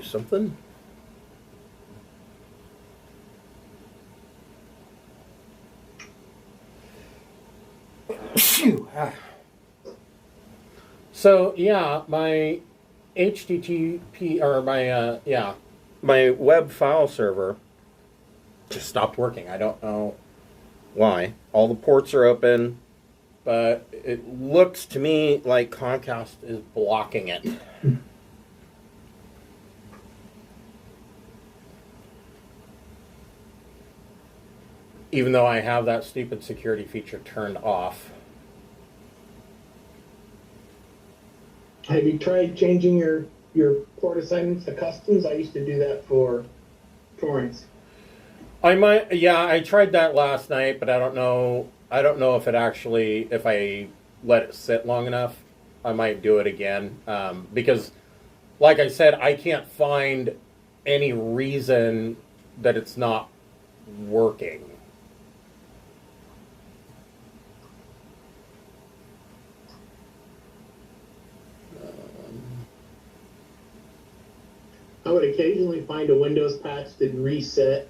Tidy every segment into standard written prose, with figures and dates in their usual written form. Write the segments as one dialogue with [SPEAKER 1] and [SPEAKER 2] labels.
[SPEAKER 1] something. Phew. So yeah, my HTTP or my web file server just stopped working. I don't know why. All the ports are open, but it looks to me like Comcast is blocking it. Even though I have that stupid security feature turned off.
[SPEAKER 2] Have you tried changing your port assignments to customs? I used to do that for torrents.
[SPEAKER 1] I tried that last night, but I don't know if it actually, if I let it sit long enough, I might do it again. Because, like I said, I can't find any reason that it's not working.
[SPEAKER 2] I would occasionally find a Windows patch that reset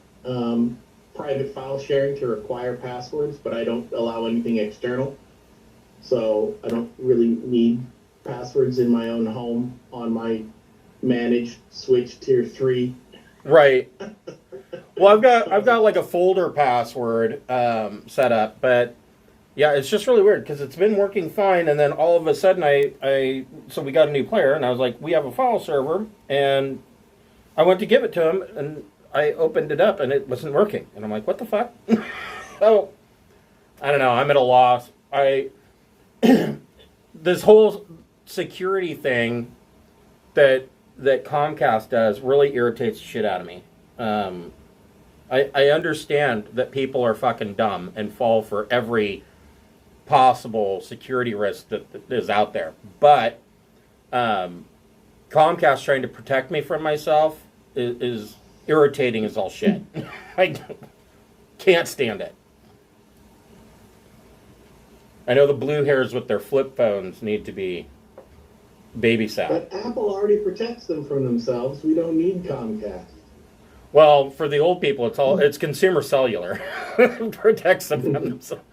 [SPEAKER 2] private file sharing to require passwords, but I don't allow anything external. So I don't really need passwords in my own home on my managed switch tier 3.
[SPEAKER 1] Right. Well, I've got like a folder password set up, but yeah, it's just really weird because it's been working fine, and then all of a sudden so we got a new player, and I was like, we have a file server, and I went to give it to him, and I opened it up, and it wasn't working. And I'm like, what the fuck? So, I don't know. I'm at a loss. This whole security thing that Comcast does really irritates the shit out of me. I understand that people are fucking dumb and fall for every possible security risk that is out there. But Comcast trying to protect me from myself is irritating as all shit. I can't stand it. I know the blue hairs with their flip phones need to be babysat.
[SPEAKER 2] But Apple already protects them from themselves. We don't need Comcast.
[SPEAKER 1] Well, for the old people, it's consumer cellular. Protects them from themselves.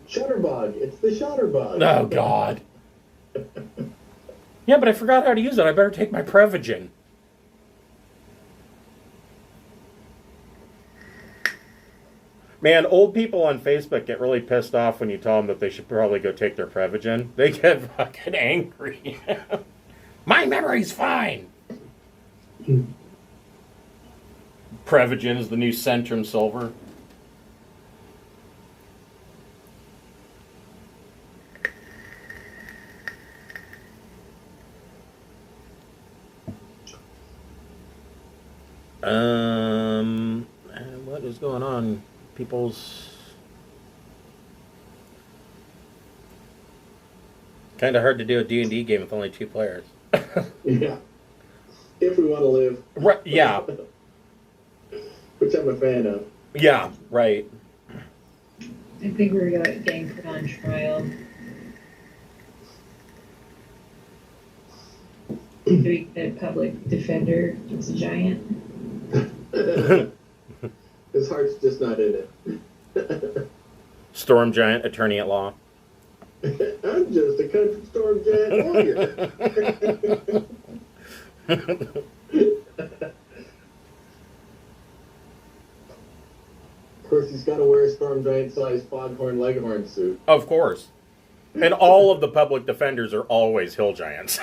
[SPEAKER 2] Shutterbug. It's the Shutterbug.
[SPEAKER 1] Oh, God. Yeah, but I forgot how to use it. I better take my Prevagen. Man, old people on Facebook get really pissed off when you tell them that they should probably go take their Prevagen. They get fucking angry. My memory's fine. Prevagen is the new Centrum Silver. What is going on? People's kind of hard to do a D&D game with only 2 players.
[SPEAKER 2] Yeah. If we want to live.
[SPEAKER 1] Right, yeah.
[SPEAKER 2] Which I'm a fan of.
[SPEAKER 1] Yeah, right.
[SPEAKER 3] I think we're getting put on trial. The public defender is a giant.
[SPEAKER 2] His heart's just not in it.
[SPEAKER 1] Storm Giant, attorney at law.
[SPEAKER 2] I'm just a country storm giant lawyer. Of course, he's got to wear a storm giant-sized foghorn leghorn suit.
[SPEAKER 1] Of course. And all of the public defenders are always hill giants.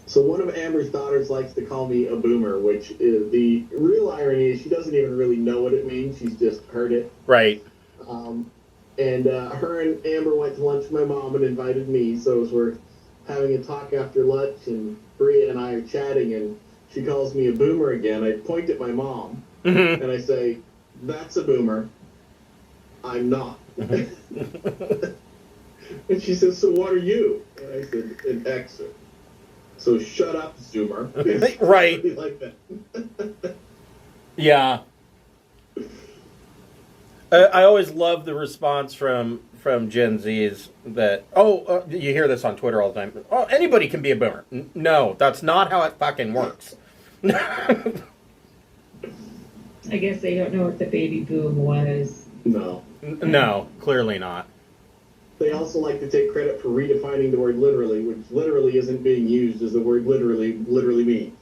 [SPEAKER 2] So one of Amber's daughters likes to call me a boomer, which is the real irony is she doesn't even really know what it means. She's just heard it.
[SPEAKER 1] Right.
[SPEAKER 2] And her and Amber went to lunch with my mom and invited me. So as we're having a talk after lunch, and Bria and I are chatting, and she calls me a boomer again, I point at my mom, and I say, "That's a boomer. I'm not." And she says, "So what are you?" And I said, "An Xer." So shut up, Zoomer.
[SPEAKER 1] Right.
[SPEAKER 2] Like that.
[SPEAKER 1] Yeah. I always love the response from Gen Zs that, you hear this on Twitter all the time. Oh, anybody can be a boomer. No, that's not how it fucking works.
[SPEAKER 3] I guess they don't know what the baby boom was.
[SPEAKER 2] No.
[SPEAKER 1] No, clearly not.
[SPEAKER 2] They also like to take credit for redefining the word literally, which literally isn't being used as the word literally means.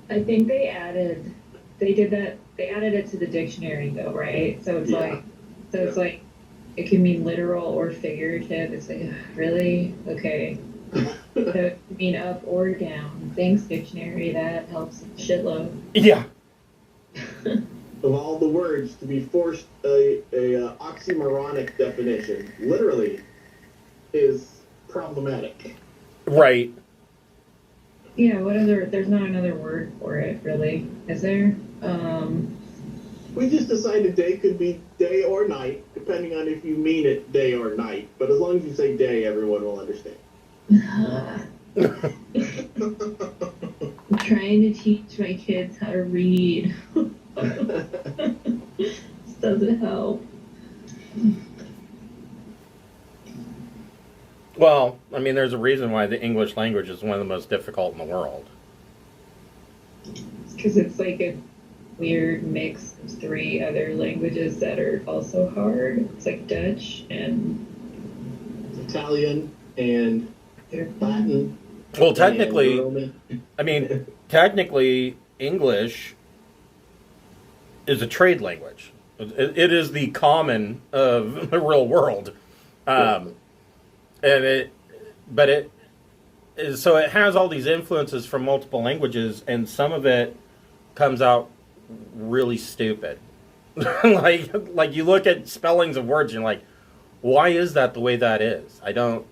[SPEAKER 3] I think they added it to the dictionary though, right? So it's it's like, it can mean literal or figurative. It's like, ugh, really? Okay. So it can mean up or down. Thanks, dictionary. That helps a shitload.
[SPEAKER 1] Yeah.
[SPEAKER 2] Of all the words to be forced a oxymoronic definition, literally, is problematic.
[SPEAKER 1] Right.
[SPEAKER 3] Yeah, there's not another word for it, really, is there?
[SPEAKER 2] We just decided day could be day or night, depending on if you mean it day or night. But as long as you say day, everyone will understand.
[SPEAKER 3] I'm trying to teach my kids how to read. This doesn't help.
[SPEAKER 1] Well, I mean, there's a reason why the English language is one of the most difficult in the world.
[SPEAKER 3] Because it's like a weird mix of 3 other languages that are also hard. It's like Dutch and
[SPEAKER 2] Italian and Latin.
[SPEAKER 1] Well, technically, technically, English is a trade language. It is the common of the real world. So it has all these influences from multiple languages, and some of it comes out really stupid. like you look at spellings of words, and you're like, why is that the way that is? I don't.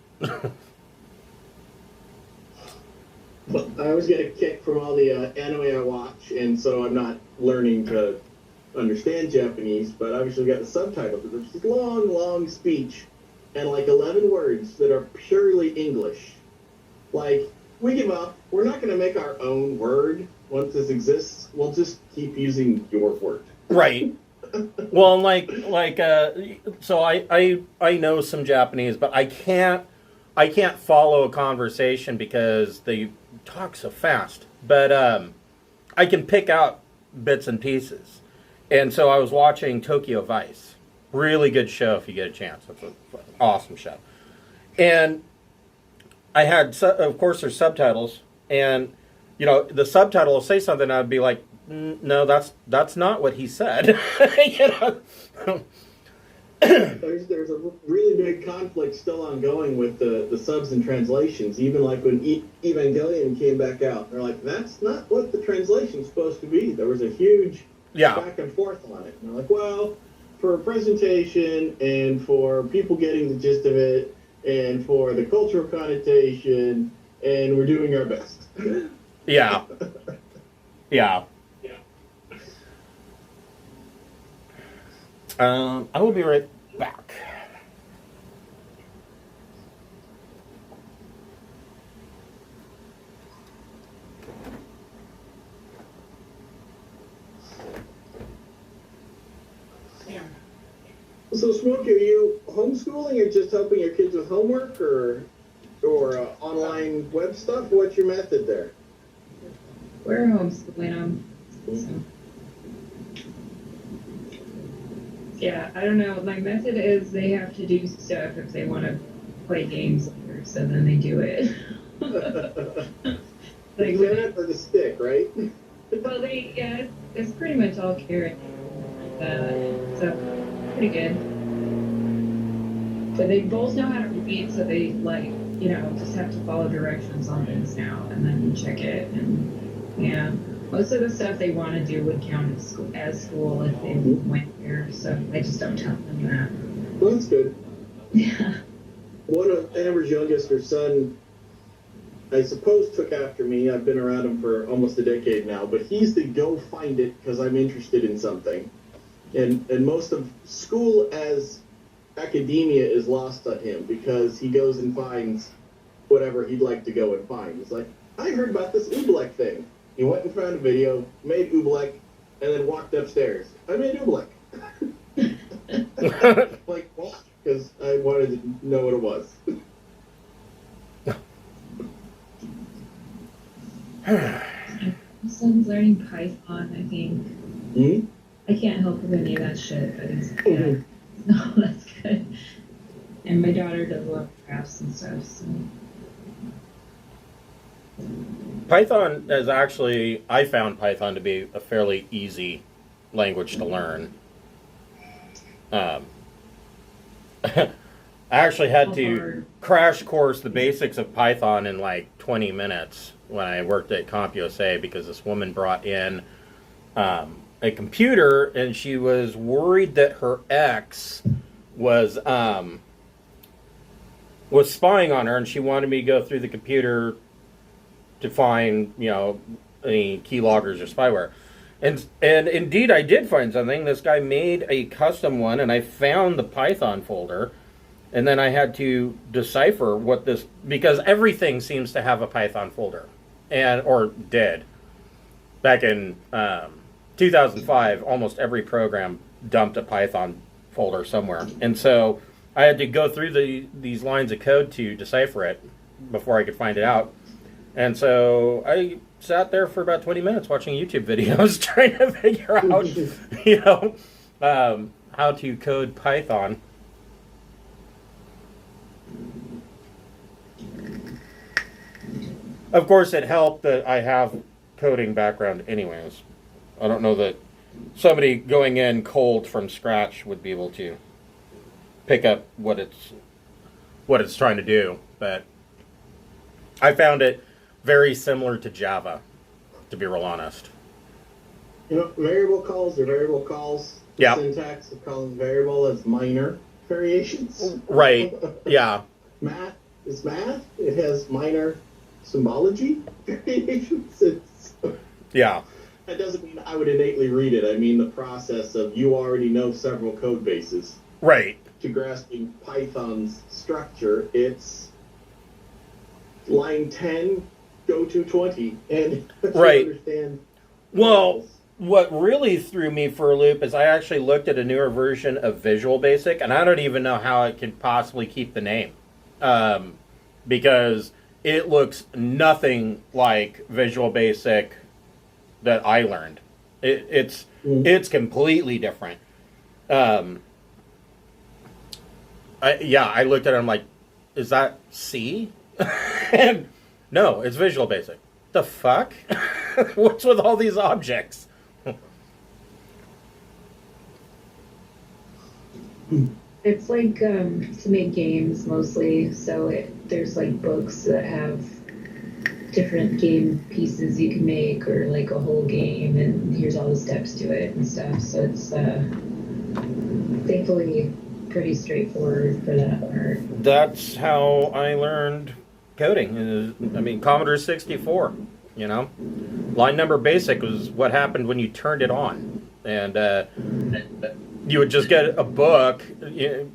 [SPEAKER 2] Well, I always get a kick from all the anime I watch, and so I'm not learning to understand Japanese, but obviously got the subtitles. There's this long speech and like 11 words that are purely English. Like, we give up. We're not going to make our own word once this exists. We'll just keep using your word.
[SPEAKER 1] Right. Well, so I know some Japanese, but I can't follow a conversation because they talk so fast. But I can pick out bits and pieces. And so I was watching Tokyo Vice. Really good show if you get a chance. It's an awesome show. And I had, of course, there's subtitles. And, the subtitle will say something, and I'd be like, no, that's not what he said.
[SPEAKER 2] There's a really big conflict still ongoing with the subs and translations. Even like when Evangelion came back out, they're like, that's not what the translation's supposed to be. There was a huge back and forth on it. And they're like, well, for presentation and for people getting the gist of it and for the cultural connotation, and we're doing our best.
[SPEAKER 1] Yeah. Yeah. I will be right back.
[SPEAKER 2] So, Smokey, are you homeschooling or just helping your kids with homework or online web stuff? What's your method there?
[SPEAKER 3] We're homeschooling them. So. Yeah, I don't know. My method is they have to do stuff if they want to play games later, so then they do it.
[SPEAKER 2] Like carrot or the stick, right?
[SPEAKER 3] Well, it's pretty much all carrot. So pretty good. But they both know how to read, so they just have to follow directions on things now, and then check it. And yeah, most of the stuff they want to do would count as school if they went here. So I just don't tell them that.
[SPEAKER 2] Well, that's good.
[SPEAKER 3] Yeah.
[SPEAKER 2] One of Amber's youngest, her son, I suppose took after me. I've been around him for almost a decade now, but he's the go find it because I'm interested in something. And most of school as academia is lost on him because he goes and finds whatever he'd like to go and find. He's like, I heard about this Oobleck thing. He went and found a video, made Oobleck, and then walked upstairs. I made Oobleck. Like, what? Because I wanted to know what it was.
[SPEAKER 3] My son's learning Python, I think.
[SPEAKER 2] Hmm?
[SPEAKER 3] I can't help with any of that shit, but he's good. No, that's good. And my daughter does love crafts and stuff, so.
[SPEAKER 1] Python is actually, I found Python to be a fairly easy language to learn. I actually had to crash course the basics of Python in like 20 minutes when I worked at CompUSA because this woman brought in a computer and she was worried that her ex was spying on her, and she wanted me to go through the computer to find, any keyloggers or spyware. And indeed I did find something. This guy made a custom one, and I found the Python folder, and then I had to decipher what this, because everything seems to have a Python folder, or did. Back in 2005, almost every program dumped a Python folder somewhere. And so I had to go through these lines of code to decipher it before I could find it out. And so I sat there for about 20 minutes watching YouTube videos trying to figure out, how to code Python. Of course, it helped that I have coding background anyways. I don't know that somebody going in cold from scratch would be able to pick up what it's trying to do, but I found it very similar to Java, to be real honest.
[SPEAKER 2] Variable calls are variable calls. The
[SPEAKER 1] Yeah.
[SPEAKER 2] syntax of calling variable is minor variations.
[SPEAKER 1] Right. Yeah.
[SPEAKER 2] Math is math. It has minor symbology variations.
[SPEAKER 1] Yeah.
[SPEAKER 2] That doesn't mean I would innately read it. I mean the process of you already know several code bases.
[SPEAKER 1] Right.
[SPEAKER 2] To grasping Python's structure, it's line 10, go to 20, and
[SPEAKER 1] Right.
[SPEAKER 2] understand.
[SPEAKER 1] Well, what really threw me for a loop is I actually looked at a newer version of Visual Basic, and I don't even know how it could possibly keep the name, because it looks nothing like Visual Basic that I learned. It's completely different. I looked at it, I'm like, is that C? And no, it's Visual Basic. The fuck? What's with all these objects?
[SPEAKER 3] It's like to make games mostly, so there's like books that have different game pieces you can make, or like a whole game, and here's all the steps to it and stuff. So it's thankfully pretty straightforward for that part.
[SPEAKER 1] That's how I learned coding. Commodore 64, Line number basic was what happened when you turned it on. And you would just get a book, you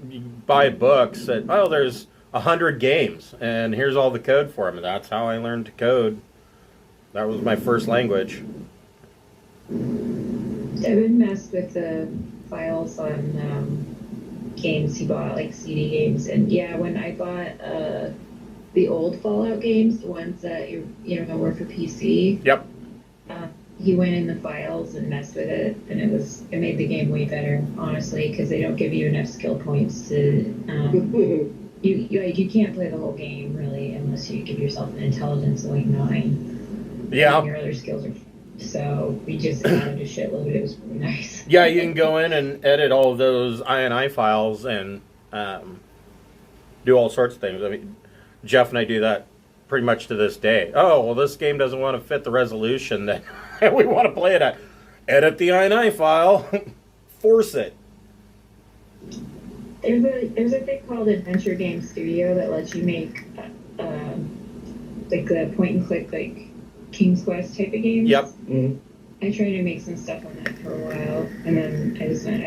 [SPEAKER 1] buy books that, there's 100 games, and here's all the code for them. And that's how I learned to code. That was my first language.
[SPEAKER 3] Devin messed with the files on games he bought, like CD games. And yeah, when I bought the old Fallout games, the ones that were for PC.
[SPEAKER 1] Yep.
[SPEAKER 3] He went in the files and messed with it, and it made the game way better, honestly, because they don't give you enough skill points to. You can't play the whole game really unless you give yourself an intelligence of like 9.
[SPEAKER 1] Yeah.
[SPEAKER 3] And your other skills are. So we just added a shitload. It was really nice.
[SPEAKER 1] Yeah, you can go in and edit all of those INI files and do all sorts of things. Jeff and I do that pretty much to this day. Oh, well, this game doesn't want to fit the resolution that we want to play it at. Edit the INI file. Force it.
[SPEAKER 3] There's a thing called Adventure Game Studio that lets you make like the point and click, like King's Quest type of games.
[SPEAKER 1] Yep.
[SPEAKER 2] Mm-hmm.
[SPEAKER 3] I tried to make some stuff on that for a while, and then I just went,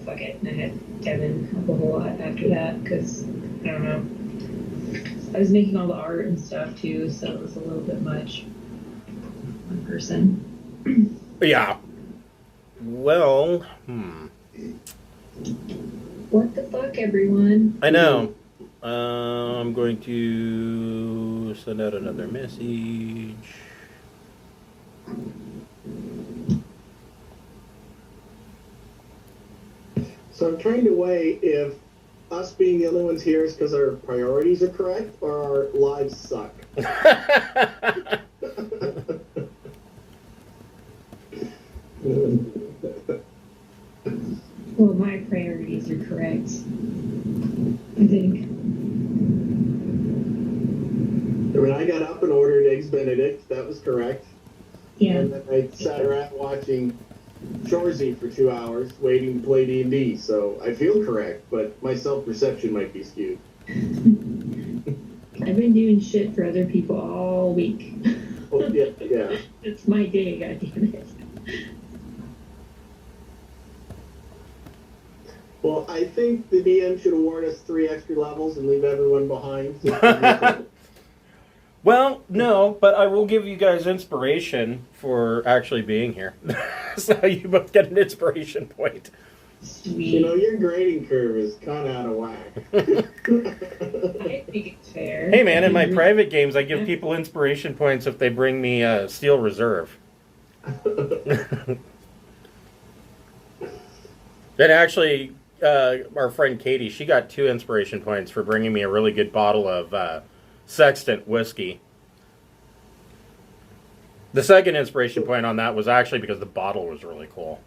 [SPEAKER 3] fuck it, and I had Devin help a whole lot after that, because, I don't know, I was making all the art and stuff too, so it was a little bit much. One person.
[SPEAKER 1] Yeah. Well,
[SPEAKER 3] What the fuck, everyone?
[SPEAKER 1] I know. I'm going to send out another message.
[SPEAKER 2] So I'm trying to weigh if us being the only ones here is because our priorities are correct or our lives suck.
[SPEAKER 3] Well, my priorities are correct. I think.
[SPEAKER 2] When I got up and ordered Eggs Benedict, that was correct.
[SPEAKER 3] Yeah.
[SPEAKER 2] And then I sat around watching Shorzy for 2 hours, waiting to play D&D. So I feel correct, but my self-perception might be skewed.
[SPEAKER 3] I've been doing shit for other people all week.
[SPEAKER 2] Oh, yeah.
[SPEAKER 3] It's my day, goddammit.
[SPEAKER 2] Well, I think the DM should award us 3 extra levels and leave everyone behind.
[SPEAKER 1] Well, no, but I will give you guys inspiration for actually being here. So you both get an inspiration point.
[SPEAKER 3] Sweet.
[SPEAKER 2] You know, your grading curve is kind of out of whack.
[SPEAKER 3] I think it's fair.
[SPEAKER 1] Hey man, in my private games, I give people inspiration points if they bring me Steel Reserve. And actually, our friend Katie, she got 2 inspiration points for bringing me a really good bottle of Sextant whiskey. The second inspiration point on that was actually because the bottle was really cool.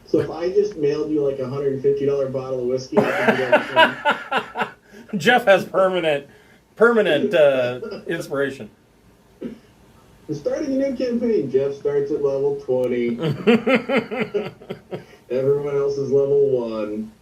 [SPEAKER 2] So if I just mailed you like a $150 bottle of whiskey, I could do that.
[SPEAKER 1] Jeff has permanent inspiration.
[SPEAKER 2] We're starting a new campaign. Jeff starts at level 20. Everyone else is level 1.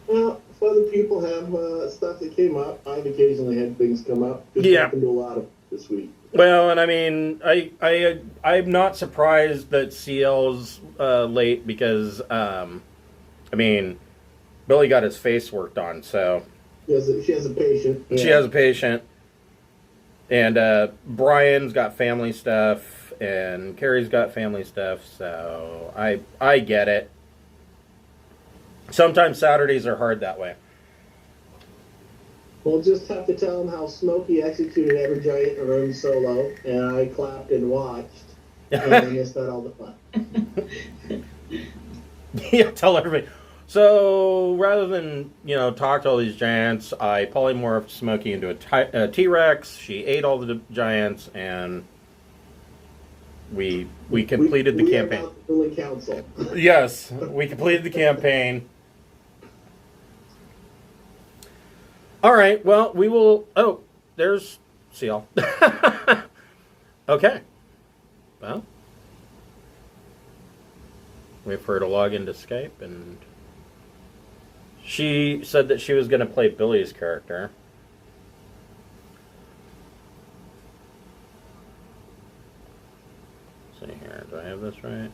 [SPEAKER 2] Well, if other people have stuff that came up, I've occasionally had things come up. Just happened to a lot of this week.
[SPEAKER 1] Well, and I mean, I'm not surprised that CL's late because, I mean, Billy got his face worked on, so.
[SPEAKER 2] She has a patient. Yeah.
[SPEAKER 1] She has a patient. And Brian's got family stuff, and Carrie's got family stuff, so I get it. Sometimes Saturdays are hard that way.
[SPEAKER 2] We'll just have to tell him how Smokey executed every giant in the room solo, and I clapped and watched, and I missed out all the fun.
[SPEAKER 1] Yeah, tell everybody. So rather than talk to all these giants, I polymorphed Smokey into a T-Rex. She ate all the giants, and we completed the campaign.
[SPEAKER 2] We council.
[SPEAKER 1] Yes, we completed the campaign. All right. Well, we will. Oh, there's CL. Okay. Well, wait for her to log into Skype, and she said that she was going to play Billy's character. Let's see here. Do I have this right?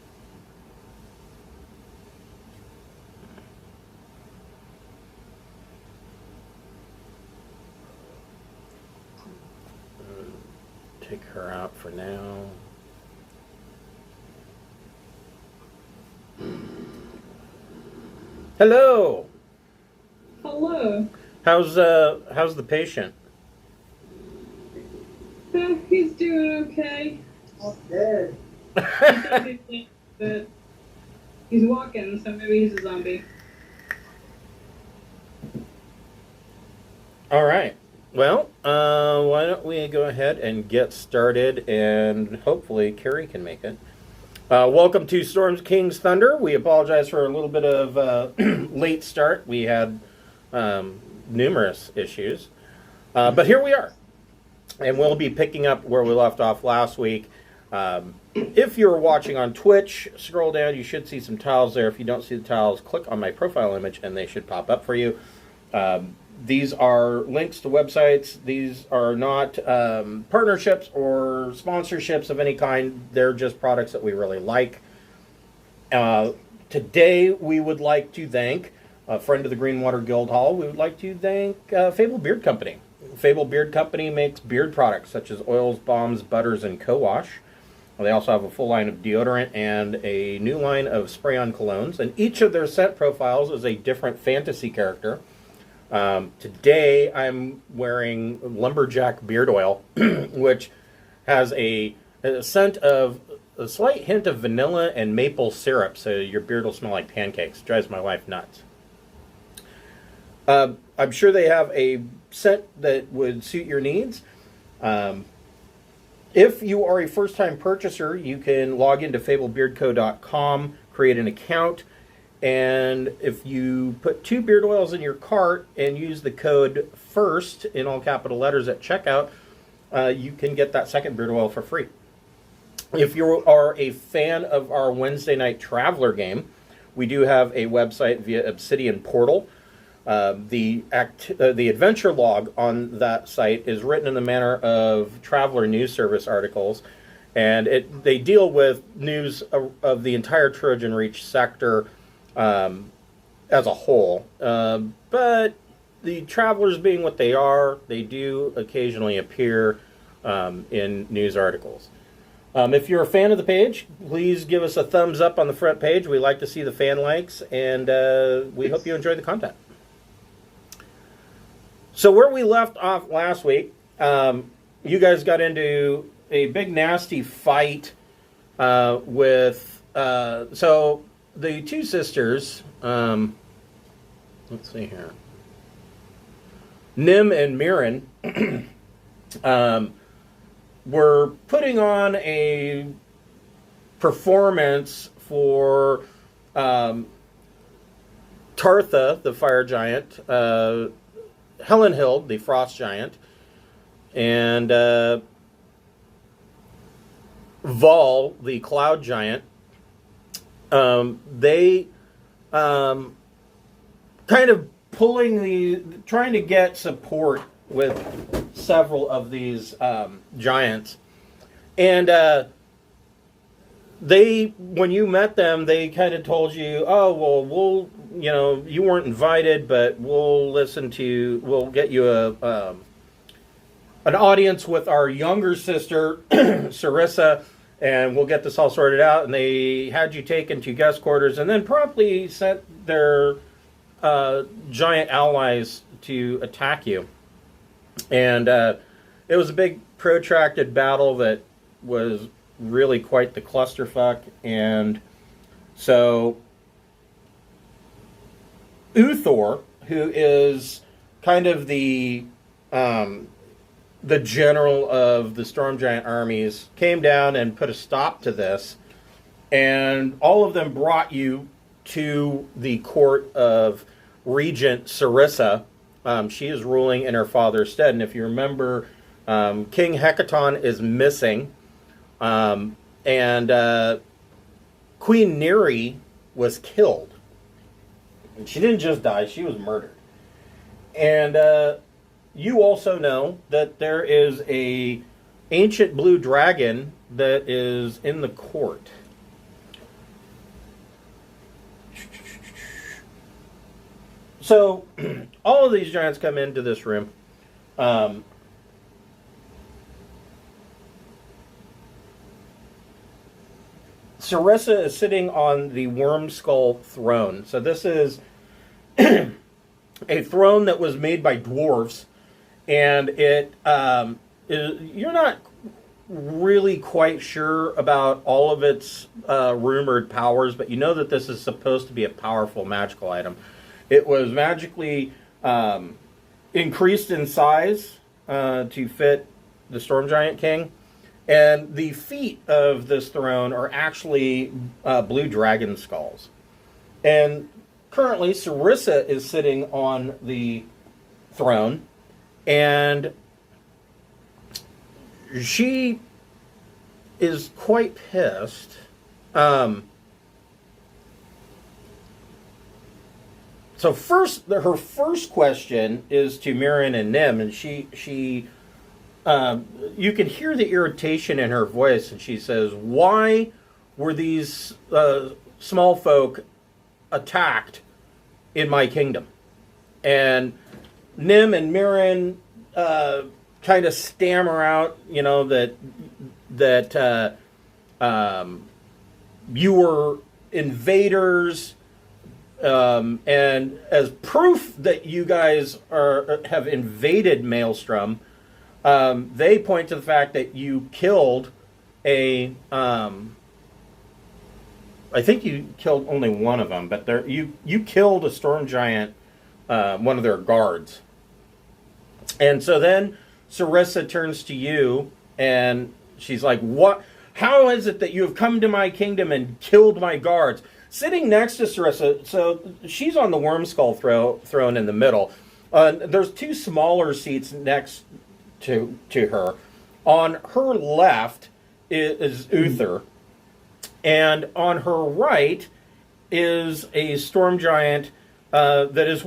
[SPEAKER 1] Take her out for now. Hello.
[SPEAKER 4] Hello.
[SPEAKER 1] How's the patient?
[SPEAKER 4] He's doing okay.
[SPEAKER 2] Dead.
[SPEAKER 4] But he's walking, so maybe he's a zombie.
[SPEAKER 1] All right. Well, why don't we go ahead and get started, and hopefully Carrie can make it. Welcome to Storm King's Thunder. We apologize for a little bit of late start. We had numerous issues. But here we are. And we'll be picking up where we left off last week. If you're watching on Twitch, scroll down. You should see some tiles there. If you don't see the tiles, click on my profile image, and they should pop up for you. These are links to websites. These are not partnerships or sponsorships of any kind. They're just products that we really like. Today, we would like to thank a friend of the Greenwater Guildhall. We would like to thank Fable Beard Company. Fable Beard Company makes beard products such as oils, balms, butters, and co-wash. They also have a full line of deodorant and a new line of spray-on colognes. And each of their scent profiles is a different fantasy character. Today, I'm wearing Lumberjack Beard Oil, which has a scent of a slight hint of vanilla and maple syrup, so your beard will smell like pancakes. Drives my wife nuts. I'm sure they have a scent that would suit your needs. If you are a first-time purchaser, you can log into fablebeardco.com, create an account, and if you put 2 beard oils in your cart and use the code FIRST in all capital letters at checkout, you can get that second beard oil for free. If you are a fan of our Wednesday night Traveler game, we do have a website via Obsidian Portal. The adventure log on that site is written in the manner of Traveler News Service articles, and they deal with news of the entire Trojan Reach sector as a whole. But the Travelers being what they are, they do occasionally appear in news articles. If you're a fan of the page, please give us a thumbs up on the front page. We like to see the fan likes, and we hope you enjoy the content. So where we left off last week, you guys got into a big nasty fight with, so the two sisters, let's see here, Nim and Mirren, were putting on a performance for Tartha, the fire giant, Helenhild, the frost giant, and Vol, the cloud giant. They kind of trying to get support with several of these giants. And when you met them, they kind of told you, oh, well, you weren't invited, but we'll get you an audience with our younger sister, Sarissa, and we'll get this all sorted out. And they had you taken to guest quarters and then promptly sent their giant allies to attack you. And it was a big protracted battle that was really quite the clusterfuck. And so Uthor, who is kind of the general of the Storm Giant armies, came down and put a stop to this. And all of them brought you to the court of Regent Sarissa. She is ruling in her father's stead. And if you remember, King Hekaton is missing. And Queen Neri was killed. And she didn't just die, she was murdered. And you also know that there is a ancient blue dragon that is in the court. So, all of these giants come into this room. Sarissa is sitting on the worm skull throne. So this is a throne that was made by dwarves, and you're not really quite sure about all of its rumored powers, but you know that this is supposed to be a powerful magical item. It was magically increased in size to fit the Storm Giant King. And the feet of this throne are actually blue dragon skulls. And currently, Sarissa is sitting on the throne. And she is quite pissed. So her first question is to Mirren and Nim, and she you can hear the irritation in her voice, and she says, "Why were these small folk attacked in my kingdom?" And Nim and Mirren kind of stammer out, that you were invaders, and as proof that you guys have invaded Maelstrom, they point to the fact that you killed a. I think you killed only one of them, but you killed a storm giant, one of their guards. And so then Sarissa turns to you, and she's like, "What? How is it that you have come to my kingdom and killed my guards?" Sitting next to Sarissa, so she's on the worm skull throne in the middle. There's two smaller seats next to her. On her left is Uther, and on her right is a storm giant that is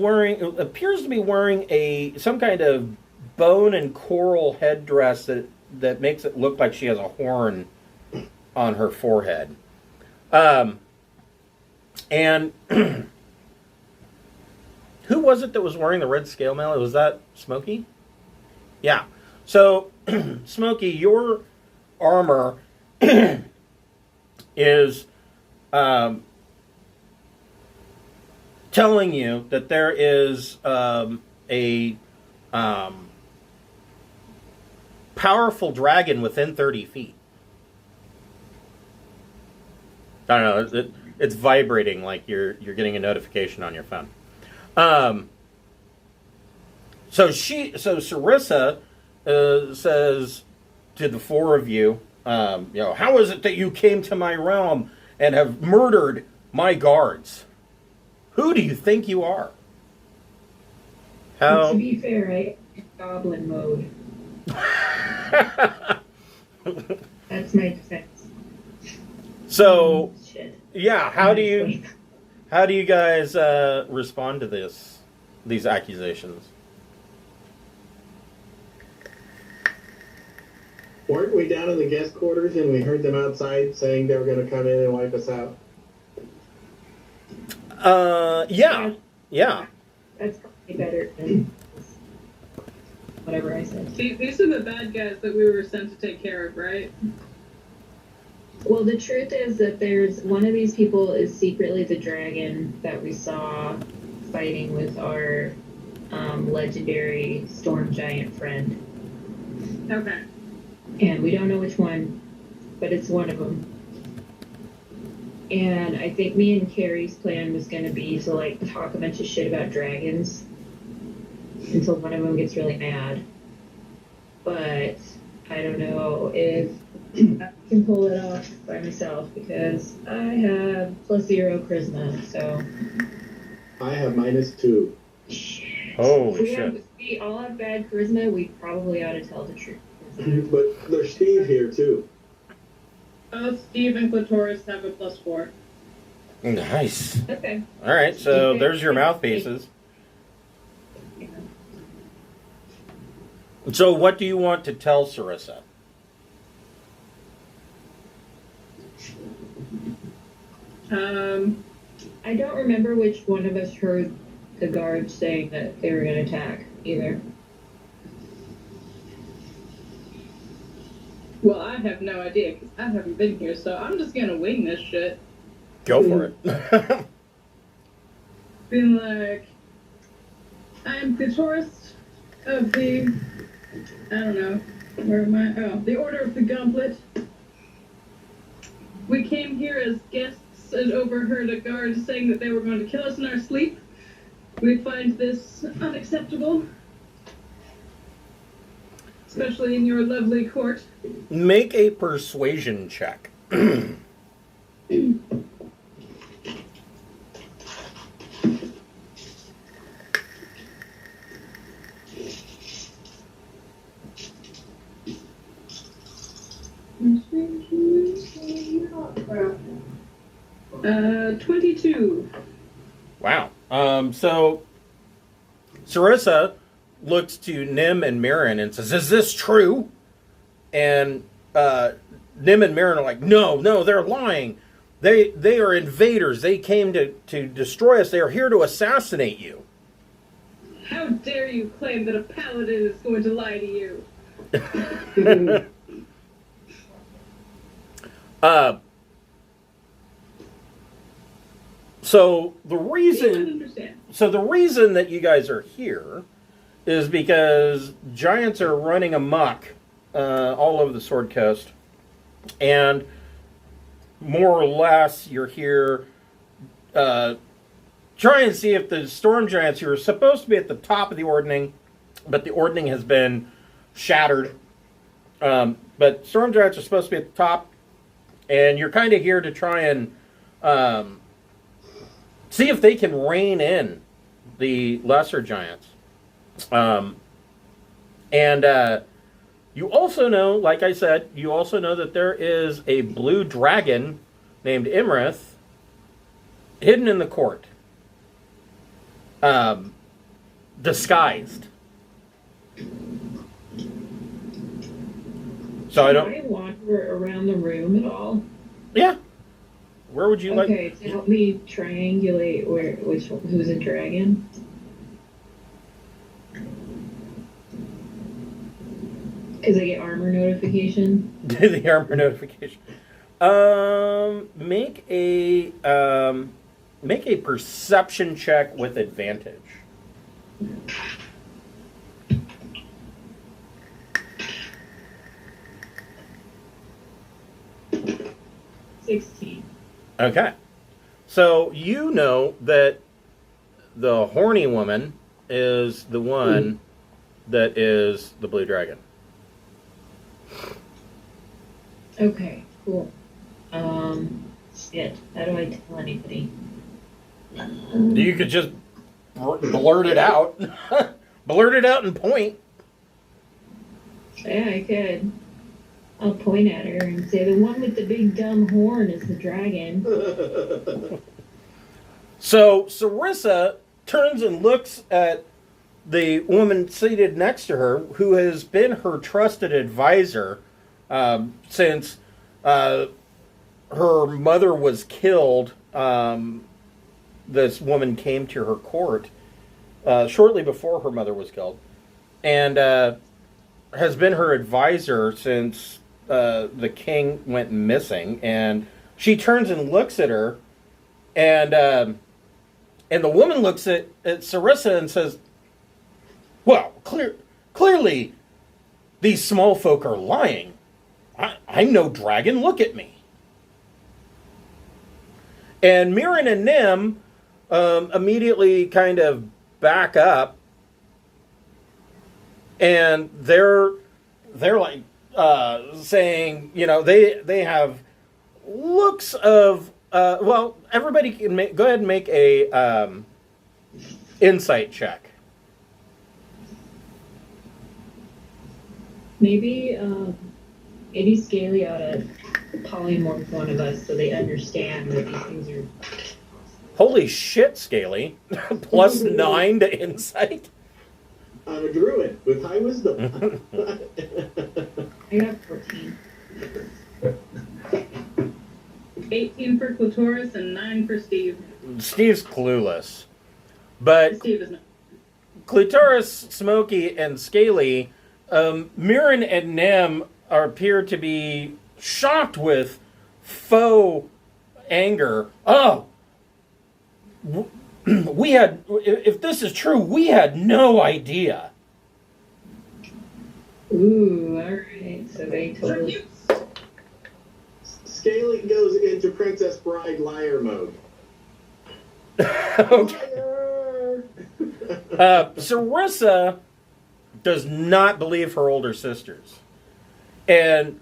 [SPEAKER 1] appears to be wearing some kind of bone and coral headdress that makes it look like she has a horn on her forehead. And who was it that was wearing the red scale mail? Was that Smokey? Yeah. So, Smokey, your armor is telling you that there is a powerful dragon within 30 feet. I don't know. It's vibrating like you're getting a notification on your phone. So Sarissa says to the four of you, how is it that you came to my realm and have murdered my guards? Who do you think you are?
[SPEAKER 3] Well, to be fair, I'm in goblin mode. That's my defense.
[SPEAKER 1] So,
[SPEAKER 3] Shit.
[SPEAKER 1] yeah, how do you guys respond to these accusations?
[SPEAKER 2] Weren't we down in the guest quarters and we heard them outside saying they were going to come in and wipe us out?
[SPEAKER 1] Yeah.
[SPEAKER 3] That's probably better than whatever I said.
[SPEAKER 4] See, these are the bad guys that we were sent to take care of, right?
[SPEAKER 3] Well, the truth is that there's one of these people is secretly the dragon that we saw fighting with our legendary storm giant friend.
[SPEAKER 4] Okay.
[SPEAKER 3] And we don't know which one, but it's one of them. And I think me and Carrie's plan was going to be to like talk a bunch of shit about dragons until one of them gets really mad. But I don't know if I can pull it off by myself because I have +0 charisma. So
[SPEAKER 2] I have -2.
[SPEAKER 3] shit.
[SPEAKER 1] Oh,
[SPEAKER 3] If
[SPEAKER 1] shit.
[SPEAKER 3] we all have bad charisma. We probably ought to tell the truth.
[SPEAKER 2] But there's Steve here too.
[SPEAKER 4] Steve and Clitoris have a +4.
[SPEAKER 1] Nice.
[SPEAKER 3] Okay.
[SPEAKER 1] All right, so there's your mouthpieces. So what do you want to tell Sarissa?
[SPEAKER 3] I don't remember which one of us heard the guards saying that they were going to attack either.
[SPEAKER 4] Well, I have no idea because I haven't been here, so I'm just gonna wing this shit.
[SPEAKER 1] Go for it.
[SPEAKER 4] Being like, I'm the tourist of the, I don't know, where am I? Oh, the Order of the Gauntlet. We came here as guests and overheard a guard saying that they were going to kill us in our sleep. We find this unacceptable, especially in your lovely court.
[SPEAKER 1] Make a persuasion check.
[SPEAKER 4] Uh, 22.
[SPEAKER 1] Wow. So Sarissa looks to Nim and Mirren and says, "Is this true?" And Nim and Mirren are like, no, they're lying. They are invaders. They came to destroy us. They are here to assassinate you.
[SPEAKER 4] How dare you claim that a paladin is going to lie to you?
[SPEAKER 1] Uh, so the
[SPEAKER 4] I don't
[SPEAKER 1] reason,
[SPEAKER 4] understand.
[SPEAKER 1] that you guys are here is because giants are running amok all over the Sword Coast, and more or less you're here trying to see if the storm giants who are supposed to be at the top of the ordning, but the ordning has been shattered. But storm giants are supposed to be at the top, and you're kind of here to try and see if they can rein in the lesser giants. You also know, like I said, you also know that there is a blue dragon named Imrith hidden in the court. Disguised. So I don't...
[SPEAKER 3] Can I wander around the room at all?
[SPEAKER 1] Yeah. Where would you like...
[SPEAKER 3] Okay, to help me triangulate who's a dragon. Because I get armor notification.
[SPEAKER 1] The armor notification. Make a perception check with advantage.
[SPEAKER 3] 16.
[SPEAKER 1] Okay. So you know that the horny woman is the one that is the blue dragon.
[SPEAKER 3] Okay, cool. Shit. How do I tell anybody?
[SPEAKER 1] You could just blurt it out. Blurt it out and point.
[SPEAKER 3] Yeah, I could. I'll point at her and say, the one with the big dumb horn is the dragon.
[SPEAKER 1] So Sarissa turns and looks at the woman seated next to her, who has been her trusted advisor since her mother was killed. This woman came to her court shortly before her mother was killed, and has been her advisor since the king went missing. And she turns and looks at her, and the woman looks at Sarissa and says, "Well, clearly, these small folk are lying. I'm no dragon. Look at me." And Mirren and Nim immediately kind of back up, and they're like saying, you know, they have looks of well, everybody can go ahead and make a insight check.
[SPEAKER 3] Maybe Scaly ought to polymorph one of us so they understand that these things are...
[SPEAKER 1] Holy shit, Scaly. Plus 9 to insight.
[SPEAKER 2] I'm a druid with high wisdom.
[SPEAKER 3] I got 14.
[SPEAKER 4] 18 for Clitoris and 9 for Steve.
[SPEAKER 1] Steve's clueless. But
[SPEAKER 4] Steve is not.
[SPEAKER 1] Clitoris, Smokey, and Scaly, Mirren and Nem appear to be shocked with faux anger. Oh! We had, if this is true, we had no idea.
[SPEAKER 3] Ooh, alright. So they totally...
[SPEAKER 2] Scaly goes into Princess Bride liar mode.
[SPEAKER 1] Okay. Sarissa does not believe her older sisters. And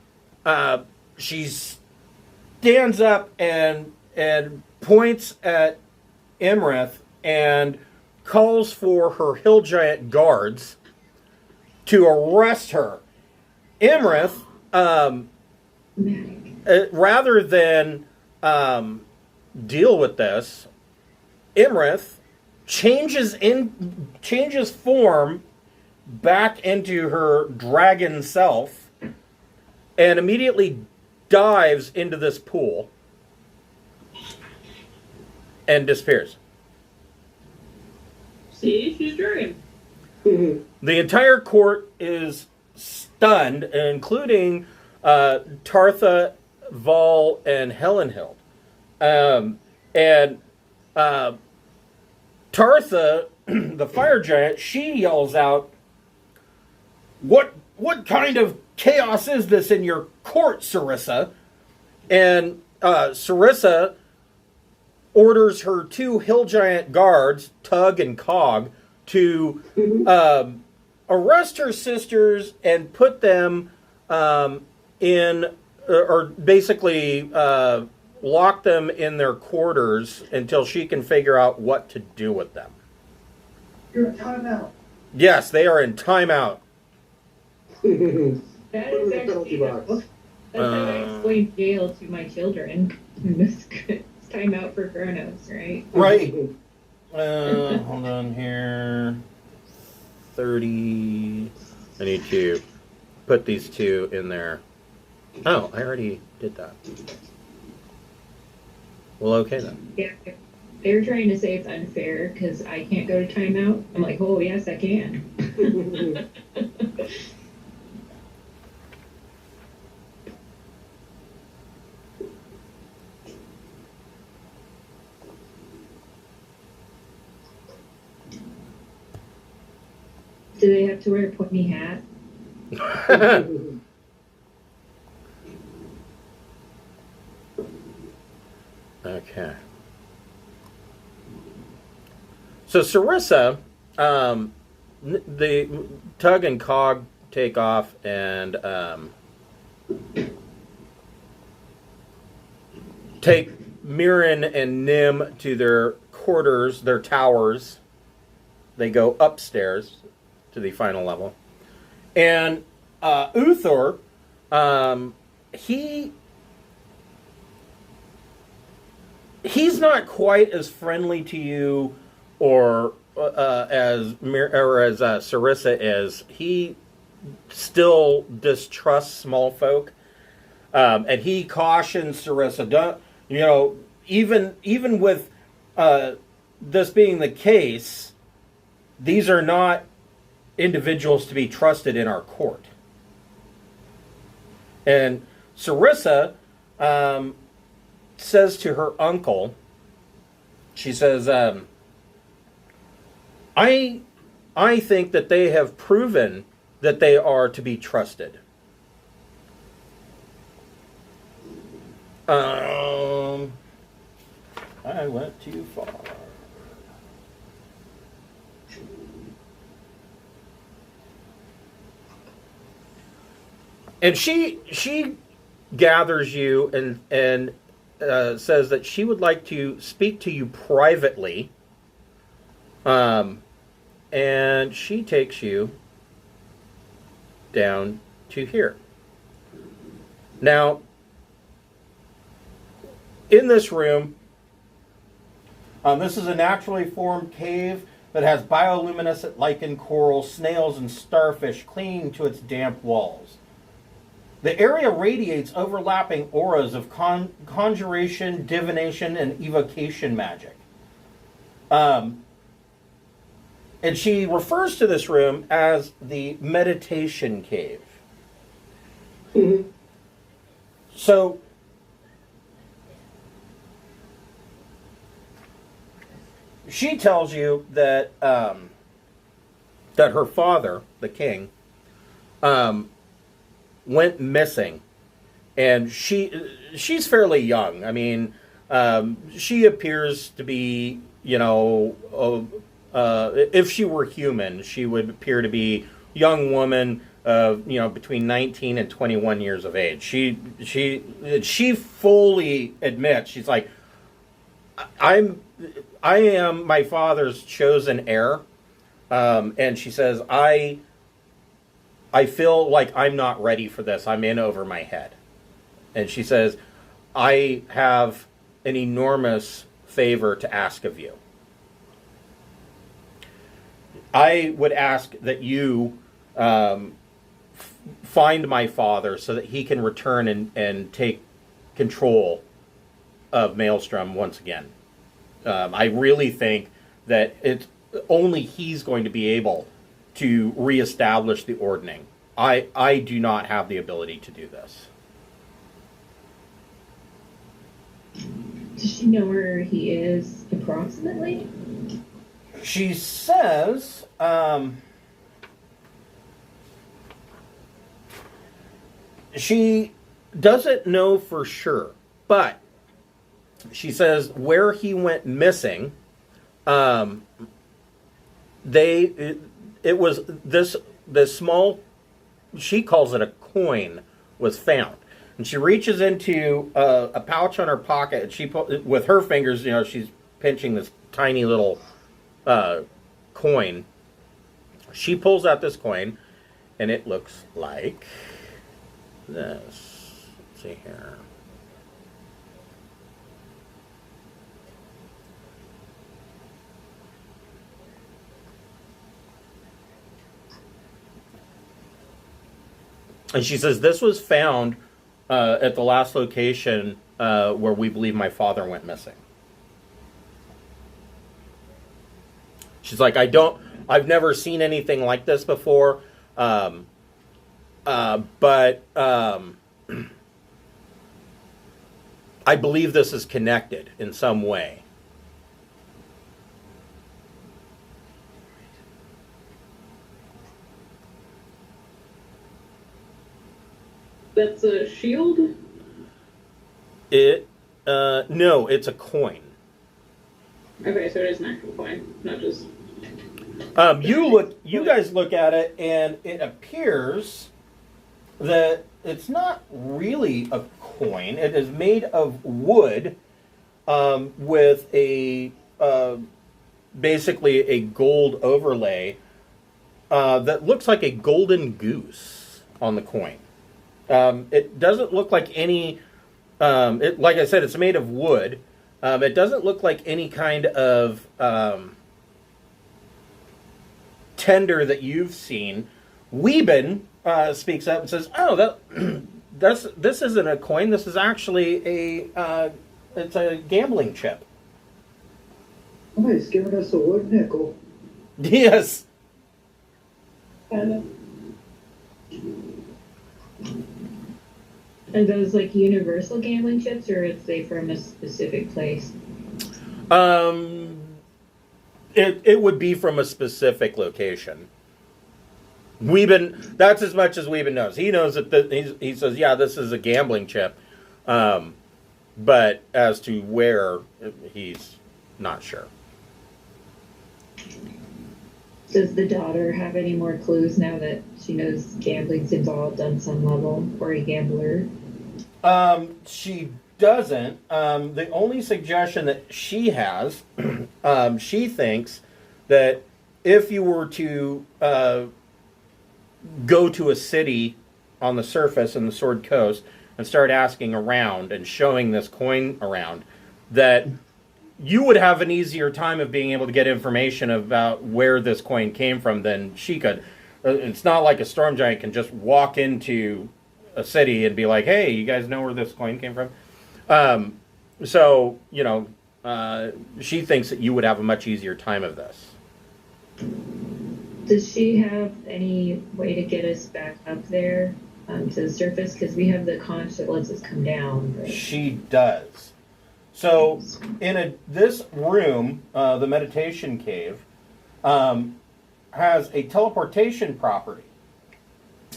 [SPEAKER 1] she stands up and points at Imrith and calls for her hill giant guards to arrest her. Imrith, rather than deal with this, Imrith changes form back into her dragon self and immediately dives into this pool and disappears.
[SPEAKER 4] See, she's dragon.
[SPEAKER 1] The entire court is stunned, including Tartha, Vol, and Helenhild. And Tartha, the fire giant, she yells out, What kind of chaos is this in your court, Sarissa? And Sarissa orders her 2 hill giant guards, Tug and Cog, to arrest her sisters and put them in, or basically lock them in their quarters until she can figure out what to do with them.
[SPEAKER 4] You're in timeout.
[SPEAKER 1] Yes, they are in timeout.
[SPEAKER 3] That is actually that's how I explain jail to my children. It's time out for Chronos, right?
[SPEAKER 1] Right. Hold on here. 30. I need to put these 2 in there. Oh, I already did that. Well, okay then.
[SPEAKER 3] Yeah. They were trying to say it's unfair because I can't go to timeout. I'm like, oh, yes, I can. Do they have to wear a pointy hat?
[SPEAKER 1] Okay. So Sarissa, the Tug and Cog take off and take Mirren and Nim to their quarters, their towers. They go upstairs to the final level. And Uthor, he's not quite as friendly to you or as Sarissa is. He still distrusts small folk, and he cautions Sarissa. Don't, even with this being the case, these are not individuals to be trusted in our court. And Sarissa says to her uncle, she says, I think that they have proven that they are to be trusted. I went too far. And she gathers you and says that she would like to speak to you privately. And she takes you down to here. Now, in this room, this is a naturally formed cave that has bioluminescent lichen coral, snails, and starfish clinging to its damp walls. The area radiates overlapping auras of conjuration, divination, and evocation magic. And she refers to this room as the meditation cave.
[SPEAKER 2] Mm-hmm.
[SPEAKER 1] So, she tells you that that her father, the king, went missing, and she's fairly young. I mean, she appears to be, if she were human, she would appear to be a young woman of, between 19 and 21 years of age. She fully admits, she's like, I am my father's chosen heir, and she says, I feel like I'm not ready for this. I'm in over my head. And she says, I have an enormous favor to ask of you. I would ask that you find my father so that he can return and take control of Maelstrom once again. I really think that it's only he's going to be able to reestablish the ordning. I do not have the ability to do this.
[SPEAKER 3] Does she know where he is approximately?
[SPEAKER 1] She says, she doesn't know for sure, but she says where he went missing, it was this small, she calls it a coin, was found. And she reaches into a pouch on her pocket, and she with her fingers, she's pinching this tiny little coin. She pulls out this coin, and it looks like this. Let's see here. And she says this was found at the last location where we believe my father went missing. She's like, I've never seen anything like this before, but I believe this is connected in some way.
[SPEAKER 4] That's a shield?
[SPEAKER 1] No, it's a coin.
[SPEAKER 4] Okay, so it is an actual coin, not just...
[SPEAKER 1] You guys look at it, and it appears that it's not really a coin. It is made of wood, with basically a gold overlay that looks like a golden goose on the coin. It doesn't look like any. Like I said, it's made of wood. It doesn't look like any kind of tender that you've seen. Weeben speaks up and says, "Oh, this isn't a coin. This is actually it's a gambling chip."
[SPEAKER 5] Somebody's giving us a wood nickel.
[SPEAKER 1] Yes.
[SPEAKER 3] Are those like universal gambling chips, or are they from a specific place?
[SPEAKER 1] It would be from a specific location. That's as much as Weeben knows. He knows that he says, yeah, this is a gambling chip. But as to where, he's not sure.
[SPEAKER 3] Does the daughter have any more clues now that she knows gambling's involved on some level, or a gambler?
[SPEAKER 1] She doesn't. The only suggestion that she has, she thinks that if you were to go to a city on the surface in the Sword Coast and start asking around and showing this coin around, that you would have an easier time of being able to get information about where this coin came from than she could. It's not like a storm giant can just walk into a city and be like, hey, you guys know where this coin came from? So, she thinks that you would have a much easier time of this.
[SPEAKER 3] Does she have any way to get us back up there to the surface? Because we have the conch that lets us come down. But...
[SPEAKER 1] She does. So, in this room, the meditation cave, has a teleportation property.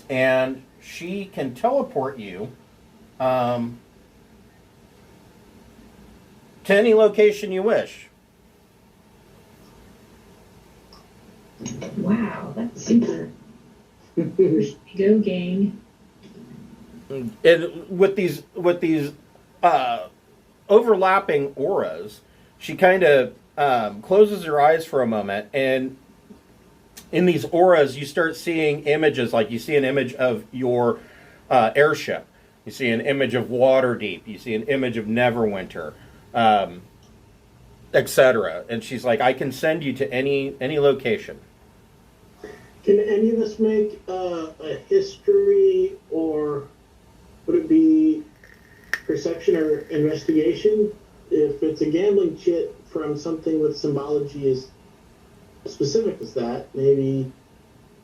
[SPEAKER 1] And she can teleport you to any location you wish.
[SPEAKER 3] Wow, that's super. Go, gang.
[SPEAKER 1] And with these overlapping auras, she kind of closes her eyes for a moment, and in these auras, you start seeing images. Like you see an image of your airship, you see an image of Waterdeep, you see an image of Neverwinter, etc. And she's like, "I can send you to any location."
[SPEAKER 2] Can any of us make a history, or would it be perception or investigation? If it's a gambling chip from something with symbology as specific as that, maybe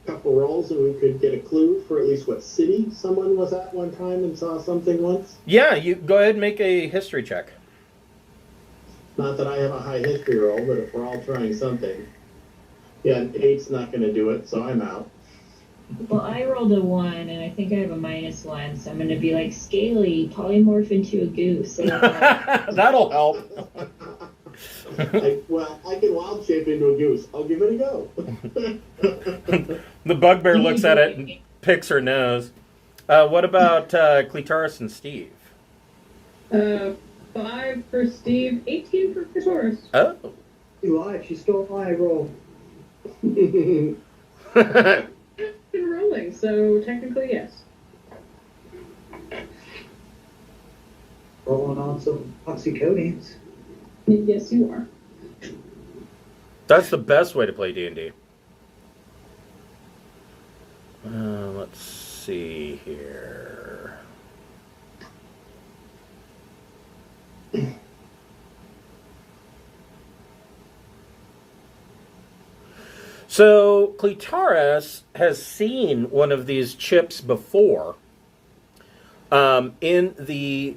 [SPEAKER 2] a couple rolls and we could get a clue for at least what city someone was at one time and saw something once?
[SPEAKER 1] Yeah, you go ahead and make a history check.
[SPEAKER 2] Not that I have a high history roll, but if we're all trying something. Yeah, an 8's not going to do it, so I'm out.
[SPEAKER 3] Well, I rolled a 1, and I think I have a -1, so I'm going to be like, Scaly, polymorph into a goose. So
[SPEAKER 1] That'll help.
[SPEAKER 2] I can wild shape into a goose. I'll give it a go.
[SPEAKER 1] The bugbear looks at it and picks her nose. What about Clitaris and Steve?
[SPEAKER 4] 5 for Steve, 18 for Taurus.
[SPEAKER 1] Oh.
[SPEAKER 5] You lied. She stole my roll.
[SPEAKER 4] Been rolling, so technically yes.
[SPEAKER 5] Rolling on some oxycodines.
[SPEAKER 4] Yes, you are.
[SPEAKER 1] That's the best way to play D&D. Let's see here. So, Clitaris has seen one of these chips before in the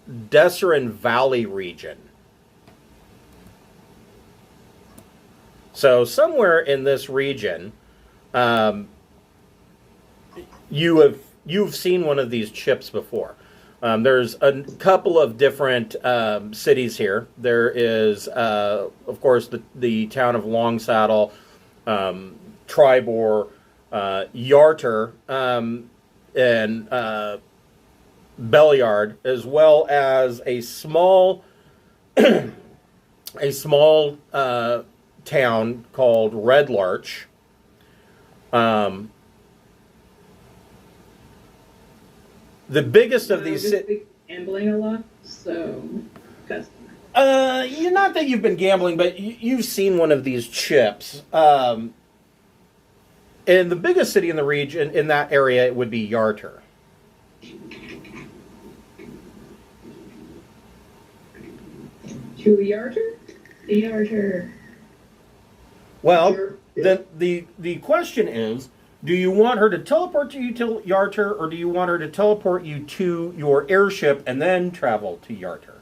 [SPEAKER 1] Desserin Valley region. So, somewhere in this region, you've seen one of these chips before. There's a couple of different cities here. There is, of course, the town of Longsaddle, Tribor, Yarter, and Belliard, as well as a small town called Red Larch. The biggest of these
[SPEAKER 4] Gambling a lot, so that's
[SPEAKER 1] not that you've been gambling, but you've seen one of these chips. And the biggest city in the region, in that area, would be Yarter.
[SPEAKER 4] to Yarter?
[SPEAKER 3] Yarter.
[SPEAKER 1] Well,
[SPEAKER 2] Sure, yeah.
[SPEAKER 1] the question is, do you want her to teleport you to Yarter, or do you want her to teleport you to your airship and then travel to Yarter?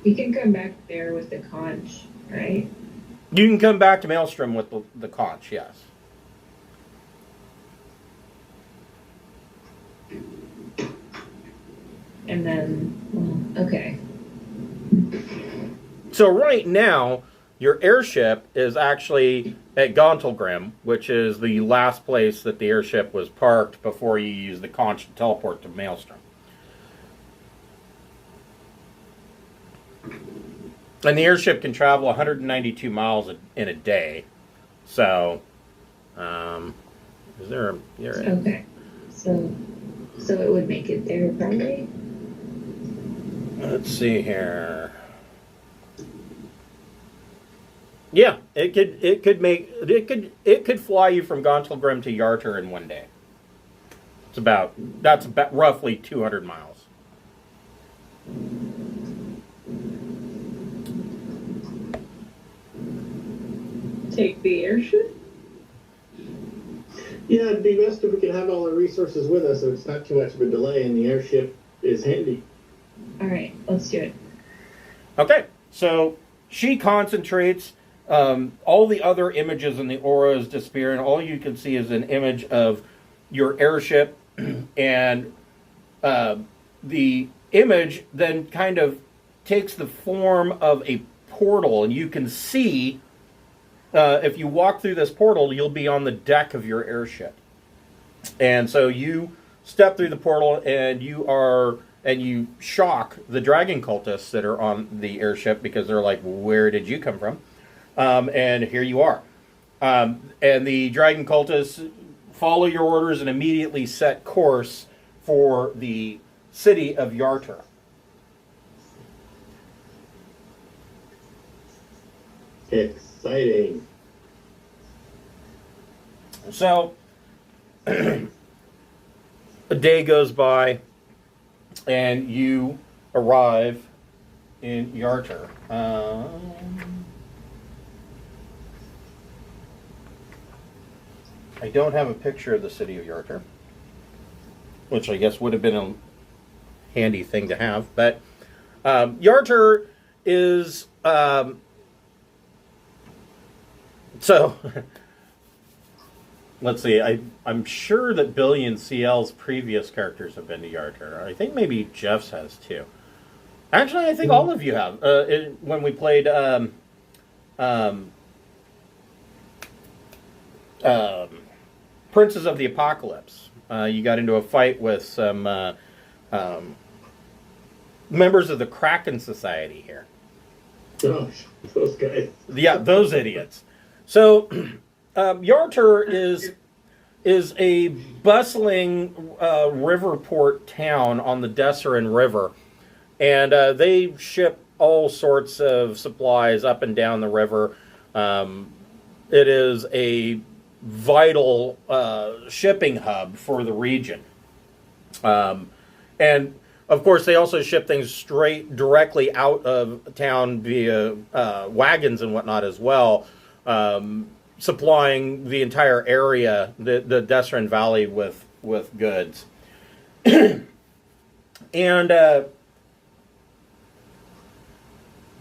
[SPEAKER 3] You can come back there with the conch, right?
[SPEAKER 1] You can come back to Maelstrom with the conch, yes.
[SPEAKER 3] And then, okay.
[SPEAKER 1] So right now, your airship is actually at Gauntlgrim, which is the last place that the airship was parked before you use the conch to teleport to Maelstrom. And the airship can travel 192 miles in a day. So, is there a...
[SPEAKER 3] Okay. So it would make it there probably?
[SPEAKER 1] Let's see here. Yeah, it could fly you from Gauntlgrim to Yarter in one day. That's about roughly 200 miles.
[SPEAKER 4] Take the airship?
[SPEAKER 2] Yeah, it'd be best if we could have all our resources with us so it's not too much of a delay and the airship is handy.
[SPEAKER 3] Alright, let's do it.
[SPEAKER 1] Okay, so she concentrates. All the other images in the auras disappear, and all you can see is an image of your airship, and the image then kind of takes the form of a portal, and you can see, if you walk through this portal, you'll be on the deck of your airship. And so you step through the portal, and you shock the dragon cultists that are on the airship, because they're like, where did you come from? And here you are. And the dragon cultists follow your orders and immediately set course for the city of Yarter.
[SPEAKER 2] Exciting.
[SPEAKER 1] So, a day goes by, and you arrive in Yarter. I don't have a picture of the city of Yarter, which I guess would have been handy thing to have. But Yarter is so. Let's see. I'm sure that Billy and CL's previous characters have been to Yarter. I think maybe Jeff's has too. Actually, I think all of you have. When we played Princes of the Apocalypse, you got into a fight with some members of the Kraken Society here.
[SPEAKER 2] Oh, those guys.
[SPEAKER 1] Yeah, those idiots. So, Yarter is a bustling river port town on the Desserin River, and they ship all sorts of supplies up and down the river. It is a vital shipping hub for the region. And, of course, they also ship things directly out of town via wagons and whatnot as well, supplying the entire area, the Desserin Valley, with goods. And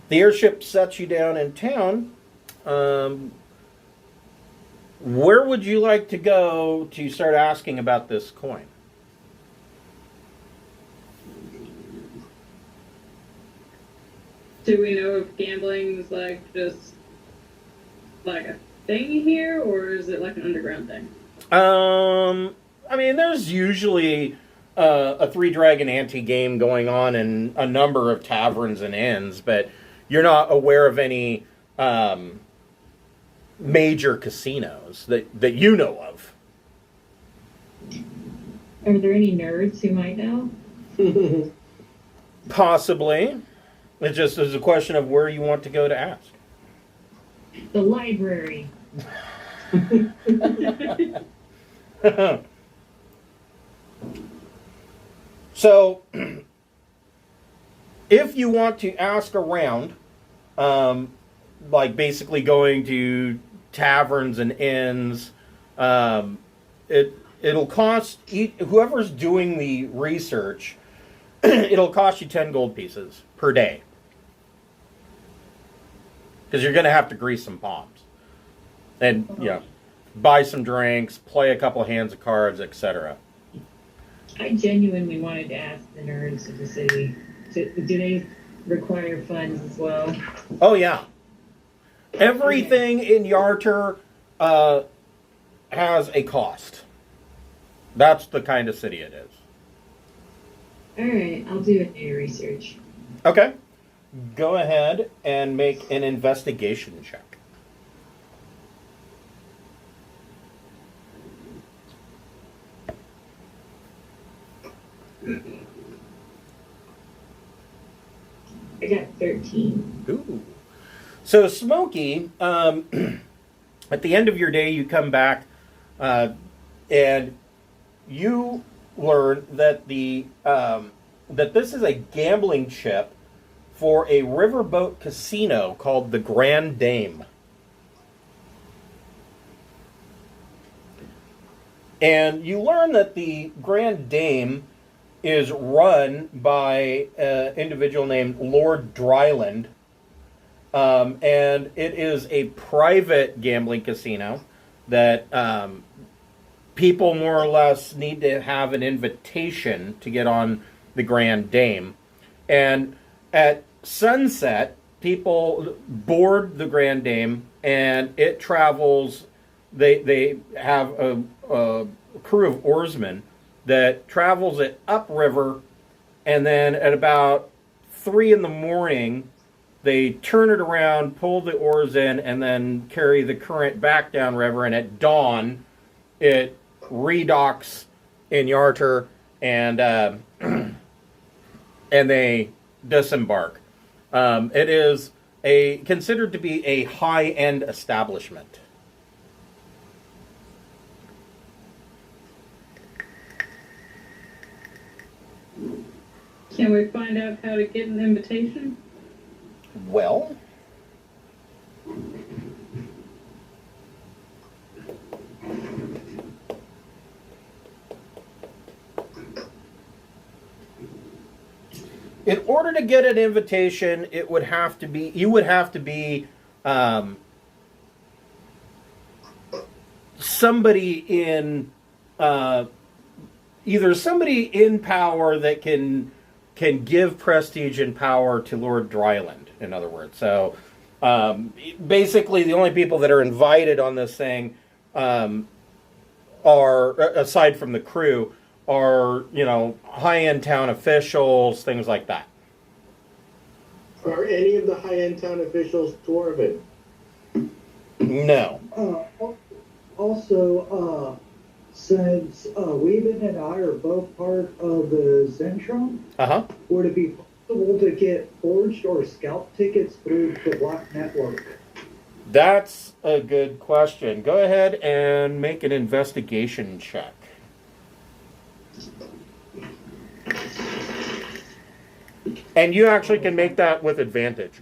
[SPEAKER 1] the airship sets you down in town. Where would you like to go to start asking about this coin?
[SPEAKER 4] Do we know if gambling is like just like a thing here, or is it like an underground thing?
[SPEAKER 1] I mean, there's usually a Three Dragon anti-game going on in a number of taverns and inns, but you're not aware of any major casinos that you know of.
[SPEAKER 3] Are there any nerds who might know?
[SPEAKER 1] Possibly. It just is a question of where you want to go to ask.
[SPEAKER 3] The library.
[SPEAKER 1] So, if you want to ask around, like basically going to taverns and inns, it'll cost whoever's doing the research. It'll cost you 10 gold pieces per day, because you're going to have to grease some palms, and buy some drinks, play a couple hands of cards, etc.
[SPEAKER 3] I genuinely wanted to ask the nerds of the city, do they require funds as well?
[SPEAKER 1] Oh yeah, everything in Yarter has a cost. That's the kind of city it is.
[SPEAKER 3] All right, I'll do a new research.
[SPEAKER 1] Okay, go ahead and make an investigation check.
[SPEAKER 3] I got 13.
[SPEAKER 1] Ooh. So, Smokey, at the end of your day, you come back and you learn that that this is a gambling chip for a riverboat casino called the Grand Dame. And you learn that the Grand Dame is run by an individual named Lord Dryland. And it is a private gambling casino that people more or less need to have an invitation to get on the Grand Dame. And at sunset, people board the Grand Dame, and it travels. They have a crew of oarsmen that travels it upriver, and then at about 3 a.m, they turn it around, pull the oars in, and then carry the current back downriver. And at dawn, it redocks in Yarter, and and they disembark. It is considered to be a high-end establishment.
[SPEAKER 4] Can we find out how to get an invitation?
[SPEAKER 1] Well, in order to get an invitation, you would have to be somebody in either somebody in power that can give prestige and power to Lord Dryland. In other words, so basically the only people that are invited on this thing are, aside from the crew, are, high-end town officials, things like that.
[SPEAKER 2] Are any of the high-end town officials dwarven?
[SPEAKER 1] No.
[SPEAKER 5] Also, since Weaven and I are both part of the Zentrum, would it be possible to get forged or scalp tickets through the Black Network?
[SPEAKER 1] That's a good question. Go ahead and make an investigation check. And you actually can make that with advantage.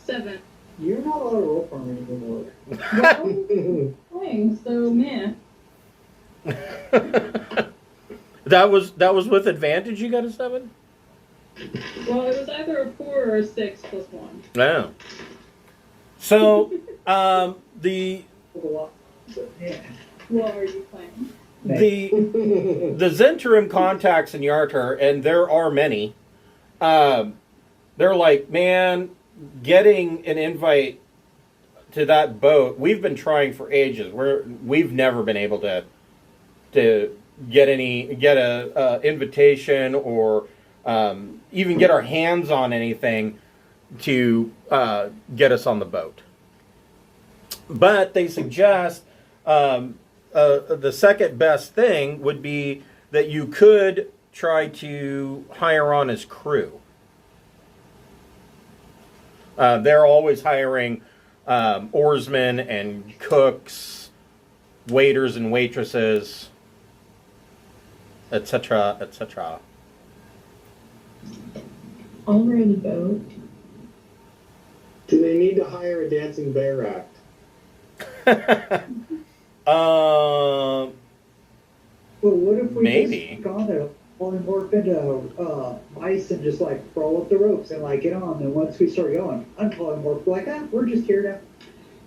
[SPEAKER 4] 7.
[SPEAKER 5] You're not allowed to roll for me anymore.
[SPEAKER 4] Well, playing, so man.
[SPEAKER 1] That was with advantage. You got a 7.
[SPEAKER 4] Well, it was either a 4 or a 6 plus 1.
[SPEAKER 1] No. So the
[SPEAKER 5] Yeah.
[SPEAKER 4] What are you playing?
[SPEAKER 1] the Zentrum contacts in Yartar, and there are many. They're like, man, getting an invite to that boat, we've been trying for ages. We've never been able to get a invitation or even get our hands on anything to get us on the boat. But they suggest the second best thing would be that you could try to hire on as crew. They're always hiring oarsmen and cooks, waiters and waitresses, etc., etc.
[SPEAKER 3] I'll row the boat.
[SPEAKER 2] Do they need to hire a dancing bear act?
[SPEAKER 5] Well, what if we
[SPEAKER 1] Maybe.
[SPEAKER 5] just gone to polymorph into mice and just like crawl up the ropes and like get on, and once we start going, unpolymorph, like, we're just here now.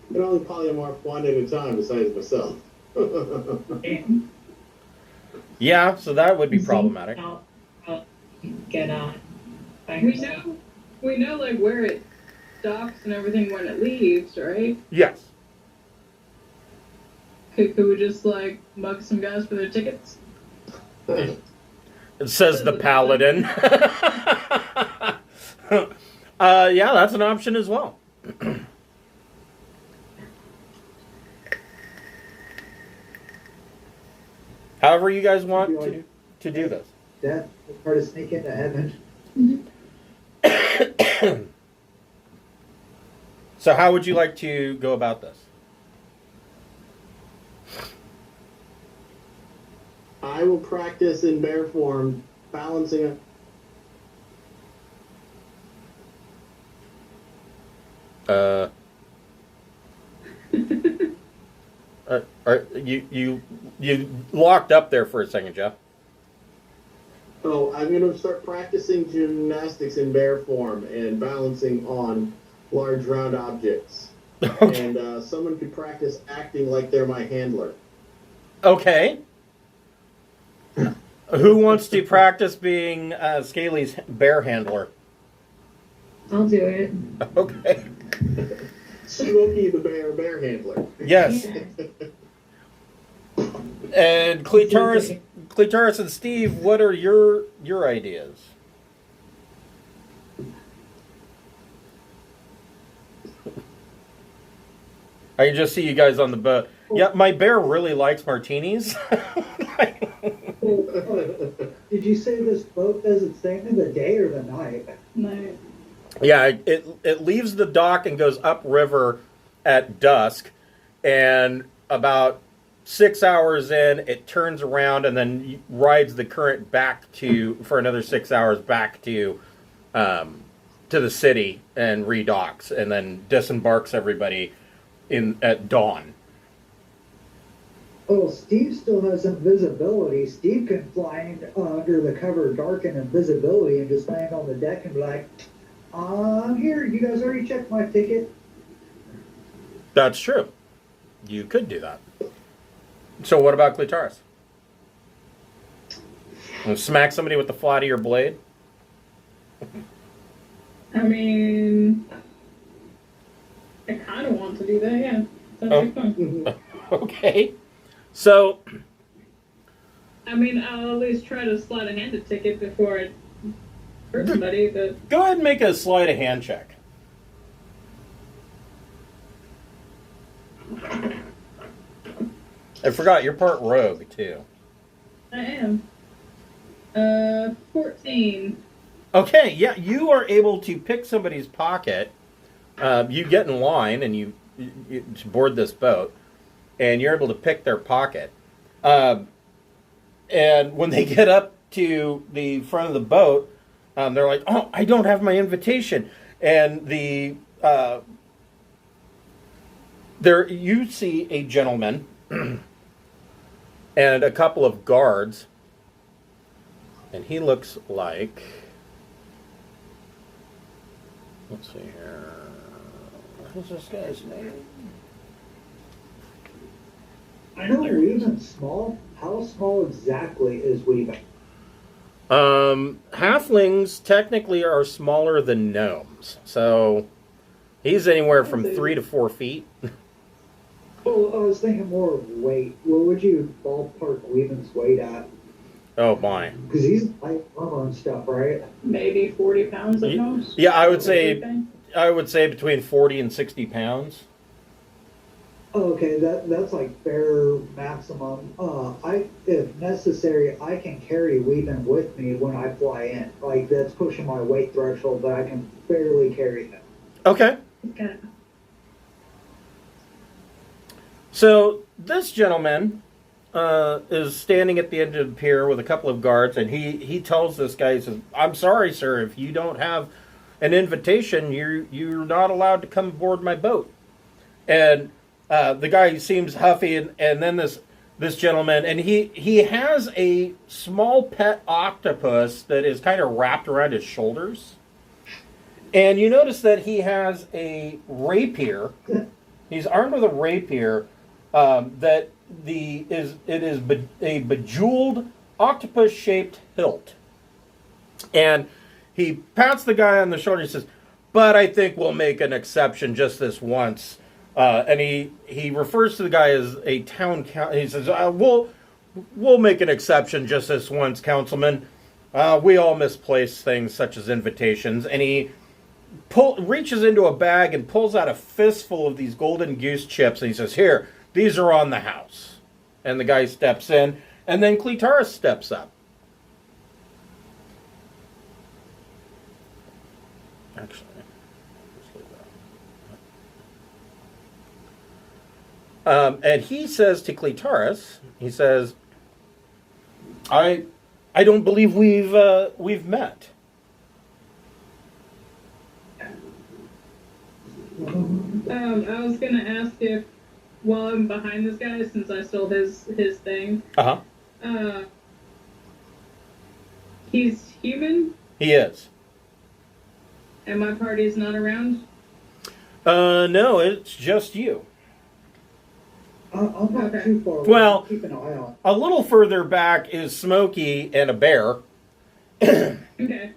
[SPEAKER 2] I can only polymorph one at a time besides myself.
[SPEAKER 1] Yeah, so that would be problematic.
[SPEAKER 3] I'll get on.
[SPEAKER 4] We know like where it docks and everything when it leaves, right?
[SPEAKER 1] Yes.
[SPEAKER 4] Could we just like mug some guys for their tickets?
[SPEAKER 1] It says the paladin. Yeah, that's an option as well. However you guys want to do this.
[SPEAKER 5] That's part of sneak into heaven.
[SPEAKER 1] So how would you like to go about this?
[SPEAKER 2] I will practice in bear form, balancing
[SPEAKER 1] You locked up there for a second, Jeff.
[SPEAKER 2] Oh, I'm going to start practicing gymnastics in bear form and balancing on large round objects. And someone could practice acting like they're my handler.
[SPEAKER 1] Okay. Who wants to practice being Scaly's bear handler?
[SPEAKER 3] I'll do it.
[SPEAKER 1] Okay.
[SPEAKER 2] Smokey the bear handler.
[SPEAKER 1] Yes. And Cleitaris and Steve, what are your ideas? I can just see you guys on the boat. Yeah, my bear really likes martinis.
[SPEAKER 5] Did you say this boat does its thing in the day or the night?
[SPEAKER 4] Night.
[SPEAKER 1] Yeah, it leaves the dock and goes upriver at dusk, and about 6 hours in, it turns around and then rides the current back for another 6 hours back to the city and redocks, and then disembarks everybody at dawn.
[SPEAKER 5] Oh, Steve still has invisibility. Steve can fly in, under the cover of dark and invisibility and just land on the deck and be like, I'm here. You guys already checked my ticket.
[SPEAKER 1] That's true. You could do that. So what about Clitaris? Smack somebody with the flat of your blade?
[SPEAKER 4] I mean, I kind of want to do that, yeah. Sounds like fun.
[SPEAKER 1] Okay. So,
[SPEAKER 4] I mean, I'll at least try to slide a hand ticket before I hurt somebody, but...
[SPEAKER 1] go ahead and make a sleight of hand check. I forgot, you're part rogue, too.
[SPEAKER 4] I am. 14.
[SPEAKER 1] Okay, yeah, you are able to pick somebody's pocket. You get in line and you board this boat, and you're able to pick their pocket. And when they get up to the front of the boat, they're like, "Oh, I don't have my invitation." And there you see a gentleman and a couple of guards, and he looks like, let's see here, what's this guy's name?
[SPEAKER 5] I know Weaven's small. How small exactly is Weaven?
[SPEAKER 1] Halflings technically are smaller than gnomes, so he's anywhere from 3 to 4 feet.
[SPEAKER 5] Oh, I was thinking more of weight. What would you ballpark Weaven's weight at?
[SPEAKER 1] Oh my!
[SPEAKER 5] Because he's light armor and stuff, right?
[SPEAKER 4] Maybe 40 pounds at most.
[SPEAKER 1] Yeah, I would say between 40 and 60 pounds.
[SPEAKER 5] Oh, okay, that's like fair maximum. If necessary, I can carry Weaven with me when I fly in. Like that's pushing my weight threshold, but I can barely carry him.
[SPEAKER 1] Okay.
[SPEAKER 4] Okay.
[SPEAKER 1] So this gentleman is standing at the end of the pier with a couple of guards, and he tells this guy, he says, "I'm sorry, sir, if you don't have an invitation, you're not allowed to come aboard my boat." And the guy seems huffy, and then this gentleman, and he has a small pet octopus that is kind of wrapped around his shoulders. And you notice that he has a rapier. He's armed with a rapier that is a bejeweled octopus-shaped hilt. And he pats the guy on the shoulder and says, "But I think we'll make an exception just this once." And he refers to the guy as a town council. He says, "We'll make an exception just this once, councilman. We all misplace things such as invitations." And he reaches into a bag and pulls out a fistful of these golden goose chips, and he says, "Here, these are on the house." And the guy steps in, and then Clitaris steps up. Actually, let's leave that. And he says to Clitaris, he says, I don't believe we've met."
[SPEAKER 4] I was gonna ask if, while I'm behind this guy, since I stole his thing. He's human,
[SPEAKER 1] He is.
[SPEAKER 4] and my party's not around.
[SPEAKER 1] No, it's just you.
[SPEAKER 5] I'm not too far away.
[SPEAKER 1] Well,
[SPEAKER 5] Keep an eye on.
[SPEAKER 1] A little further back is Smokey and a bear.
[SPEAKER 4] Okay.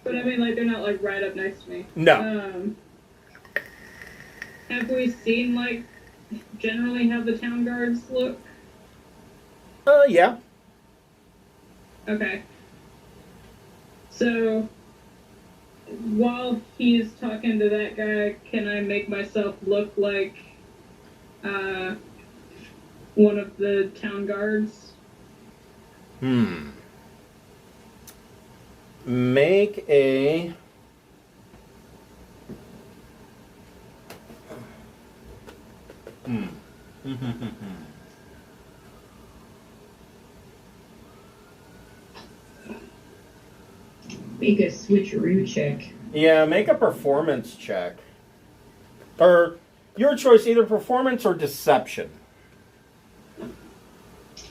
[SPEAKER 4] But I mean, like, they're not, like, right up next to me.
[SPEAKER 1] No.
[SPEAKER 4] Have we seen, like, generally how the town guards look?
[SPEAKER 1] Yeah.
[SPEAKER 4] Okay. So, while he's talking to that guy, can I make myself look like, one of the town guards?
[SPEAKER 1] Make a...
[SPEAKER 3] Make a switcheroo check.
[SPEAKER 1] Yeah, make a performance check. Or your choice, either performance or deception.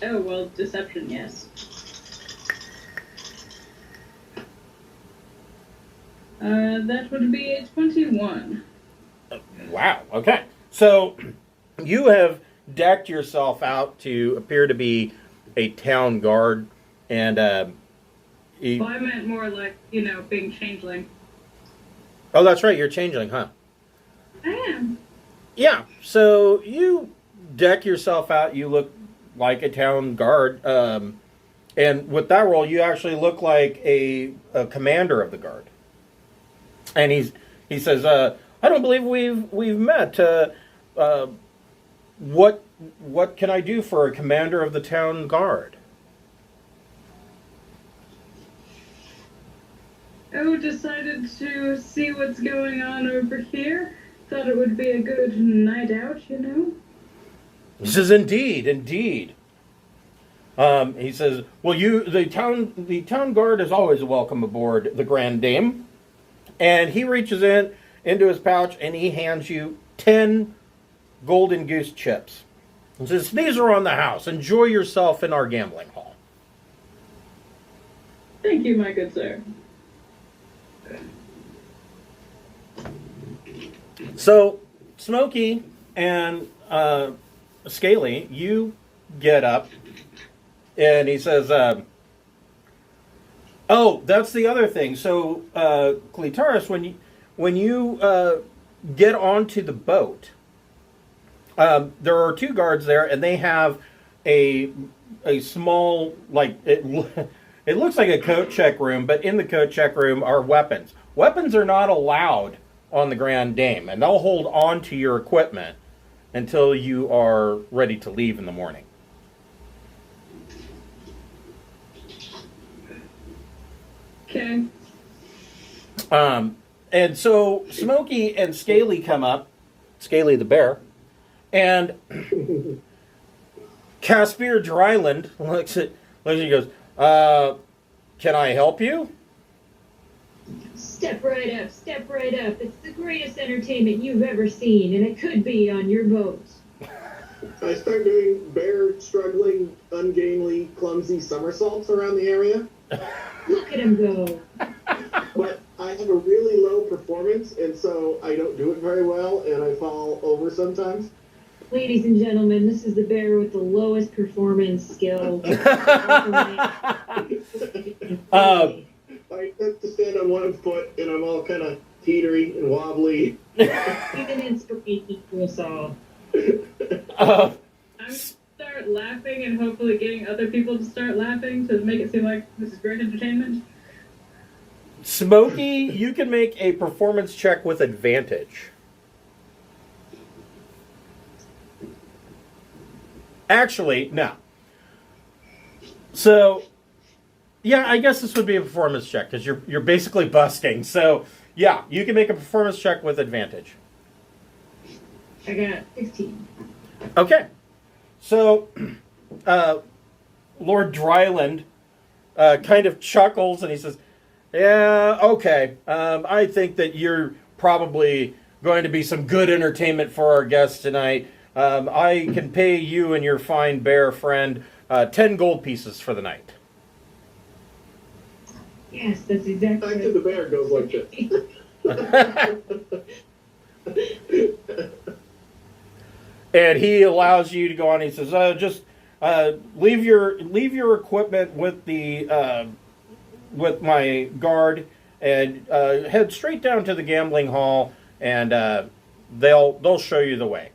[SPEAKER 4] Oh, well, deception, yes. That would be a 21.
[SPEAKER 1] Wow. Okay. So you have decked yourself out to appear to be a town guard, and
[SPEAKER 4] Well, I meant more like, being changeling.
[SPEAKER 1] oh, that's right. You're changeling, huh?
[SPEAKER 4] I am.
[SPEAKER 1] Yeah. So you deck yourself out. You look like a town guard, and with that role, you actually look like a commander of the guard. And he says, "I don't believe we've met. What can I do for a commander of the town guard?"
[SPEAKER 4] Oh, decided to see what's going on over here. Thought it would be a good night out,
[SPEAKER 1] He says, "Indeed, indeed." He says, "Well, the town guard is always welcome aboard the Grand Dame." And he reaches into his pouch and he hands you 10 golden goose chips. He says, "These are on the house. Enjoy yourself in our gambling hall."
[SPEAKER 4] Thank you, my good sir.
[SPEAKER 1] So, Smokey and Scaly, you get up, and he says, "Oh, that's the other thing. So, Cleitaris, when you get onto the boat, there are 2 guards there, and they have a small, like it looks like a coat check room, but in the coat check room are weapons. Weapons are not allowed on the Grand Dame, and they'll hold on to your equipment until you are ready to leave in the morning."
[SPEAKER 4] Okay.
[SPEAKER 1] And so Smokey and Scaly come up, Scaly the bear, and Caspier Dryland looks at and goes, "Can I help you?"
[SPEAKER 3] Step right up, step right up. It's the greatest entertainment you've ever seen, and it could be on your boat.
[SPEAKER 2] I start doing bear struggling, ungainly, clumsy somersaults around the area.
[SPEAKER 3] Look at him go.
[SPEAKER 2] But I have a really low performance, and so I don't do it very well, and I fall over sometimes.
[SPEAKER 3] Ladies and gentlemen, this is the bear with the lowest performance skill.
[SPEAKER 2] I have to stand on one foot, and I'm all kind of teetery and wobbly.
[SPEAKER 3] Even inspiration to us all.
[SPEAKER 1] Uh,
[SPEAKER 4] I'm start laughing and hopefully getting other people to start laughing to make it seem like this is great entertainment.
[SPEAKER 1] Smokey, you can make a performance check with advantage. Actually, no. So, yeah, I guess this would be a performance check because you're basically busting. So, yeah, you can make a performance check with advantage.
[SPEAKER 3] I got 16.
[SPEAKER 1] Okay. So, Lord Dryland kind of chuckles and he says, "Yeah, okay. I think that you're probably going to be some good entertainment for our guests tonight. I can pay you and your fine bear friend 10 gold pieces for the night."
[SPEAKER 3] Yes, that's exactly
[SPEAKER 2] Back to the bear goes like this.
[SPEAKER 1] And he allows you to go on. He says, "Just leave your equipment with the with my guard, and head straight down to the gambling hall, and they'll show you the way."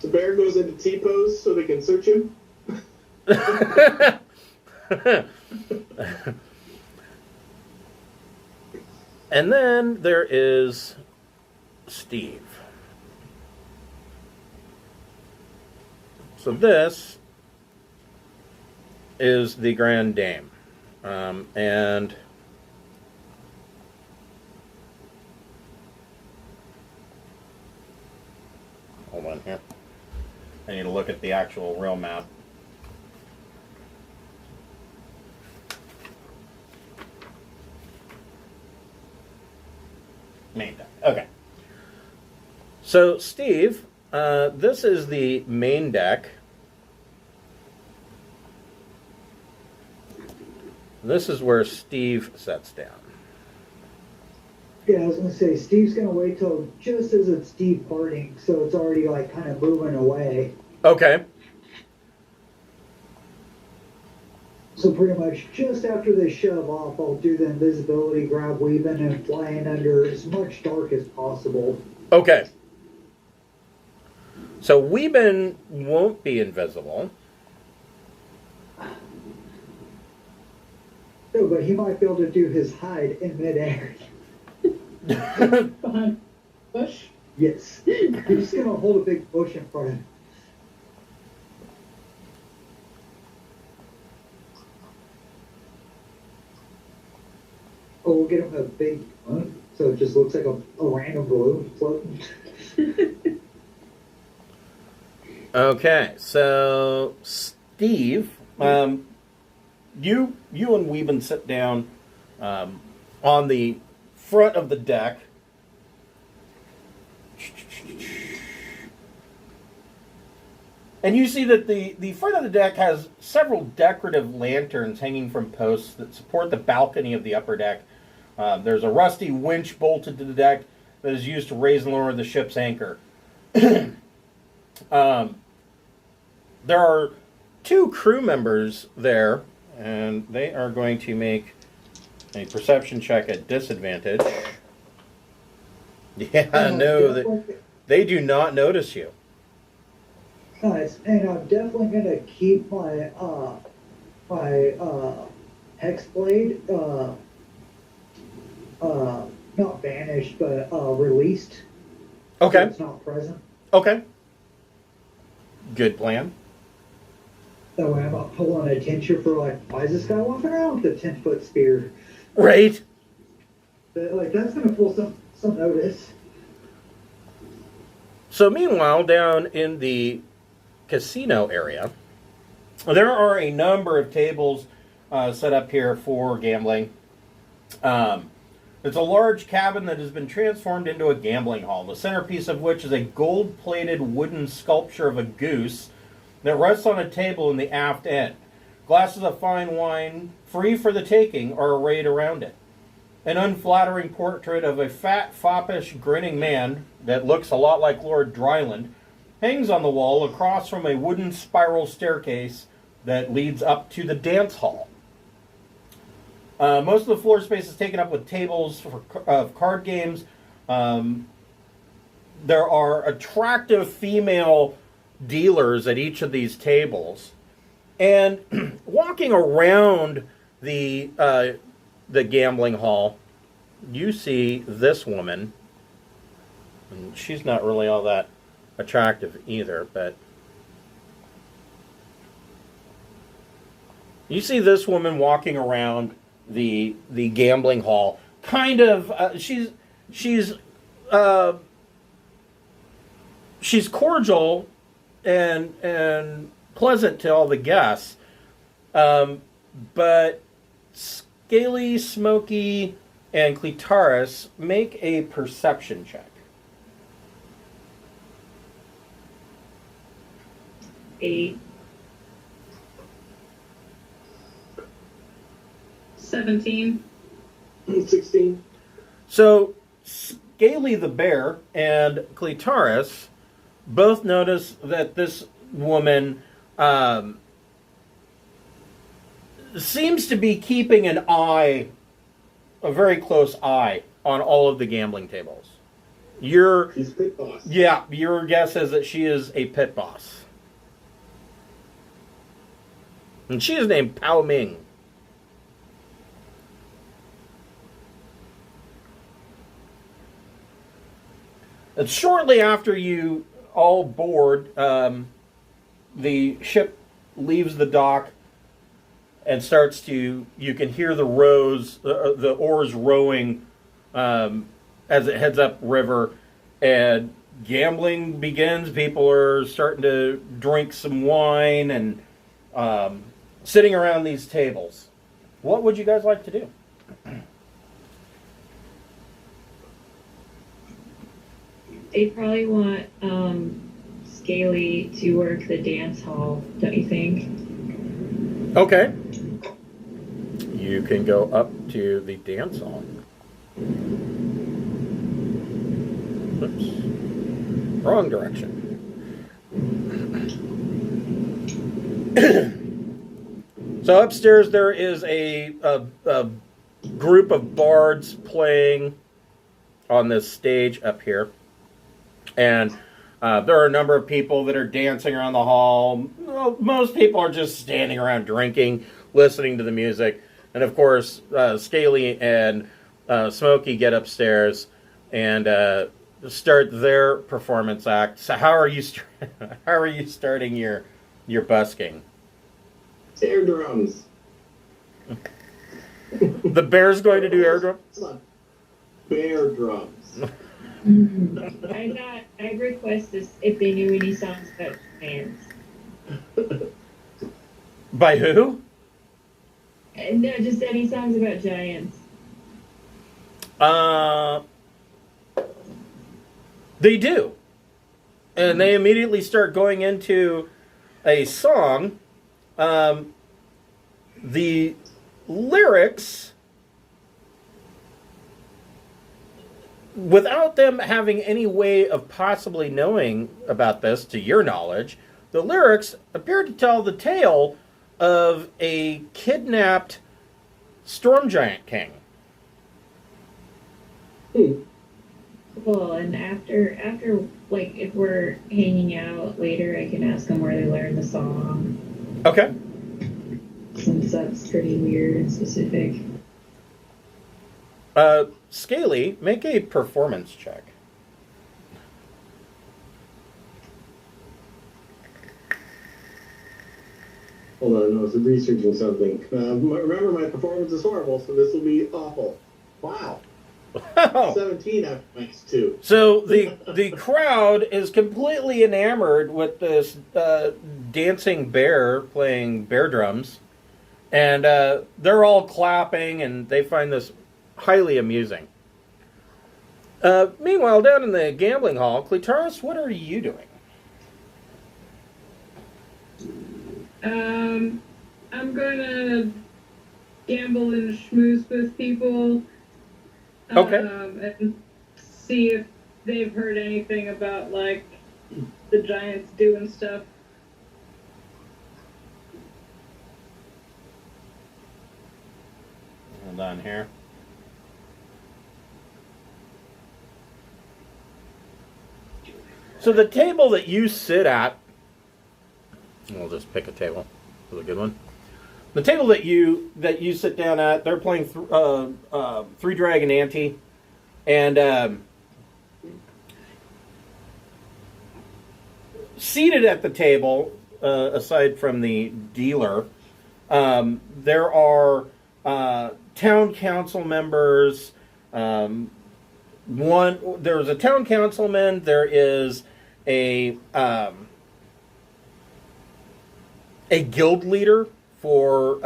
[SPEAKER 2] The bear goes into T-pose so they can search him.
[SPEAKER 1] And then there is Steve. So this is the Grand Dame. And hold on here. I need to look at the actual real map. Main deck. Okay. So, Steve, this is the main deck. This is where Steve sets down.
[SPEAKER 5] Yeah, I was gonna say Steve's gonna wait till just as it's departing, so it's already like kind of moving away.
[SPEAKER 1] Okay.
[SPEAKER 5] So pretty much just after they shove off, I'll do the invisibility, grab weaving, and fly in under as much dark as possible.
[SPEAKER 1] Okay. So Weeben won't be invisible.
[SPEAKER 5] No, but he might be able to do his hide in midair.
[SPEAKER 4] Behind bush.
[SPEAKER 5] Yes. He's just gonna hold a big bush in front of him. Oh, we'll get him a big balloon, so it just looks like a random balloon floating.
[SPEAKER 1] Okay, so Steve, you and Weeben sit down on the front of the deck. And you see that the front of the deck has several decorative lanterns hanging from posts that support the balcony of the upper deck. There's a rusty winch bolted to the deck that is used to raise and lower the ship's anchor. There are 2 crew members there, and they are going to make a perception check at disadvantage. Yeah, no, they do not notice you.
[SPEAKER 5] Nice, and I'm definitely gonna keep my hex blade not banished but released.
[SPEAKER 1] Okay.
[SPEAKER 5] So it's not present.
[SPEAKER 1] Okay. Good plan.
[SPEAKER 5] That way I'm not pulling attention for like, why is this guy walking around with a 10-foot spear?
[SPEAKER 1] Right.
[SPEAKER 5] But, like that's gonna pull some notice.
[SPEAKER 1] So meanwhile, down in the casino area, there are a number of tables set up here for gambling. It's a large cabin that has been transformed into a gambling hall, the centerpiece of which is a gold-plated wooden sculpture of a goose that rests on a table in the aft end. Glasses of fine wine, free for the taking, are arrayed around it. An unflattering portrait of a fat, foppish, grinning man that looks a lot like Lord Dryland hangs on the wall across from a wooden spiral staircase that leads up to the dance hall. Most of the floor space is taken up with tables of card games. There are attractive female dealers at each of these tables. And walking around the gambling hall, you see this woman. And she's not really all that attractive either, but you see this woman walking around the gambling hall, kind of she's cordial and pleasant to all the guests, but Scaly, Smoky, and Clitaris, make a perception check.
[SPEAKER 3] 8.
[SPEAKER 4] 17.
[SPEAKER 2] 16.
[SPEAKER 1] So, Scaly the bear and Clitaris both notice that this woman seems to be keeping an eye, a very close eye, on all of the gambling tables.
[SPEAKER 2] She's pit boss.
[SPEAKER 1] Yeah, your guess is that she is a pit boss. And she is named Pao Ming. And shortly after you all board, the ship leaves the dock and starts to, you can hear the the oars rowing as it heads up river, and gambling begins. People are starting to drink some wine and sitting around these tables. What would you guys like to do?
[SPEAKER 3] they probably want Scaly to work the dance hall, don't you think?
[SPEAKER 1] Okay. You can go up to the dance hall. Oops. Wrong direction. So upstairs there is a group of bards playing on this stage up here. And there are a number of people that are dancing around the hall. Well, most people are just standing around drinking, listening to the music. And of course, Scaly and Smokey get upstairs and start their performance act. So how are you starting your busking?
[SPEAKER 2] Air drums.
[SPEAKER 1] The bear's going to do air drum?
[SPEAKER 2] It's not bear drums.
[SPEAKER 3] I'd request this if they knew any songs about giants.
[SPEAKER 1] By who?
[SPEAKER 3] No, just any songs about giants.
[SPEAKER 1] They do. And they immediately start going into a song. The lyrics, without them having any way of possibly knowing about this, to your knowledge, the lyrics appear to tell the tale of a kidnapped storm giant king.
[SPEAKER 3] Cool. And after, like, if we're hanging out later, I can ask them where they learned the song.
[SPEAKER 1] Okay.
[SPEAKER 3] Since that's pretty weird and specific.
[SPEAKER 1] Scaly, make a performance check.
[SPEAKER 2] Hold on, I was researching something. Remember, my performance is horrible, so this will be awful. Wow. 17 after minus 2.
[SPEAKER 1] So the crowd is completely enamored with this dancing bear playing bear drums. And they're all clapping, and they find this highly amusing. Meanwhile, down in the gambling hall, Clitaris, what are you doing?
[SPEAKER 4] I'm gonna gamble and schmooze with people.
[SPEAKER 1] Okay.
[SPEAKER 4] And see if they've heard anything about, like, the giants doing stuff.
[SPEAKER 1] Hold on here. So the table that you sit at, we'll just pick a table. This is a good one. The table that you sit down at, they're playing Three Dragon Ante, and seated at the table, aside from the dealer, there are town council members. There's a town councilman. There is a guild leader for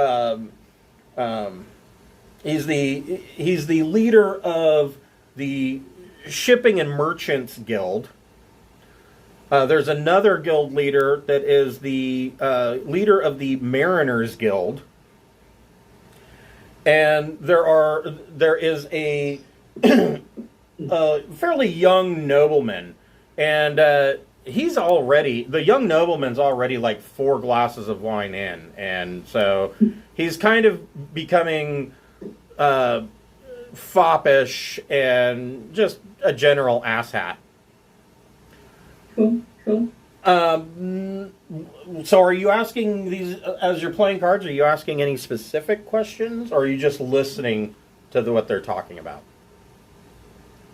[SPEAKER 1] he's the leader of the Shipping and Merchants Guild. There's another guild leader that is the leader of the Mariners Guild. And there is a fairly young nobleman, and the young nobleman's already like 4 glasses of wine in, and so he's kind of becoming foppish and just a general asshat.
[SPEAKER 4] Cool.
[SPEAKER 1] So are you asking these, as you're playing cards, are you asking any specific questions, or are you just listening to what they're talking about?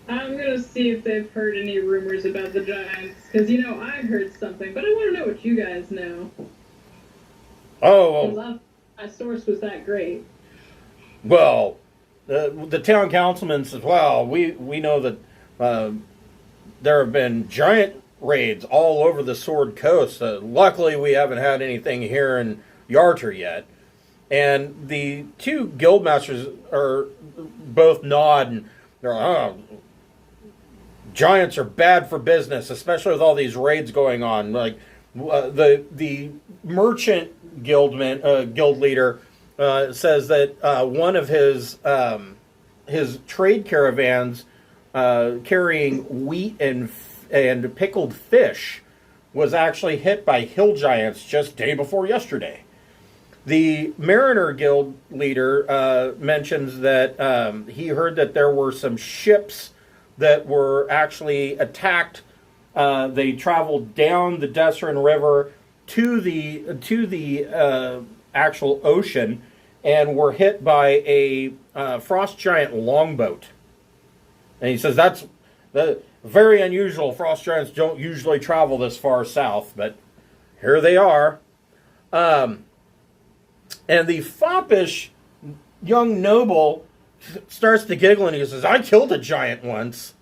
[SPEAKER 4] I'm gonna see if they've heard any rumors about the giants, because, I heard something, but I want to know what you guys know.
[SPEAKER 1] Oh,
[SPEAKER 4] Because my source was that great.
[SPEAKER 1] well, the town councilman says, well, we know that there have been giant raids all over the Sword Coast. Luckily, we haven't had anything here in Yarter yet. And the 2 guildmasters are both nod, and they're like, oh, giants are bad for business, especially with all these raids going on. Like the merchant guild leader says that one of his trade caravans carrying wheat and pickled fish was actually hit by hill giants just day before yesterday. The Mariner Guild leader mentions that he heard that there were some ships that were actually attacked. They traveled down the Desrin River to the actual ocean and were hit by a frost giant longboat. And he says that's very unusual. Frost giants don't usually travel this far south, but here they are. And the foppish young noble starts to giggle and he says, I killed a giant once.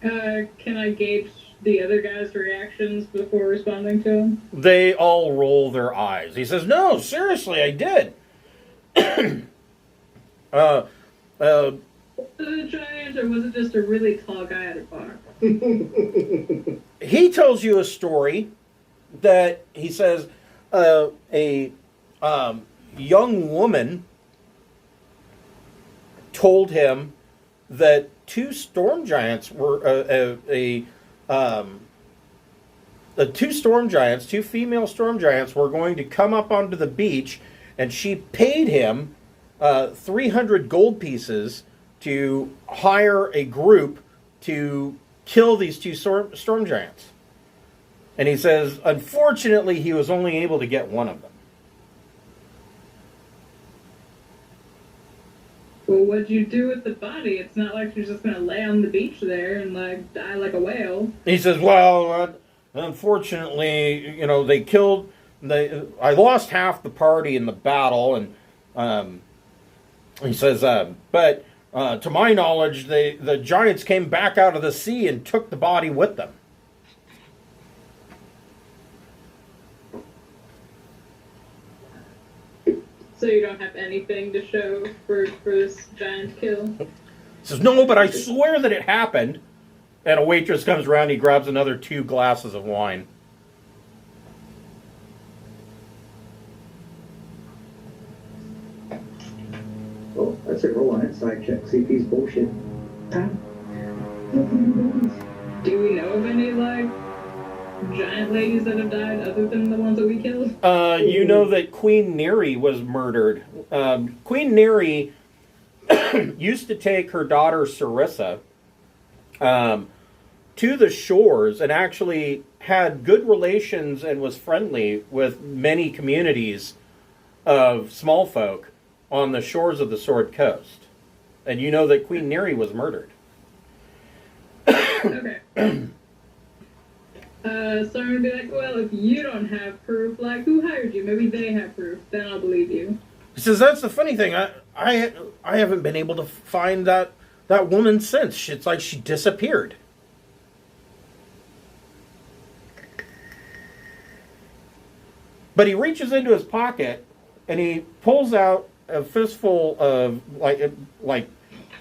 [SPEAKER 4] Can I gauge the other guy's reactions before responding to him?
[SPEAKER 1] They all roll their eyes. He says, no, seriously, I did.
[SPEAKER 4] Was it a giant or was it just a really tall guy at a bar?
[SPEAKER 1] He tells you a story that he says a young woman told him that two storm giants were two female storm giants were going to come up onto the beach, and she paid him 300 gold pieces to hire a group to kill these two storm giants. And he says, unfortunately, he was only able to get one of them.
[SPEAKER 4] Well, what'd you do with the body? It's not like she's just gonna lay on the beach there and like die like a whale.
[SPEAKER 1] He says, well, unfortunately, you know, I lost half the party in the battle, and he says, but to my knowledge, the giants came back out of the sea and took the body with them.
[SPEAKER 4] So you don't have anything to show for this giant kill?
[SPEAKER 1] He says, no, but I swear that it happened. And a waitress comes around, he grabs another 2 glasses of wine.
[SPEAKER 5] Oh, that's a roll on inside check. See if he's bullshit. Huh?
[SPEAKER 4] Do we know of any like giant ladies that have died other than the ones that we killed?
[SPEAKER 1] You know that Queen Neri was murdered. Queen Neri used to take her daughter Sarissa to the shores and actually had good relations and was friendly with many communities of small folk on the shores of the Sword Coast. And you know that Queen Neri was murdered.
[SPEAKER 4] Okay. So I'm gonna be like, well, if you don't have proof, like, who hired you? Maybe they have proof. Then I'll believe you.
[SPEAKER 1] He says, that's the funny thing. I haven't been able to find that woman since. It's like she disappeared. But he reaches into his pocket and he pulls out a fistful of like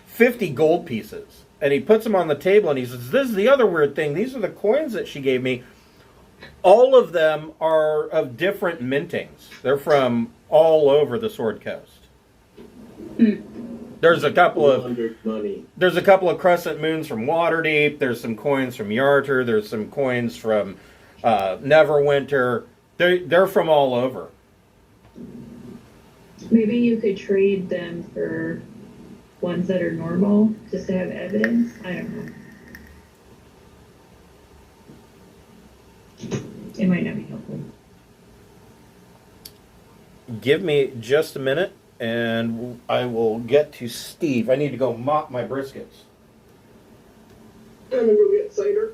[SPEAKER 1] 50 gold pieces. And he puts them on the table and he says, this is the other weird thing. These are the coins that she gave me. All of them are of different mintings. They're from all over the Sword Coast. There's a couple of crescent moons from Waterdeep. There's some coins from Yarter. There's some coins from Neverwinter. They're from all over.
[SPEAKER 3] Maybe you could trade them for ones that are normal, just to have evidence. I don't know. It might not be helpful.
[SPEAKER 1] Give me just a minute, and I will get to Steve. I need to go mop my briskets.
[SPEAKER 2] I'm gonna go get cider.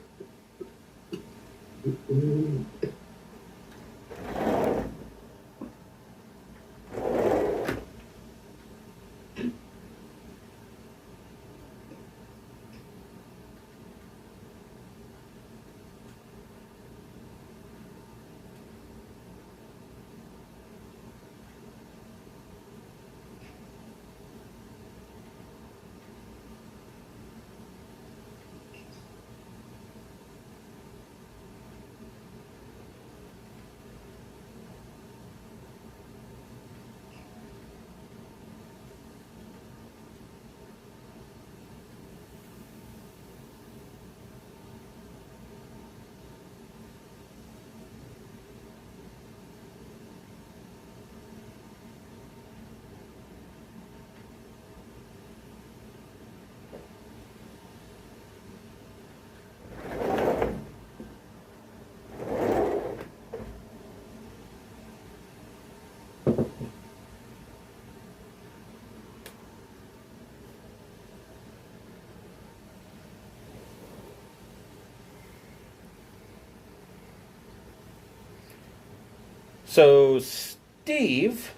[SPEAKER 1] So, Steve.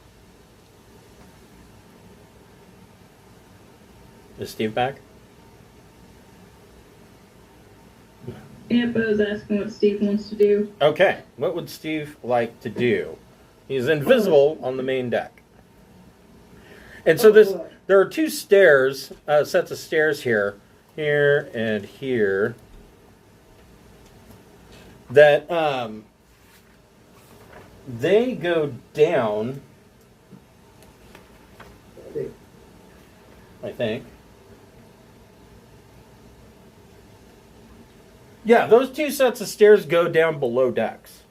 [SPEAKER 1] Is Steve back?
[SPEAKER 4] Yep, I was asking what Steve wants to do.
[SPEAKER 1] Okay. What would Steve like to do? He's invisible on the main deck. And so there are two stairs, sets of stairs here and here, that they go down, I think. Yeah, those two sets of stairs go down below decks.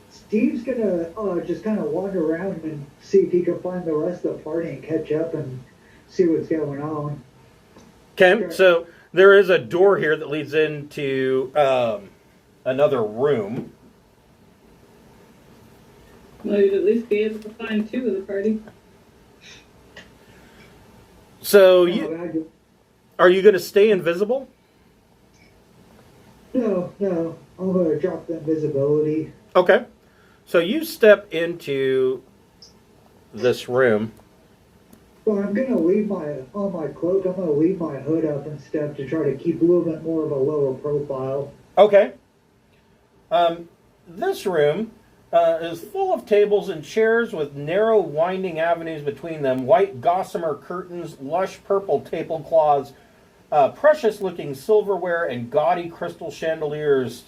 [SPEAKER 5] Steve's gonna just kind of wander around and see if he can find the rest of the party and catch up and see what's going on.
[SPEAKER 1] Okay, so there is a door here that leads into another room.
[SPEAKER 4] Well, you'd at least be able to find two of the party.
[SPEAKER 1] So are you going to stay invisible?
[SPEAKER 5] No, I'm gonna drop the invisibility.
[SPEAKER 1] Okay. So you step into this room.
[SPEAKER 5] Well, I'm gonna leave my cloak. I'm gonna leave my hood up and stuff to try to keep a little bit more of a lower profile.
[SPEAKER 1] Okay. This room is full of tables and chairs with narrow winding avenues between them, white gossamer curtains, lush purple tablecloths, precious-looking silverware, and gaudy crystal chandeliers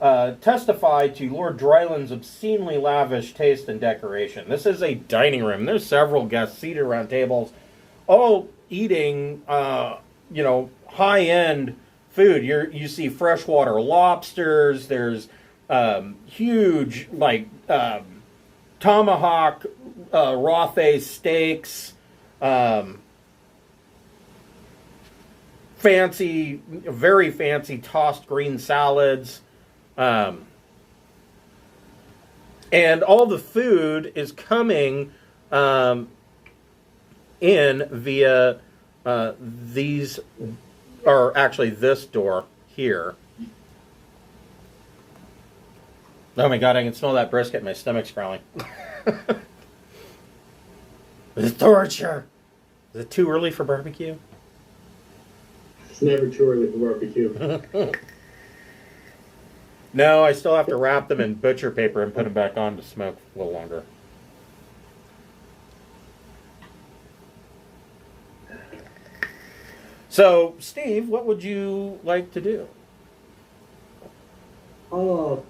[SPEAKER 1] testify to Lord Dryland's obscenely lavish taste and decoration. This is a dining room. There's several guests seated around tables, all eating, high-end food. You see freshwater lobsters. There's huge, tomahawk raw-faced steaks. Very fancy tossed green salads. And all the food is coming in via these, or actually this door here. Oh my god, I can smell that brisket. My stomach's growling. It's torture. Is it too early for barbecue?
[SPEAKER 2] It's never too early for barbecue.
[SPEAKER 1] No, I still have to wrap them in butcher paper and put them back on to smoke a little longer. So, Steve, what would you like to do?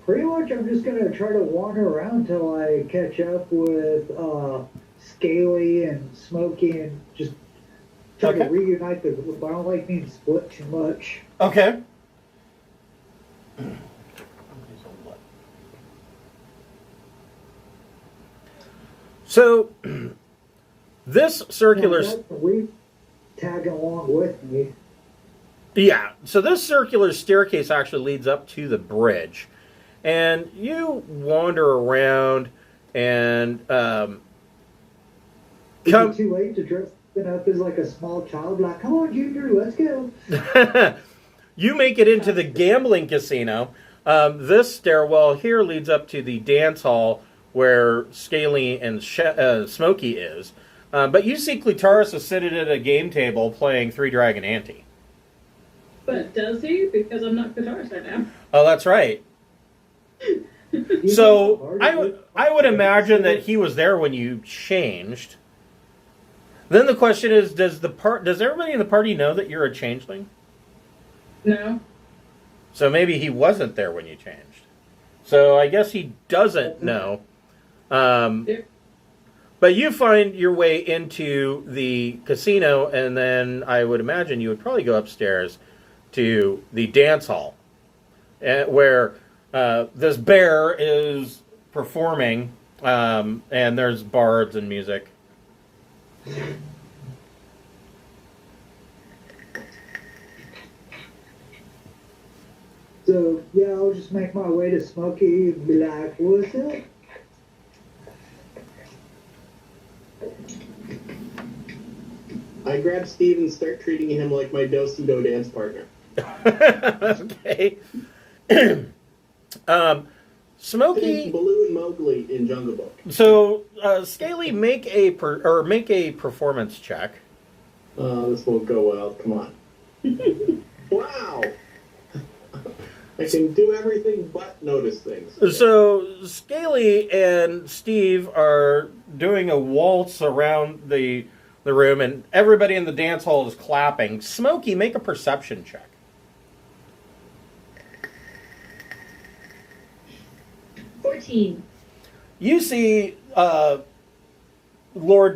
[SPEAKER 5] Pretty much I'm just gonna try to wander around till I catch up with Scaly and Smokey and just try to reunite the group. I don't like being split too much.
[SPEAKER 1] Okay. So, this circular...
[SPEAKER 5] We tag along with me.
[SPEAKER 1] Yeah, so this circular staircase actually leads up to the bridge. And you wander around and...
[SPEAKER 5] Is it too late to dress up as like a small child? Like, come on, Junior, let's go.
[SPEAKER 1] You make it into the gambling casino. This stairwell here leads up to the dance hall where Scaly and Smokey is. But you see Clitaris is sitting at a game table playing Three Dragon Ante.
[SPEAKER 4] But does he? Because I'm not Clitaris right now.
[SPEAKER 1] Oh, that's right. So I would imagine that he was there when you changed. Then the question is, does everybody in the party know that you're a changeling?
[SPEAKER 4] No.
[SPEAKER 1] So maybe he wasn't there when you changed. So I guess he doesn't know. But you find your way into the casino, and then I would imagine you would probably go upstairs to the dance hall, where this bear is performing, and there's bards and music.
[SPEAKER 5] So, yeah, I'll just make my way to Smokey and be like, what's up?
[SPEAKER 2] I grab Steve and start treating him like my do-si-do dance partner.
[SPEAKER 1] Okay. Smokey.
[SPEAKER 2] Baloo and Mowgli in Jungle Book.
[SPEAKER 1] So, Scaly, make a performance check.
[SPEAKER 2] This won't go well. Come on. Wow. I can do everything but notice things.
[SPEAKER 1] So, Scaly and Steve are doing a waltz around the room, and everybody in the dance hall is clapping. Smokey, make a perception check.
[SPEAKER 3] 14.
[SPEAKER 1] You see Lord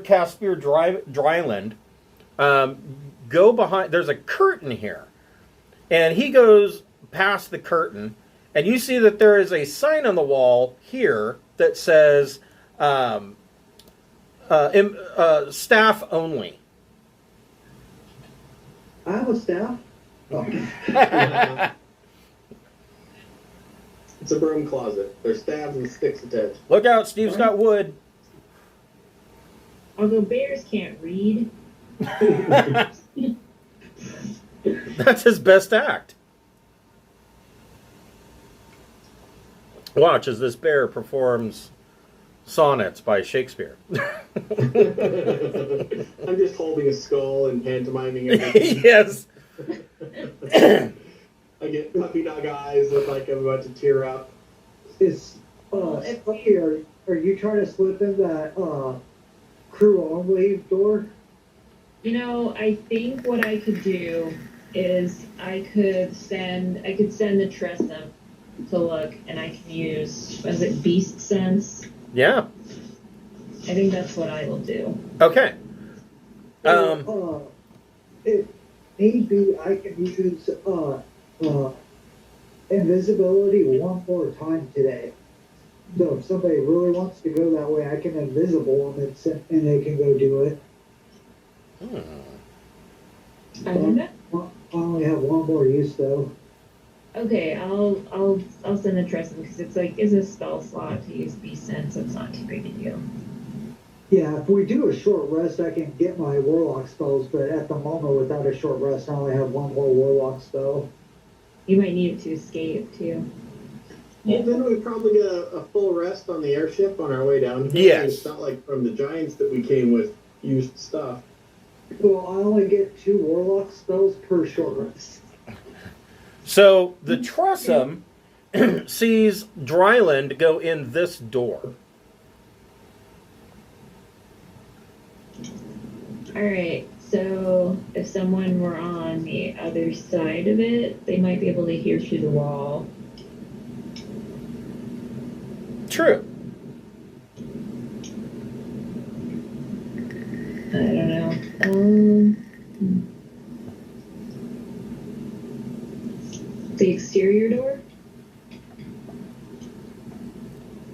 [SPEAKER 1] Caspier Dryland go behind. There's a curtain here. And he goes past the curtain, and you see that there is a sign on the wall here that says staff only.
[SPEAKER 5] I have a staff. Oh.
[SPEAKER 2] It's a broom closet. There's staves and sticks attached.
[SPEAKER 1] Look out, Steve's got wood.
[SPEAKER 3] Although bears can't read.
[SPEAKER 1] That's his best act. Watch as this bear performs sonnets by Shakespeare.
[SPEAKER 2] I'm just holding a skull and pantomiming everything.
[SPEAKER 1] Yes.
[SPEAKER 2] I get puppy dog eyes, look like I'm about to tear up.
[SPEAKER 5] Is Smokey, are you trying to slip in that crew only door?
[SPEAKER 3] You know, I think what I could do is I could send the Tressum to look, and I can use, was it Beast Sense?
[SPEAKER 1] Yeah.
[SPEAKER 3] I think that's what I will do.
[SPEAKER 1] Okay.
[SPEAKER 5] If need be, I can use invisibility one more time today. So if somebody really wants to go that way, I can invisible them and they can go do it.
[SPEAKER 3] I don't know.
[SPEAKER 5] I only have one more use though.
[SPEAKER 3] Okay, I'll send the Tressum because it's a spell slot to use Beast Sense, so it's not too big a deal.
[SPEAKER 5] Yeah, if we do a short rest, I can get my warlock spells, but at the moment, without a short rest, I only have one more warlock spell.
[SPEAKER 3] You might need it to escape too.
[SPEAKER 2] Well, then we probably get a full rest on the airship on our way down here.
[SPEAKER 1] Yes.
[SPEAKER 2] It's not like from the giants that we came with used stuff.
[SPEAKER 5] Well, I only get 2 warlock spells per short rest.
[SPEAKER 1] So the Tressum sees Dryland go in this door.
[SPEAKER 3] Alright, so if someone were on the other side of it, they might be able to hear through the wall.
[SPEAKER 1] True.
[SPEAKER 3] I don't know. The exterior door?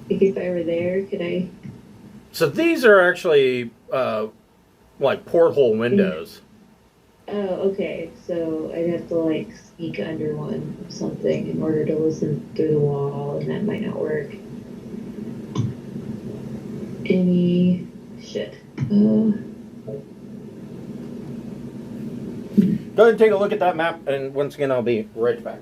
[SPEAKER 3] Like if I were there, could I?
[SPEAKER 1] So these are actually like porthole windows.
[SPEAKER 3] Oh, okay. So I'd have to like sneak under one or something in order to listen through the wall, and that might not work. Any shit.
[SPEAKER 1] Go ahead and take a look at that map, and once again, I'll be right back.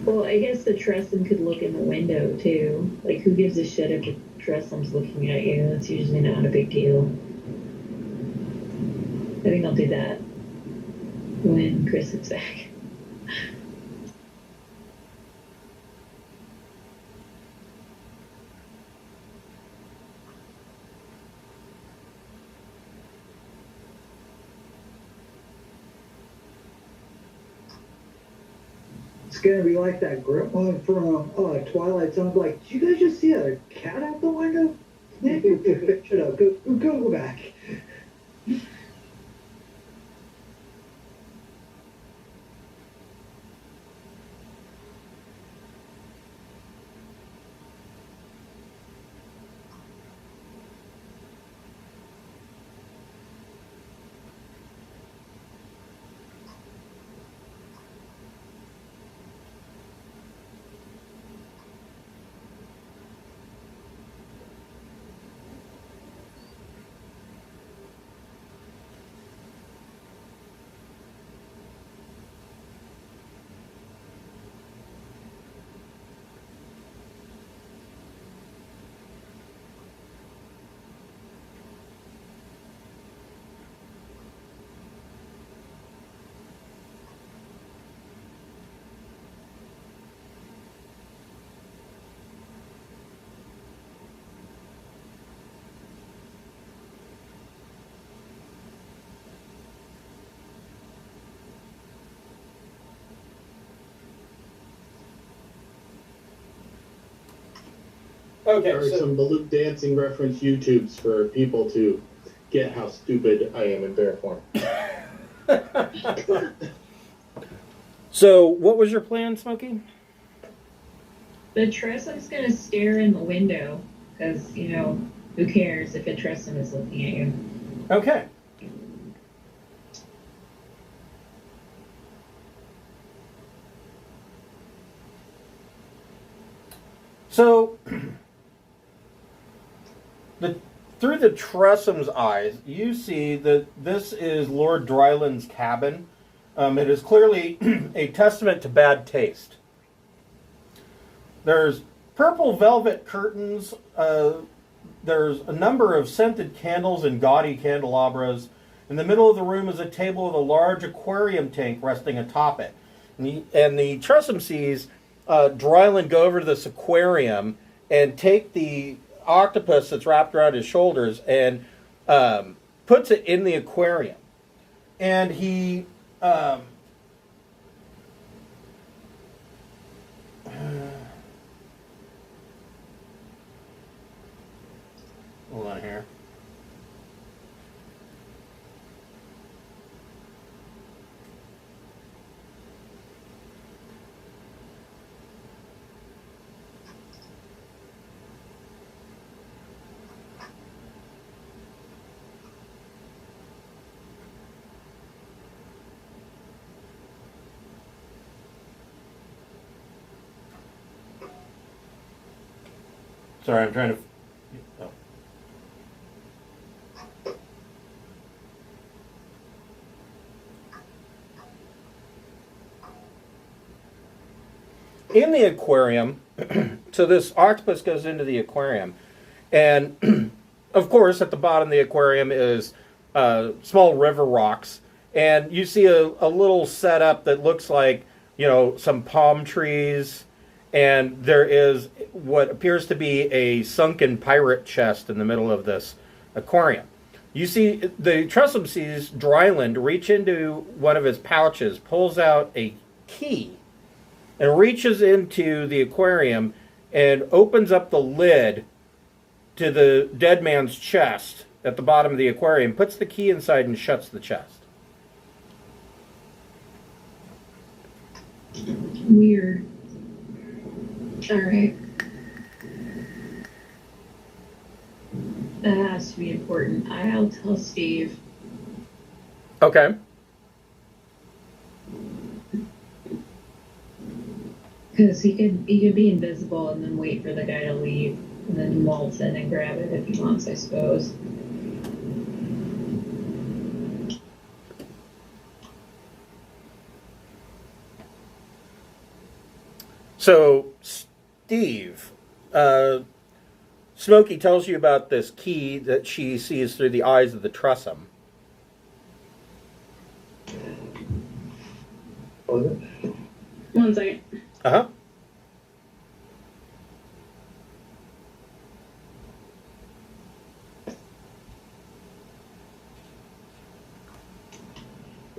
[SPEAKER 3] Well, I guess the Tressum could look in the window too. Like, who gives a shit if the Tressum's looking at you? That's usually not a big deal. I think I'll do that when Chris is back.
[SPEAKER 5] It's gonna be like that gremlin from Twilight Zone. Like, did you guys just see a cat out the window? Shut up. Go back.
[SPEAKER 1] Okay.
[SPEAKER 2] There are
[SPEAKER 1] So,
[SPEAKER 2] some Balut dancing reference YouTubes for people to get how stupid I am in bear form.
[SPEAKER 1] so what was your plan, Smokey?
[SPEAKER 3] The Tressum's gonna stare in the window because who cares if a Tressum is looking at you?
[SPEAKER 1] Okay. So, through the Tressum's eyes, you see that this is Lord Dryland's cabin. It is clearly a testament to bad taste. There's purple velvet curtains. There's a number of scented candles and gaudy candelabras. In the middle of the room is a table with a large aquarium tank resting atop it. And the Tressum sees Dryland go over to this aquarium and take the octopus that's wrapped around his shoulders and puts it in the aquarium. And he hold on here. Sorry, I'm trying to. Oh. In the aquarium, so this octopus goes into the aquarium, and of course, at the bottom of the aquarium is small river rocks, and you see a little setup that looks like some palm trees. And there is what appears to be a sunken pirate chest in the middle of this aquarium. You see, the Tressum sees Dryland reach into one of his pouches, pulls out a key, and reaches into the aquarium and opens up the lid to the dead man's chest at the bottom of the aquarium, puts the key inside and shuts the chest.
[SPEAKER 3] Weird. All right. That has to be important. I'll tell Steve.
[SPEAKER 1] Okay.
[SPEAKER 3] Because he could be invisible and then wait for the guy to leave and then waltz in and grab it if he wants, I suppose.
[SPEAKER 1] So, Steve, Smokey tells you about this key that she sees through the eyes of the Tressum.
[SPEAKER 5] Was it?
[SPEAKER 4] 1 second.
[SPEAKER 1] Uh-huh.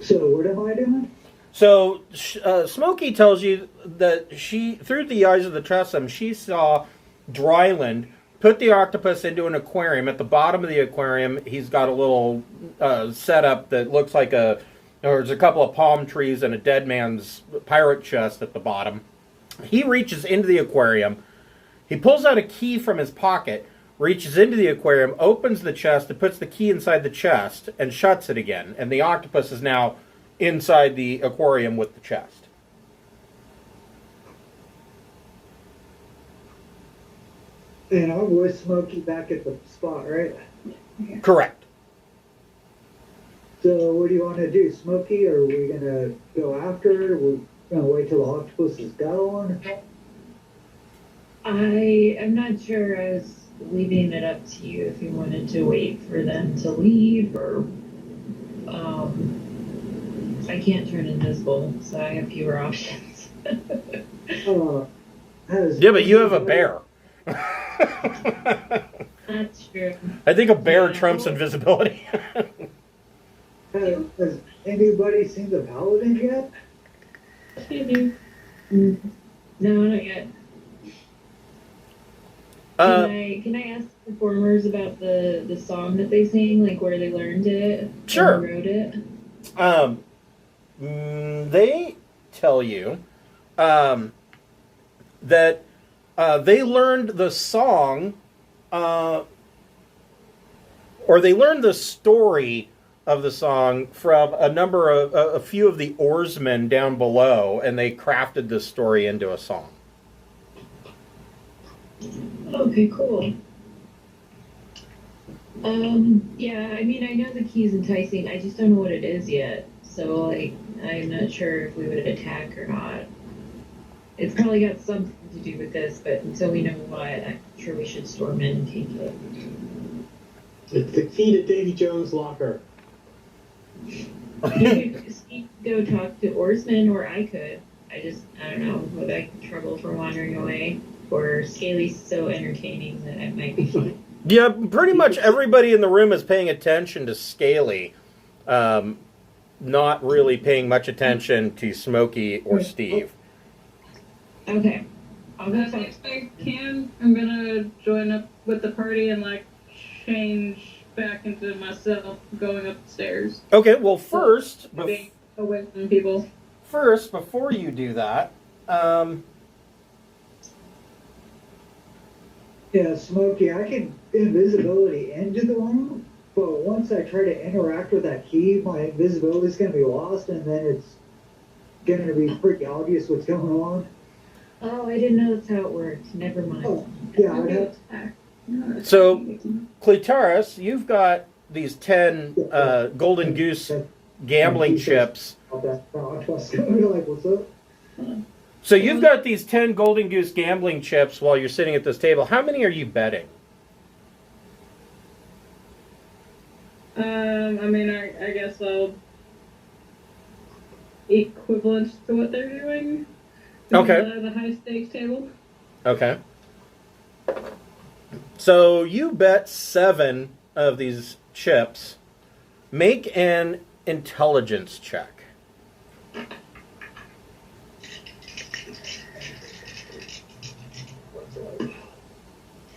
[SPEAKER 5] So what am I doing?
[SPEAKER 1] So, Smokey tells you that she, through the eyes of the Tressum, she saw Dryland put the octopus into an aquarium. At the bottom of the aquarium, he's got a little setup that looks like there's a couple of palm trees and a dead man's pirate chest at the bottom. He reaches into the aquarium. He pulls out a key from his pocket, reaches into the aquarium, opens the chest, and puts the key inside the chest, and shuts it again. And the octopus is now inside the aquarium with the chest.
[SPEAKER 5] And I'm with Smokey back at the spot, right?
[SPEAKER 1] Correct.
[SPEAKER 5] So what do you want to do, Smokey? Are we gonna go after it? Or we gonna wait till the octopus is gone?
[SPEAKER 3] I am not sure. I was leaving it up to you if you wanted to wait for them to leave or I can't turn invisible, so I have fewer options.
[SPEAKER 1] Yeah, but you have a bear.
[SPEAKER 3] That's true.
[SPEAKER 1] I think a bear
[SPEAKER 3] Yeah.
[SPEAKER 1] trumps invisibility.
[SPEAKER 5] Has anybody seen the paladin yet?
[SPEAKER 3] No, not yet. Can I ask performers about the song that they sing, like where they learned it?
[SPEAKER 1] Sure.
[SPEAKER 3] And who wrote it?
[SPEAKER 1] They tell you that they learned the song, or they learned the story of the song from a few of the oarsmen down below, and they crafted this story into a song.
[SPEAKER 3] Okay, cool. Yeah, I mean, I know the key's enticing. I just don't know what it is yet. So, like, I'm not sure if we would attack or not. It's probably got something to do with this, but until we know what, I'm sure we should storm in and take it.
[SPEAKER 2] It's the key to Davy Jones' locker.
[SPEAKER 3] You could go talk to oarsmen, or I could. I don't know. Would I get in trouble for wandering away? Or Scaly's so entertaining that it might be fun.
[SPEAKER 1] Yeah, pretty much everybody in the room is paying attention to Scaly, not really paying much attention to Smokey or Steve.
[SPEAKER 3] Okay. I'll go
[SPEAKER 4] As
[SPEAKER 3] talk.
[SPEAKER 4] I can, I'm gonna join up with the party and like change back into myself going up the stairs.
[SPEAKER 1] Okay, well, first,
[SPEAKER 4] Being away from people.
[SPEAKER 1] before you do that,
[SPEAKER 5] Yeah, Smokey, I can invisibility into the room, but once I try to interact with that key, my invisibility is going to be lost, and then it's going to be pretty obvious what's going on.
[SPEAKER 3] Oh, I didn't know that's how it worked. Never mind.
[SPEAKER 5] Oh, yeah, I'd have
[SPEAKER 1] So, Clitaris, you've got these 10 Golden Goose gambling chips.
[SPEAKER 5] that. I was going to be like, what's up?
[SPEAKER 1] So you've got these 10 Golden Goose gambling chips while you're sitting at this table. How many are you betting?
[SPEAKER 4] I mean, I guess I'll equivalent to what they're doing.
[SPEAKER 1] Okay.
[SPEAKER 4] The high stakes table.
[SPEAKER 1] Okay. So you bet 7 of these chips. Make an intelligence check.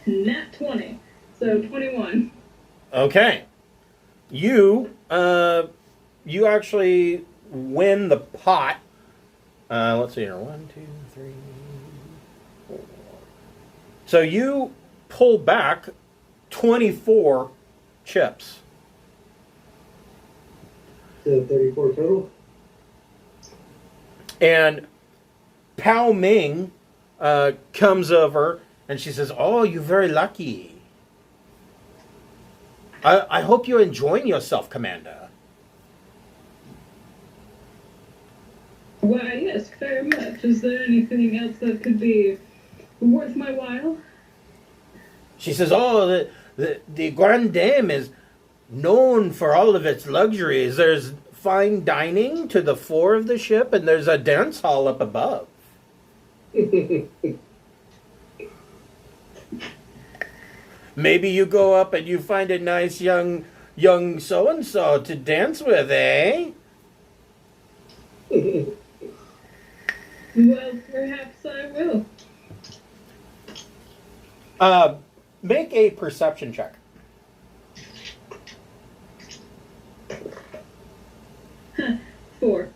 [SPEAKER 4] Nat 20. So 21.
[SPEAKER 1] Okay. You actually win the pot. Let's see here. 1, 2, 3, 4. So you pull back 24 chips.
[SPEAKER 5] So 34 total?
[SPEAKER 1] And Pao Ming comes over and she says, "Oh, you're very lucky. I hope you're enjoying yourself, Commander."
[SPEAKER 4] Why, yes, very much. Is there anything else that could be worth my while?
[SPEAKER 1] She says, "Oh, the Grand Dame is known for all of its luxuries. There's fine dining to the floor of the ship, and there's a dance hall up above." Maybe you go up and you find a nice young so-and-so to dance with, eh?
[SPEAKER 4] Well, perhaps I will.
[SPEAKER 1] Make a perception check.
[SPEAKER 4] Four.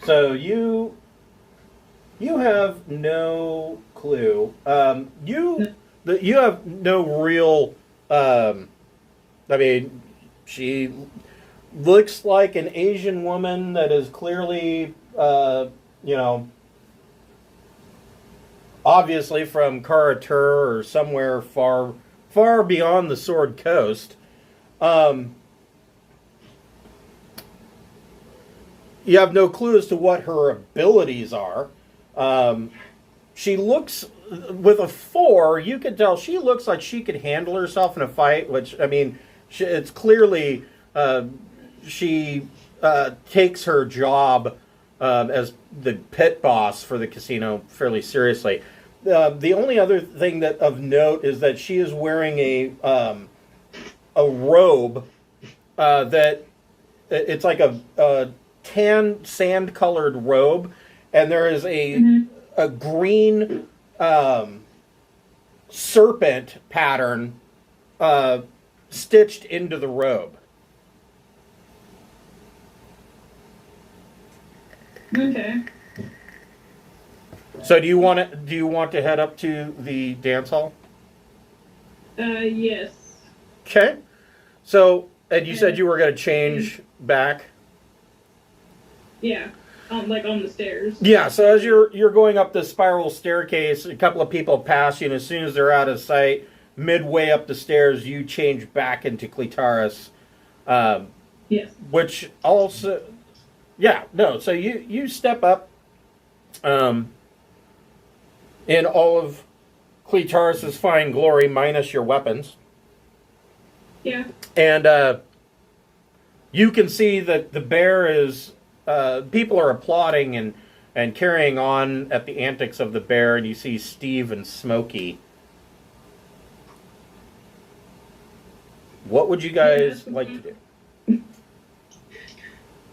[SPEAKER 1] So you have no clue. You have no real. I mean, she looks like an Asian woman that is clearly, obviously from Karatur or somewhere far, far beyond the Sword Coast. You have no clue as to what her abilities are. She looks, with a 4, you can tell she looks like she could handle herself in a fight, which, I mean, it's clearly she takes her job as the pit boss for the casino fairly seriously. The only other thing that of note is that she is wearing a robe that it's like a tan sand-colored robe, and there is a green serpent pattern stitched into the robe.
[SPEAKER 4] Okay.
[SPEAKER 1] So do you want to head up to the dance hall?
[SPEAKER 4] Yes.
[SPEAKER 1] Okay. So, and you said you were going to change back?
[SPEAKER 4] Yeah. Like on the stairs.
[SPEAKER 1] Yeah, so as you're going up the spiral staircase, a couple of people pass you, and as soon as they're out of sight, midway up the stairs, you change back into Clitaris.
[SPEAKER 4] Yes.
[SPEAKER 1] Which also, yeah, no, so you step up in all of Clitaris' fine glory, minus your weapons.
[SPEAKER 4] Yeah.
[SPEAKER 1] And you can see that the bear is... people are applauding and carrying on at the antics of the bear, and you see Steve and Smokey. What would you guys like to do?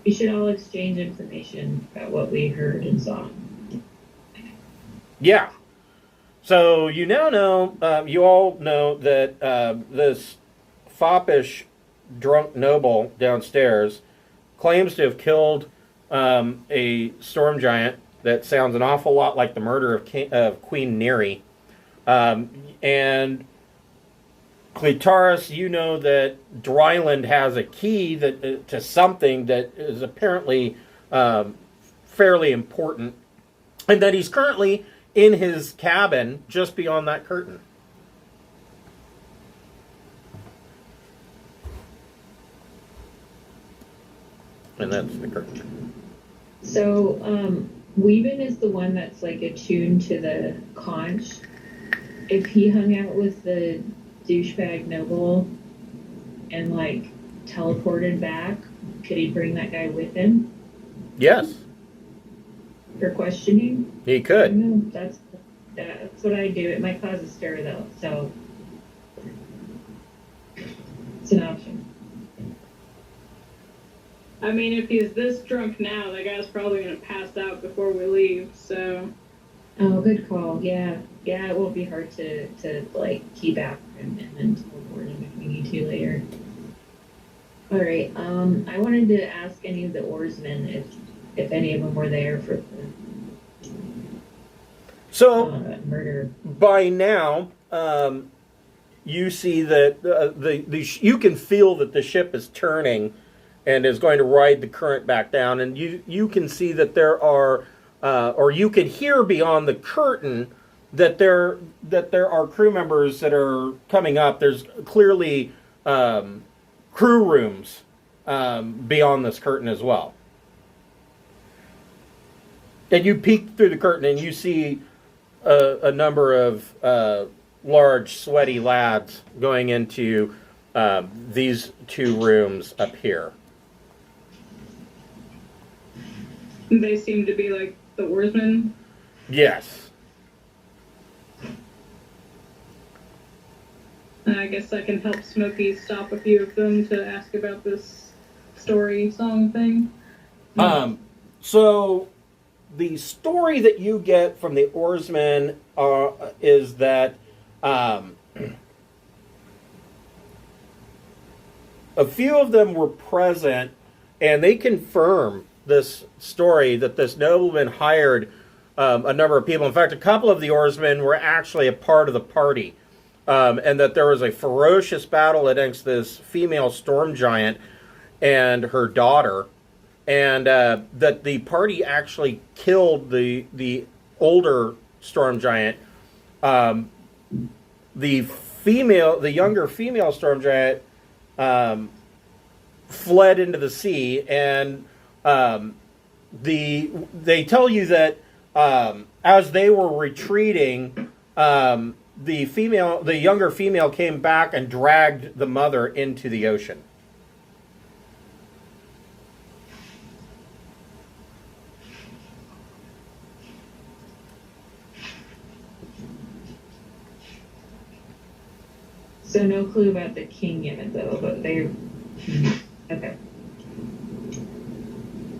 [SPEAKER 3] We should all exchange information about what we heard and saw.
[SPEAKER 1] Yeah. So you now know, you all know that this foppish drunk noble downstairs claims to have killed a storm giant that sounds an awful lot like the murder of Queen Neri. And Clitaris, you know that Dryland has a key that to something that is apparently fairly important, and that he's currently in his cabin just beyond that curtain. And that's the curtain.
[SPEAKER 3] So, Weaven is the one that's like attuned to the conch. If he hung out with the douchebag noble and like teleported back, could he bring that guy with him
[SPEAKER 1] Yes,
[SPEAKER 3] for questioning?
[SPEAKER 1] he
[SPEAKER 3] I
[SPEAKER 1] could.
[SPEAKER 3] don't know. That's what I do. It might cause a stir though, so it's an option.
[SPEAKER 4] I mean, if he's this drunk now, that guy's probably gonna pass out before we leave. So.
[SPEAKER 3] Oh, good call. Yeah, it won't be hard to like keep after him and then teleport him if we need to later. All right. I wanted to ask any of the oarsmen if any of them were there for the
[SPEAKER 1] So
[SPEAKER 3] murder.
[SPEAKER 1] by now, you see that you can feel that the ship is turning and is going to ride the current back down, and you can see that there are. Or you can hear beyond the curtain that there are crew members that are coming up. There's clearly crew rooms beyond this curtain as well. And you peek through the curtain and you see a number of large, sweaty lads going into these two rooms up here.
[SPEAKER 4] They seem to be like the oarsmen.
[SPEAKER 1] Yes.
[SPEAKER 4] I guess I can help Smokey stop a few of them to ask about this story song thing.
[SPEAKER 1] So the story that you get from the oarsmen is that a few of them were present, and they confirm this story that this nobleman hired a number of people. In fact, a couple of the oarsmen were actually a part of the party, and that there was a ferocious battle against this female storm giant and her daughter, and that the party actually killed the older storm giant. The younger female storm giant fled into the sea, and they tell you that as they were retreating, the younger female came back and dragged the mother into the ocean.
[SPEAKER 3] So no clue about the king yet, though. But they okay.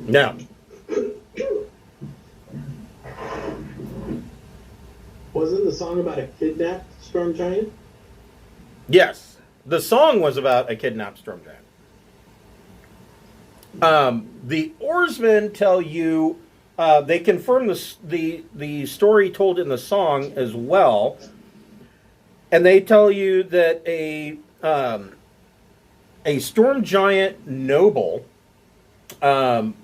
[SPEAKER 1] No.
[SPEAKER 2] Well, wasn't the song about a kidnapped storm giant?
[SPEAKER 1] Yes, the song was about a kidnapped storm giant. The oarsmen tell you, they confirm the story told in the song as well, and they tell you that a storm giant noble was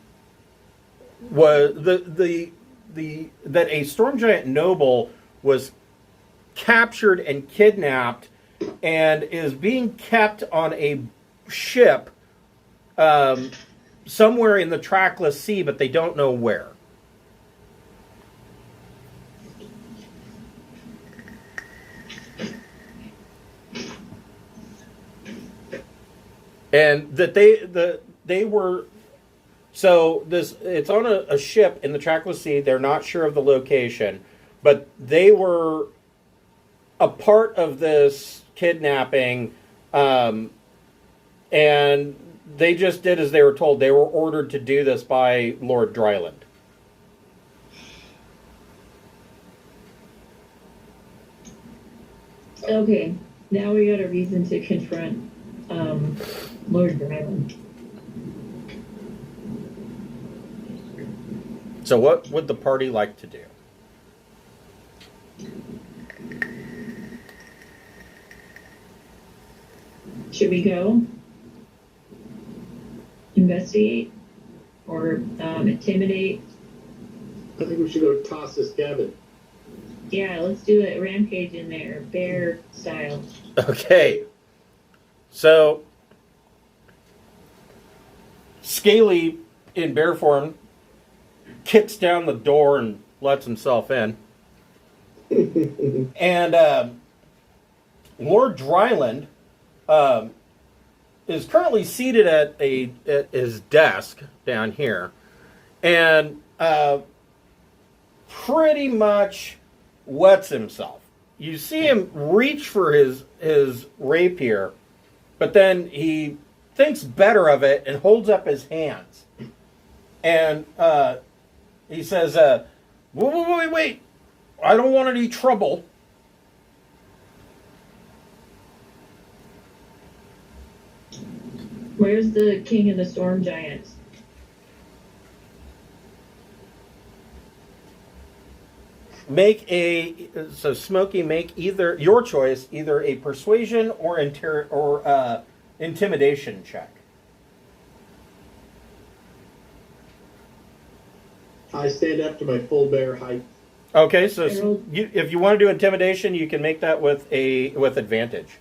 [SPEAKER 1] that a storm giant noble was captured and kidnapped and is being kept on a ship somewhere in the trackless sea, but they don't know where. And that they were, so this, it's on a ship in the trackless sea. They're not sure of the location, but they were a part of this kidnapping, and they just did as they were told. They were ordered to do this by Lord Dryland.
[SPEAKER 3] Okay, now we got a reason to confront Lord Dryland.
[SPEAKER 1] So what would the party like to do?
[SPEAKER 3] Should we go investigate or intimidate?
[SPEAKER 2] I think we should go toss this cabin.
[SPEAKER 3] Yeah, let's do it. Rampage in there, bear style.
[SPEAKER 1] Okay. So, Scaly, in bear form, kicks down the door and lets himself in. And Lord Dryland is currently seated at his desk down here, and pretty much wets himself. You see him reach for his rapier, but then he thinks better of it and holds up his hands. And he says, wait, I don't want any trouble.
[SPEAKER 3] Where's the king of the storm giants?
[SPEAKER 1] Smokey, make either your choice, either a persuasion or intimidation check.
[SPEAKER 2] I stand up to my full bear height.
[SPEAKER 1] Okay, so if you want to do intimidation, you can make that with advantage.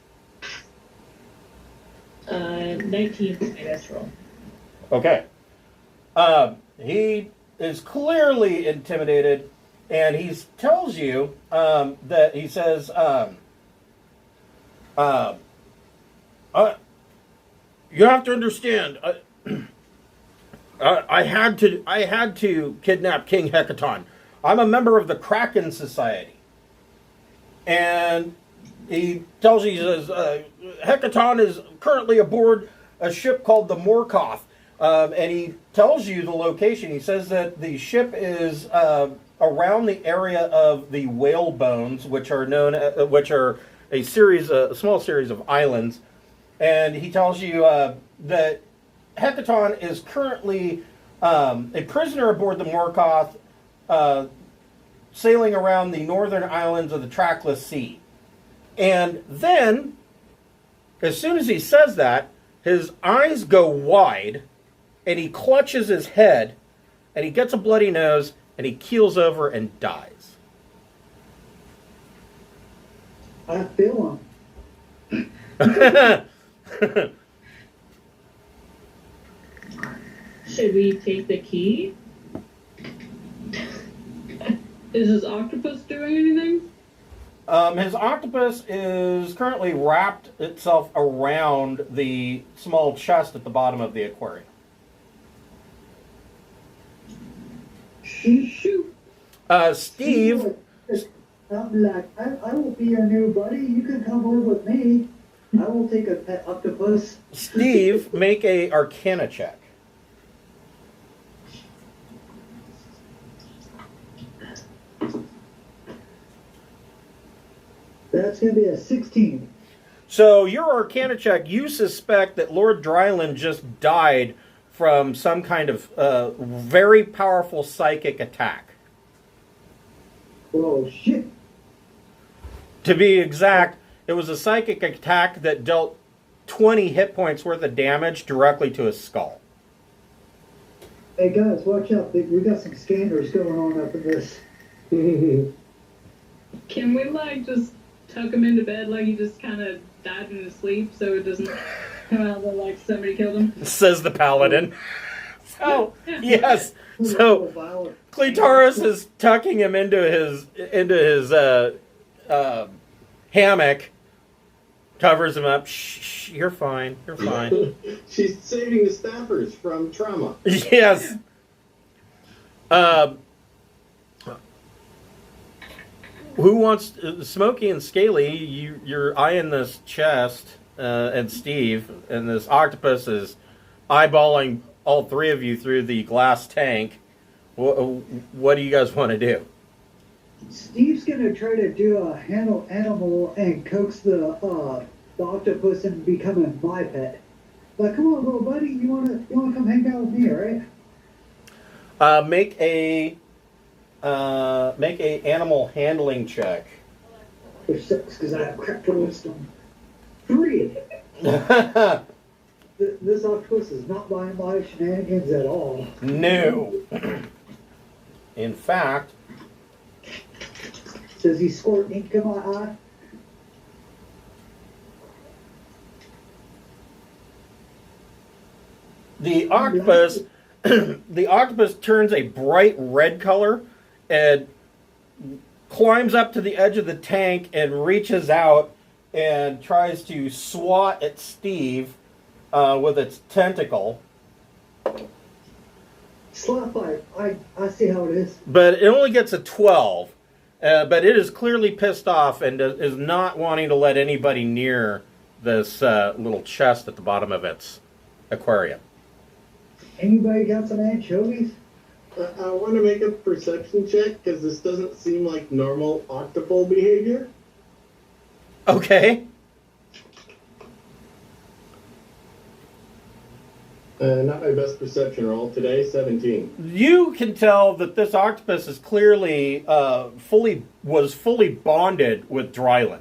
[SPEAKER 3] 19 is my best roll.
[SPEAKER 1] Okay. He is clearly intimidated, and he tells you that he says, "You have to understand. I had to kidnap King Hekaton. I'm a member of the Kraken Society." And he tells you, he says, Hekaton is currently aboard a ship called the Morkoth. And he tells you the location. He says that the ship is around the area of the whale bones, which are a small series of islands. And he tells you that Hekaton is currently a prisoner aboard the Morkoth, sailing around the northern islands of the Trackless Sea. And then, as soon as he says that, his eyes go wide, and he clutches his head, and he gets a bloody nose, and he keels over and dies.
[SPEAKER 5] I feel him.
[SPEAKER 3] Should we take the key?
[SPEAKER 4] Is his octopus doing anything?
[SPEAKER 1] His octopus is currently wrapped itself around the small chest at the bottom of the aquarium.
[SPEAKER 4] Shoot.
[SPEAKER 1] Steve,
[SPEAKER 5] I'm like, I will be your new buddy. You can come over with me. I will take a pet octopus.
[SPEAKER 1] Steve, make a Arcana check.
[SPEAKER 5] That's going to be a 16.
[SPEAKER 1] So your Arcana check, you suspect that Lord Dryland just died from some kind of very powerful psychic attack.
[SPEAKER 5] Oh, shit.
[SPEAKER 1] To be exact, it was a psychic attack that dealt 20 hit points worth of damage directly to his skull.
[SPEAKER 5] Hey, guys, watch out. We got some scanners going on up in this.
[SPEAKER 4] Can we, like, just tuck him into bed like he just kind of died in his sleep so it doesn't come out that, like, somebody killed him?
[SPEAKER 1] Says the paladin. Oh, yes. So Cleitaris is tucking him into his hammock, covers him up. Shh, you're fine. You're fine.
[SPEAKER 2] She's saving the staffers from trauma.
[SPEAKER 1] Yes. Who wants Smokey and Scaly? You're eyeing this chest, and Steve, and this octopus is eyeballing all three of you through the glass tank. What do you guys want to do?
[SPEAKER 5] Steve's going to try to do a handle animal and coax the octopus into becoming my pet. Like, come on, little buddy, you wanna come hang out with me, right?
[SPEAKER 1] Make a animal handling check.
[SPEAKER 5] Which sucks because I have crap to wisdom. 3. This octopus is not buying my shenanigans at all.
[SPEAKER 1] No. In fact,
[SPEAKER 5] Does he squirt ink in my eye?
[SPEAKER 1] the octopus the octopus turns a bright red color and climbs up to the edge of the tank and reaches out and tries to swat at Steve with its tentacle.
[SPEAKER 5] Slap fight. I see how it is.
[SPEAKER 1] But it only gets a 12. But it is clearly pissed off and is not wanting to let anybody near this little chest at the bottom of its aquarium.
[SPEAKER 5] Anybody got some anchovies?
[SPEAKER 2] I want to make a perception check because this doesn't seem like normal octopus behavior.
[SPEAKER 1] Okay.
[SPEAKER 2] Not my best perception roll today, 17.
[SPEAKER 1] You can tell that this octopus is clearly fully bonded with Dryland.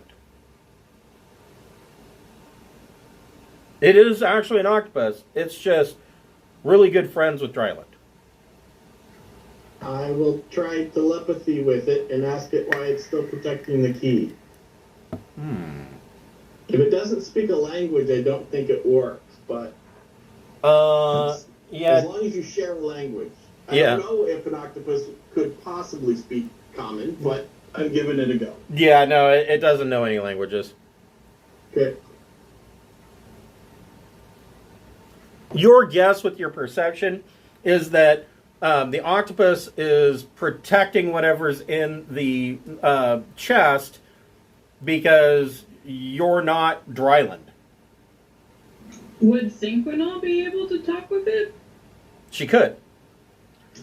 [SPEAKER 1] It is actually an octopus. It's just really good friends with Dryland.
[SPEAKER 2] I will try telepathy with it and ask it why it's still protecting the key. If it doesn't speak a language, I don't think it works, but
[SPEAKER 1] Yeah.
[SPEAKER 2] as long as you share a language. I don't know if an octopus could possibly speak common, but I'm giving it a go.
[SPEAKER 1] Yeah, no, it doesn't know any languages.
[SPEAKER 2] Okay.
[SPEAKER 1] Your guess with your perception is that the octopus is protecting whatever's in the chest because you're not Dryland.
[SPEAKER 4] Would Cinquenal be able to talk with it?
[SPEAKER 1] She could.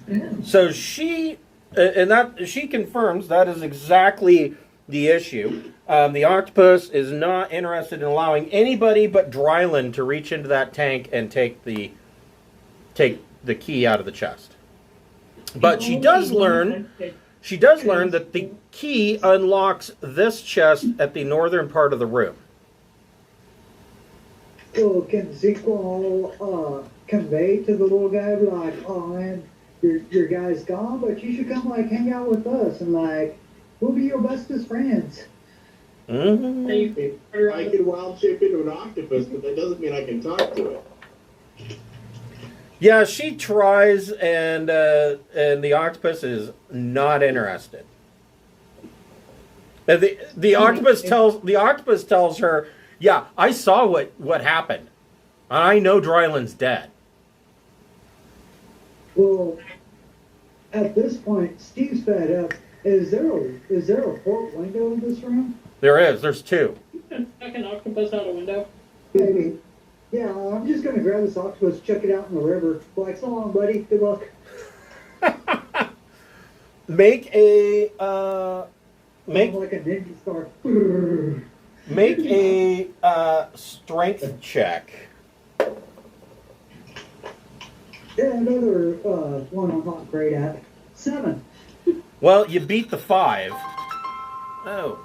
[SPEAKER 3] Yeah.
[SPEAKER 1] So she confirms that is exactly the issue. The octopus is not interested in allowing anybody but Dryland to reach into that tank and take the key out of the chest. But she does learn that the key unlocks this chest at the northern part of the room.
[SPEAKER 5] So can Sequel convey to the little guy, be like, oh man, your guy's gone, but you should come like hang out with us and like we'll be your bestest friends.
[SPEAKER 1] Mm-hmm.
[SPEAKER 2] I can wild shape into an octopus, but that doesn't mean I can talk to it.
[SPEAKER 1] Yeah, she tries, and the octopus is not interested. And the octopus tells her, "Yeah, I saw what happened. I know Dryland's dead."
[SPEAKER 5] Well, at this point, Steve's fed up. Is there a port window in this room?
[SPEAKER 1] There is. There's two.
[SPEAKER 4] Chuck an octopus out a window.
[SPEAKER 5] Maybe. Yeah, I'm just gonna grab this octopus, chuck it out in the river. Like, so long, buddy. Good luck.
[SPEAKER 1] Make a Make
[SPEAKER 5] like a ninja star.
[SPEAKER 1] make a strength check.
[SPEAKER 5] Yeah, another one I'm not great at. 7.
[SPEAKER 1] Well, you beat the 5. Oh.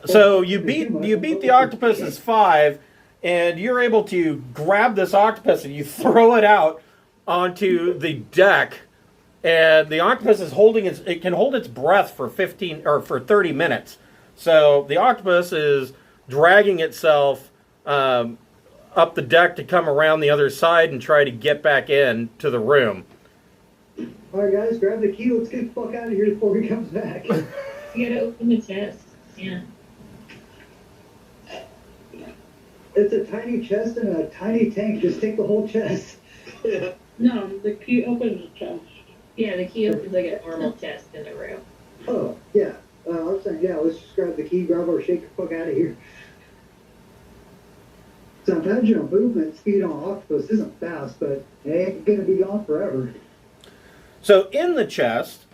[SPEAKER 1] So you beat the octopus's 5, and you're able to grab this octopus and you throw it out onto the deck, and the octopus is it can hold its breath for 30 minutes. So the octopus is dragging itself up the deck to come around the other side and try to get back in to the room.
[SPEAKER 5] All right, guys, grab the key. Let's get the fuck out of here before he comes back.
[SPEAKER 3] You gotta open the chest. Yeah.
[SPEAKER 5] It's a tiny chest and a tiny tank. Just take the whole chest.
[SPEAKER 4] No, the key opens the chest.
[SPEAKER 3] Yeah, the key opens like a normal chest in the room.
[SPEAKER 5] Oh, yeah. I was saying, yeah, let's just grab the key, grab our shake the fuck out of here. So imagine a movement speed on octopus isn't fast, but it ain't gonna be gone forever.
[SPEAKER 1] So in the chest,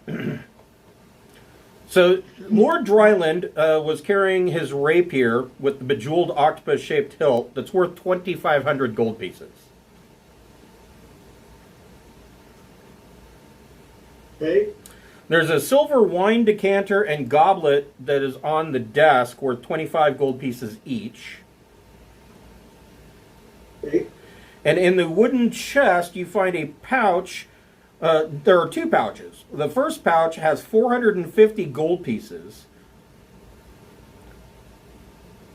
[SPEAKER 1] so Lord Dryland was carrying his rapier with the bejeweled octopus-shaped hilt that's worth 2,500 gold pieces.
[SPEAKER 2] Okay.
[SPEAKER 1] There's a silver wine decanter and goblet that is on the desk worth 25 gold pieces each.
[SPEAKER 2] Okay.
[SPEAKER 1] And in the wooden chest, you find a pouch. There are 2 pouches. The first pouch has 450 gold pieces.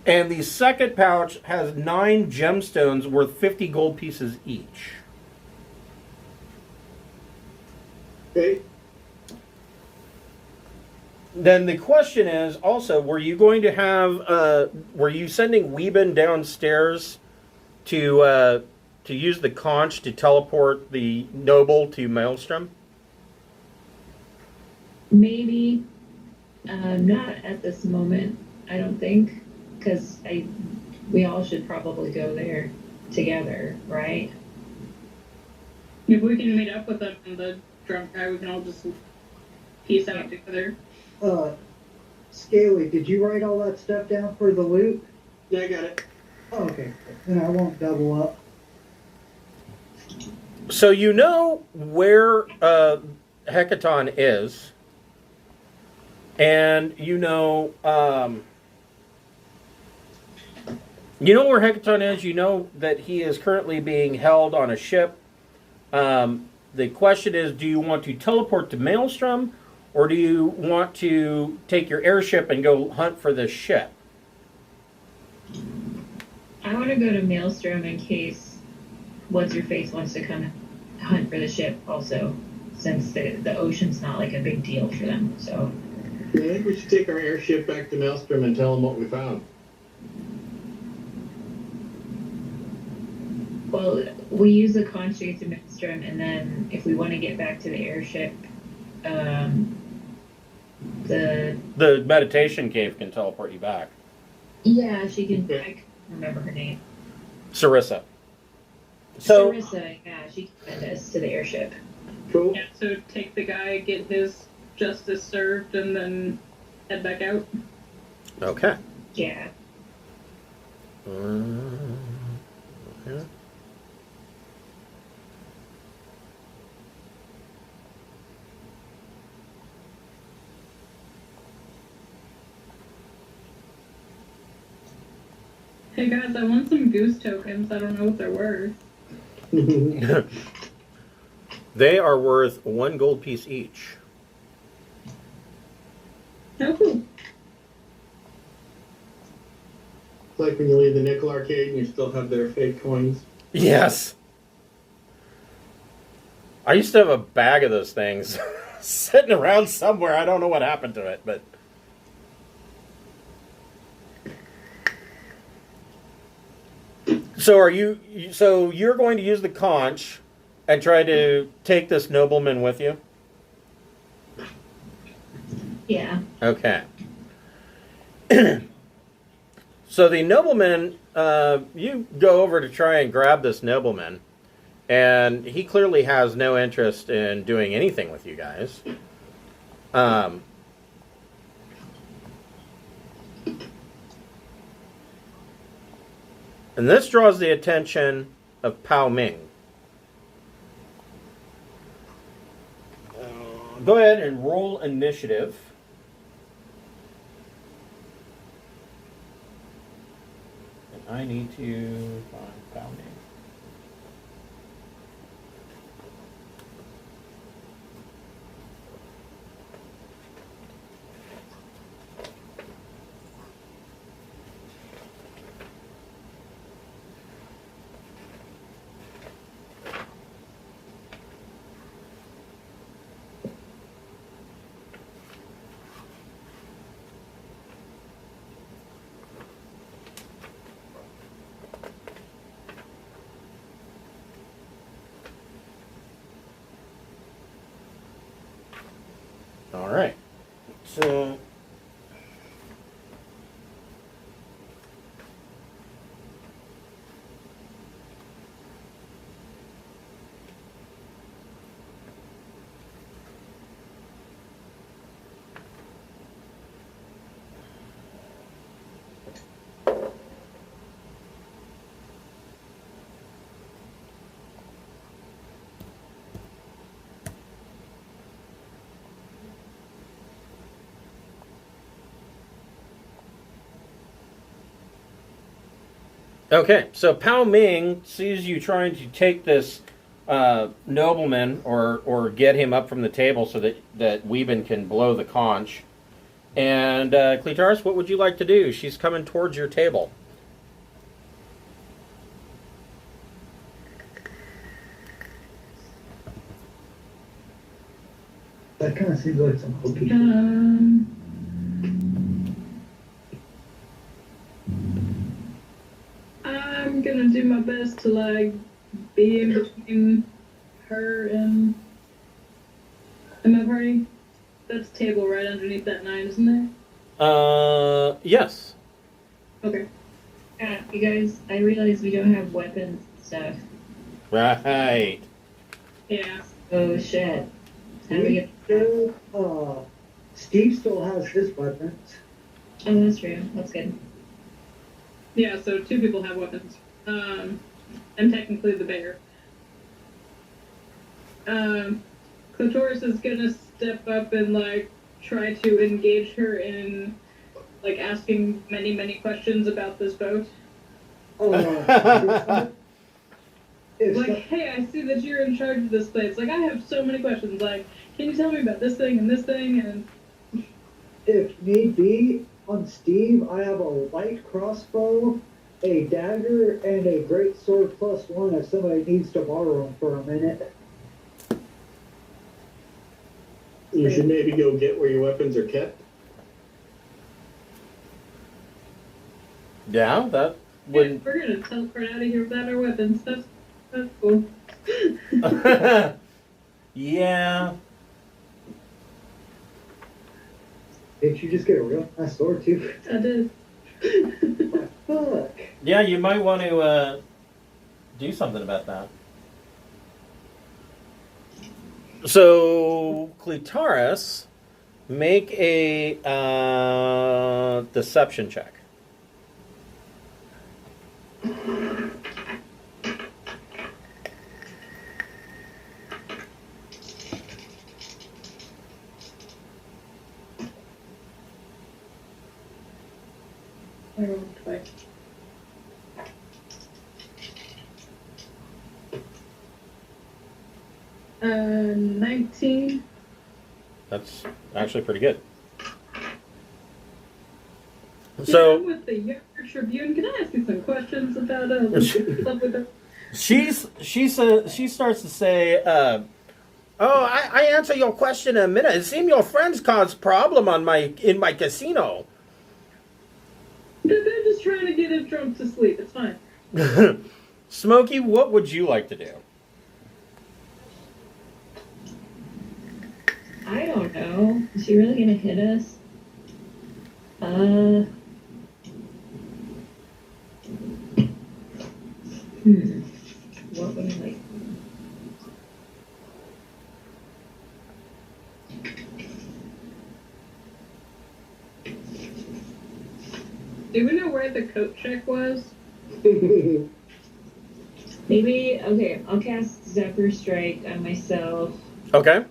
[SPEAKER 1] And the second pouch has 9 gemstones worth 50 gold pieces each.
[SPEAKER 2] Okay.
[SPEAKER 1] Then the question is also, were you going to have, were you sending Weeben downstairs to use the conch to teleport the noble to Maelstrom?
[SPEAKER 3] Maybe. Not at this moment, I don't think. Because we all should probably go there together, right?
[SPEAKER 4] If we can meet up with them and the drunk guy, we can all just peace out together.
[SPEAKER 5] Scaly, did you write all that stuff down for the loot?
[SPEAKER 2] Yeah, I got it.
[SPEAKER 5] Oh, okay. Then I won't double up.
[SPEAKER 1] So you know where Hekaton is, and you know where Hekaton is. You know that he is currently being held on a ship. The question is, do you want to teleport to Maelstrom, or do you want to take your airship and go hunt for this ship?
[SPEAKER 3] I want to go to Maelstrom in case What's-Your-Face wants to come hunt for the ship also, since the ocean's not like a big deal for them. So
[SPEAKER 2] I think we should take our airship back to Maelstrom and tell them what we found.
[SPEAKER 3] well, we use the conch to get to Maelstrom, and then if we want to get back to the airship, the
[SPEAKER 1] meditation cave can teleport you back.
[SPEAKER 3] yeah, she can. I can't remember her name.
[SPEAKER 1] Sarissa. So
[SPEAKER 3] Sarissa, yeah, she can send us to the airship.
[SPEAKER 2] Cool.
[SPEAKER 4] Yeah, so take the guy, get his justice served, and then head back out.
[SPEAKER 1] okay.
[SPEAKER 3] Yeah.
[SPEAKER 1] Yeah.
[SPEAKER 4] Hey guys, I want some goose tokens. I don't know what they're worth.
[SPEAKER 1] They are worth 1 gold piece each.
[SPEAKER 4] Oh, cool.
[SPEAKER 2] It's like when you leave the nickel arcade and you still have their fake coins.
[SPEAKER 1] Yes. I used to have a bag of those things sitting around somewhere. I don't know what happened to it, but so so you're going to use the conch and try to take this nobleman with you?
[SPEAKER 3] Yeah.
[SPEAKER 1] Okay. So the nobleman, you go over to try and grab this nobleman, and he clearly has no interest in doing anything with you guys. Um, and this draws the attention of Pao Ming. Go ahead and roll initiative. And I need to find Pao Ming. All right. So okay, so Pao Ming sees you trying to take this nobleman or get him up from the table so that Weeben can blow the conch. And Cleitaris, what would you like to do? She's coming towards your table.
[SPEAKER 5] That kind of seems like some hokey.
[SPEAKER 4] I'm gonna do my best to like be in between her and my party. That's a table right underneath that 9, isn't there?
[SPEAKER 1] Yes.
[SPEAKER 4] Okay.
[SPEAKER 3] You guys, I realize we don't have weapons and stuff.
[SPEAKER 1] Right.
[SPEAKER 4] Yeah.
[SPEAKER 3] Oh shit. How do we get?
[SPEAKER 5] Steve still has his weapons.
[SPEAKER 3] Oh, that's true. That's good.
[SPEAKER 4] Yeah, so 2 people have weapons. I'm technically the bear. Clitoris is gonna step up and like try to engage her in like asking many questions about this boat. Like, hey, I see that you're in charge of this place. Like, I have so many questions. Like, can you tell me about this thing and this thing? And
[SPEAKER 5] if need be, on Steve, I have a light crossbow, a dagger, and a great sword +1 if somebody needs to borrow them for a minute.
[SPEAKER 2] You should maybe go get where your weapons are kept.
[SPEAKER 1] Yeah, that
[SPEAKER 4] yeah,
[SPEAKER 1] wouldn't.
[SPEAKER 4] we're gonna teleport out of here without our weapons. That's cool.
[SPEAKER 1] Yeah.
[SPEAKER 5] Did you just get a real nice sword, too?
[SPEAKER 4] I did.
[SPEAKER 5] Fuck.
[SPEAKER 1] Yeah, you might want to do something about that. So, Cleitaris, make a deception check.
[SPEAKER 4] I rolled twice. Uh, 19.
[SPEAKER 1] That's actually pretty good.
[SPEAKER 4] Yeah,
[SPEAKER 1] So
[SPEAKER 4] I'm with the Younger Tribune. Can I ask you some questions about stuff with the...
[SPEAKER 1] she starts to say, "Oh, I answer your question in a minute. It seems your friends caused problem in my casino."
[SPEAKER 4] They're just trying to get him drunk to sleep. It's fine.
[SPEAKER 1] Smokey, what would you like to do?
[SPEAKER 3] I don't know. Is she really gonna hit us? What would I like?
[SPEAKER 4] Do we know where the coat check was?
[SPEAKER 3] Maybe, okay, I'll cast Zephyr Strike on myself.
[SPEAKER 1] Okay.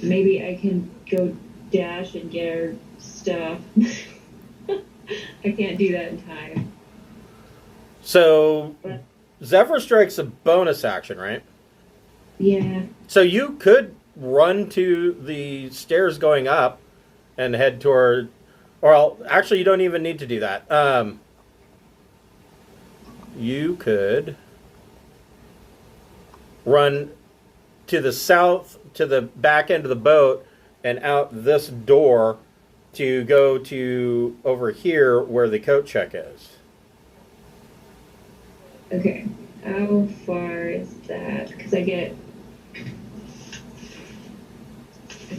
[SPEAKER 3] Maybe I can go dash and get our stuff. I can't do that in time.
[SPEAKER 1] So, Zephyr Strike's a bonus action, right?
[SPEAKER 3] Yeah.
[SPEAKER 1] So you could run to the stairs going up and head toward... actually, you don't even need to do that. You could run to the south, to the back end of the boat, and out this door to go to over here where the coat check is.
[SPEAKER 3] Okay. How far is that? Because I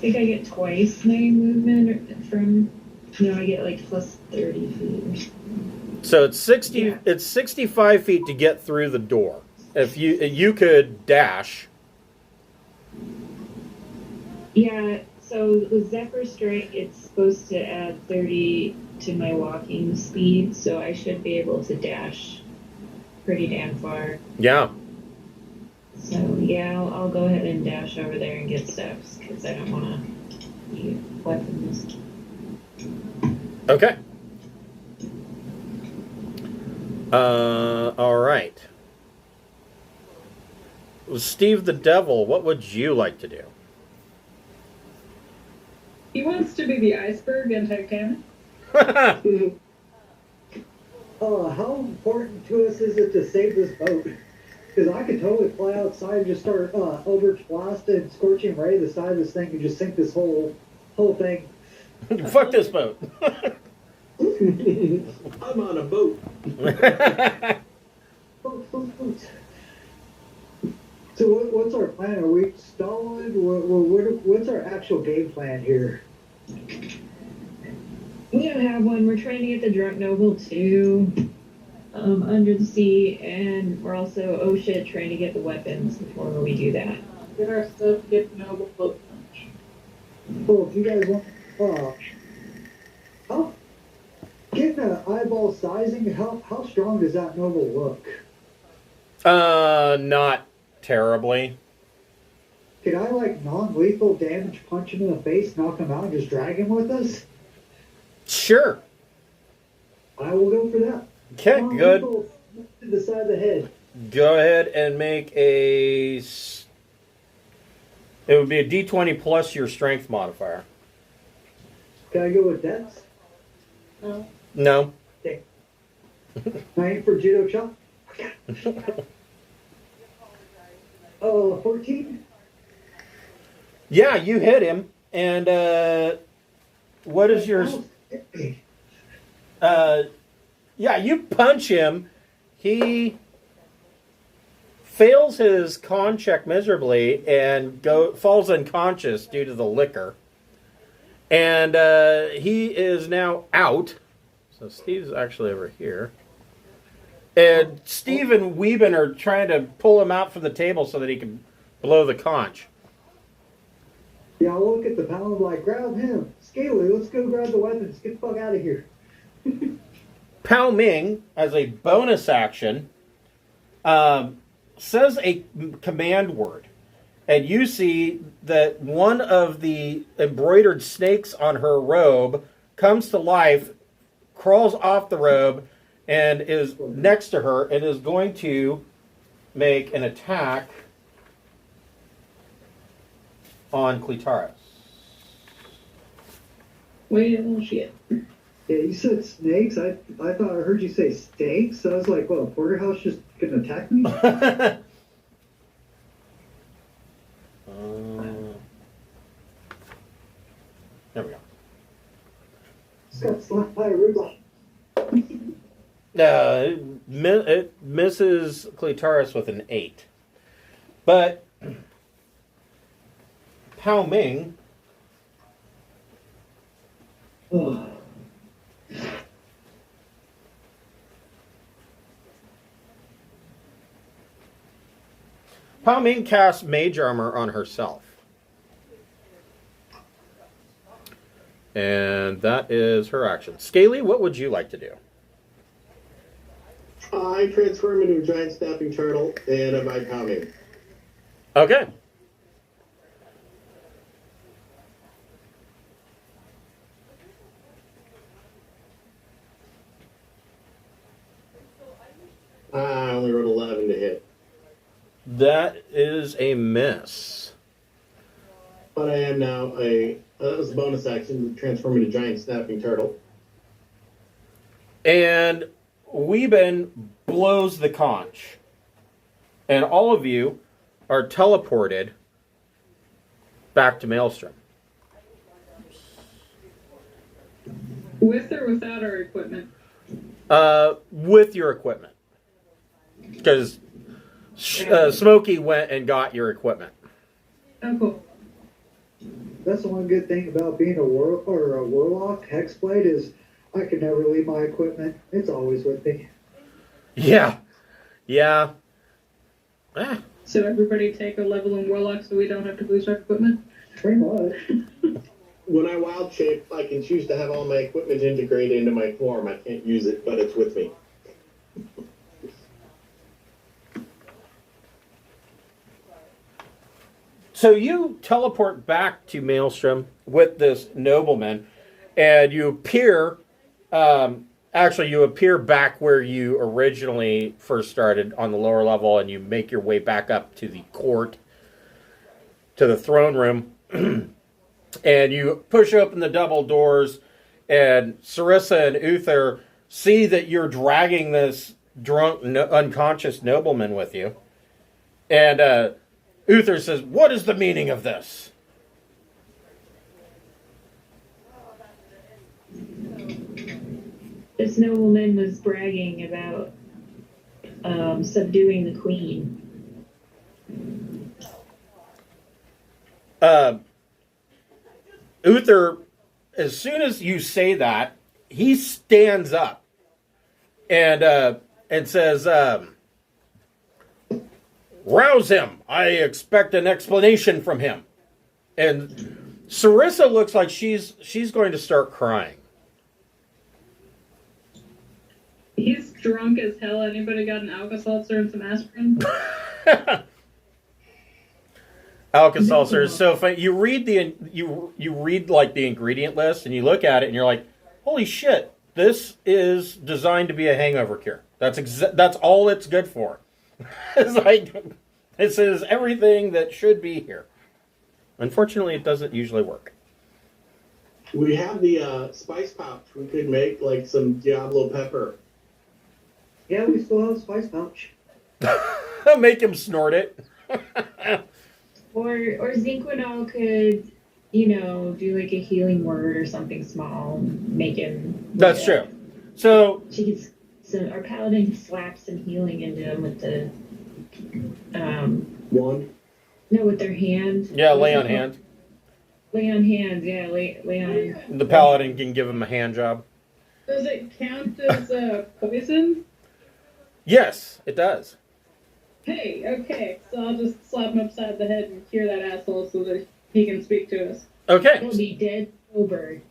[SPEAKER 3] think I get twice my movement from... No, I get like plus 30 feet.
[SPEAKER 1] So it's 60.
[SPEAKER 3] Yeah.
[SPEAKER 1] It's 65 feet to get through the door. If you could dash.
[SPEAKER 3] Yeah, so with Zephyr Strike, it's supposed to add 30 to my walking speed, so I should be able to dash pretty damn far.
[SPEAKER 1] Yeah.
[SPEAKER 3] So yeah, I'll go ahead and dash over there and get steps, because I don't want to use weapons.
[SPEAKER 1] Okay. All right. Steve the Devil, what would you like to do?
[SPEAKER 4] He wants to be the iceberg in Titanic.
[SPEAKER 5] How important to us is it to save this boat? Because I could totally fly outside and just start Eldritch Blast and Scorching Ray the side of this thing and just sink this whole thing.
[SPEAKER 1] Fuck this boat.
[SPEAKER 2] I'm on a boat.
[SPEAKER 5] So what's our plan? Are we stalling? What's our actual game plan here?
[SPEAKER 3] We don't have one. We're trying to get the Drunk Noble too, under the sea, and we're also, oh shit, trying to get the weapons before we do that.
[SPEAKER 4] Get our stuff, get noble boat punch.
[SPEAKER 5] Well, if you guys want, how getting an eyeball sizing? How strong does that noble look?
[SPEAKER 1] Not terribly.
[SPEAKER 5] Could I non-lethal damage, punch him in the face, knock him out, and just drag him with us?
[SPEAKER 1] Sure.
[SPEAKER 5] I will go for that.
[SPEAKER 1] Okay, good.
[SPEAKER 5] To the side of the head.
[SPEAKER 1] Go ahead and make a... It would be a D20 plus your strength modifier.
[SPEAKER 5] Can I go with Dex?
[SPEAKER 4] No.
[SPEAKER 1] No.
[SPEAKER 5] Okay. I aim for judo chop. 14?
[SPEAKER 1] Yeah, you hit him. And what is your... yeah, you punch him. He fails his con check miserably and falls unconscious due to the liquor. And he is now out. So Steve's actually over here. And Steve and Weeben are trying to pull him out from the table so that he can blow the conch.
[SPEAKER 5] Yeah, I'll look at the panel and grab him. Scaly, let's go grab the weapons. Get the fuck out of here.
[SPEAKER 1] Pao Ming, as a bonus action, says a command word. And you see that one of the embroidered snakes on her robe comes to life, crawls off the robe, and is next to her and is going to make an attack on Clitaris.
[SPEAKER 4] Wait, oh shit.
[SPEAKER 5] Yeah, you said snakes. I thought I heard you say steaks. So I was like, well, a porterhouse just gonna attack me?
[SPEAKER 1] There we go.
[SPEAKER 5] Just got slapped by a rhubarb.
[SPEAKER 1] It misses Clitaris with an 8. But Pao Ming Pao Ming casts Mage Armor on herself. And that is her action. Scaly, what would you like to do?
[SPEAKER 2] I transform into a giant snapping turtle and I bite pounding.
[SPEAKER 1] Okay.
[SPEAKER 2] I only rolled 11 to hit.
[SPEAKER 1] That is a miss.
[SPEAKER 2] But I am now that was a bonus action to transform into a giant snapping turtle.
[SPEAKER 1] And Weeben blows the conch. And all of you are teleported back to Maelstrom.
[SPEAKER 4] With or without our equipment?
[SPEAKER 1] With your equipment. Because Smokey went and got your equipment.
[SPEAKER 4] Oh, cool.
[SPEAKER 5] That's the one good thing about being a warlock. Hexblade is I can never leave my equipment. It's always with me.
[SPEAKER 1] Yeah. Yeah. Ah.
[SPEAKER 4] So everybody take a level in Warlock so we don't have to boost our equipment?
[SPEAKER 5] Pretty much.
[SPEAKER 2] When I wild shape, I can choose to have all my equipment integrated into my form. I can't use it, but it's with me.
[SPEAKER 1] So you teleport back to Maelstrom with this nobleman, and you appear, you appear back where you originally first started on the lower level, and you make your way back up to the court, to the throne room, and you push open the double doors, and Sarissa and Uther see that you're dragging this drunk, unconscious nobleman with you, and Uther says, "What is the meaning of this?"
[SPEAKER 3] This nobleman was bragging about subduing the queen.
[SPEAKER 1] Uther, as soon as you say that, he stands up and says, "Rouse him. I expect an explanation from him." And Sarissa looks like she's going to start crying.
[SPEAKER 4] He's drunk as hell. Anybody got an Alka-Seltzer and some aspirin?
[SPEAKER 1] Alka-Seltzer is so funny. You read you read like the ingredient list and you look at it and you're like, "Holy shit! This is designed to be a hangover cure. That's all it's good for." It's like, this is everything that should be here. Unfortunately, it doesn't usually work.
[SPEAKER 2] We have the spice pouch. We could make like some Diablo pepper.
[SPEAKER 5] Yeah, we still have a spice pouch.
[SPEAKER 1] Make him snort it.
[SPEAKER 3] Or Zinquinol could, do like a healing word or something small, make him.
[SPEAKER 1] That's true. So
[SPEAKER 3] our paladin can slap some healing into him with the
[SPEAKER 2] Wand?
[SPEAKER 3] No, with their hand.
[SPEAKER 1] yeah, lay on hand.
[SPEAKER 3] Lay on hands, yeah, lay on.
[SPEAKER 1] The paladin can give him a hand job.
[SPEAKER 4] Does it count as poison?
[SPEAKER 1] Yes, it does.
[SPEAKER 4] Hey, okay. So I'll just slap him upside the head and cure that asshole so that he can speak to us.
[SPEAKER 1] Okay.
[SPEAKER 3] He'll be dead sober.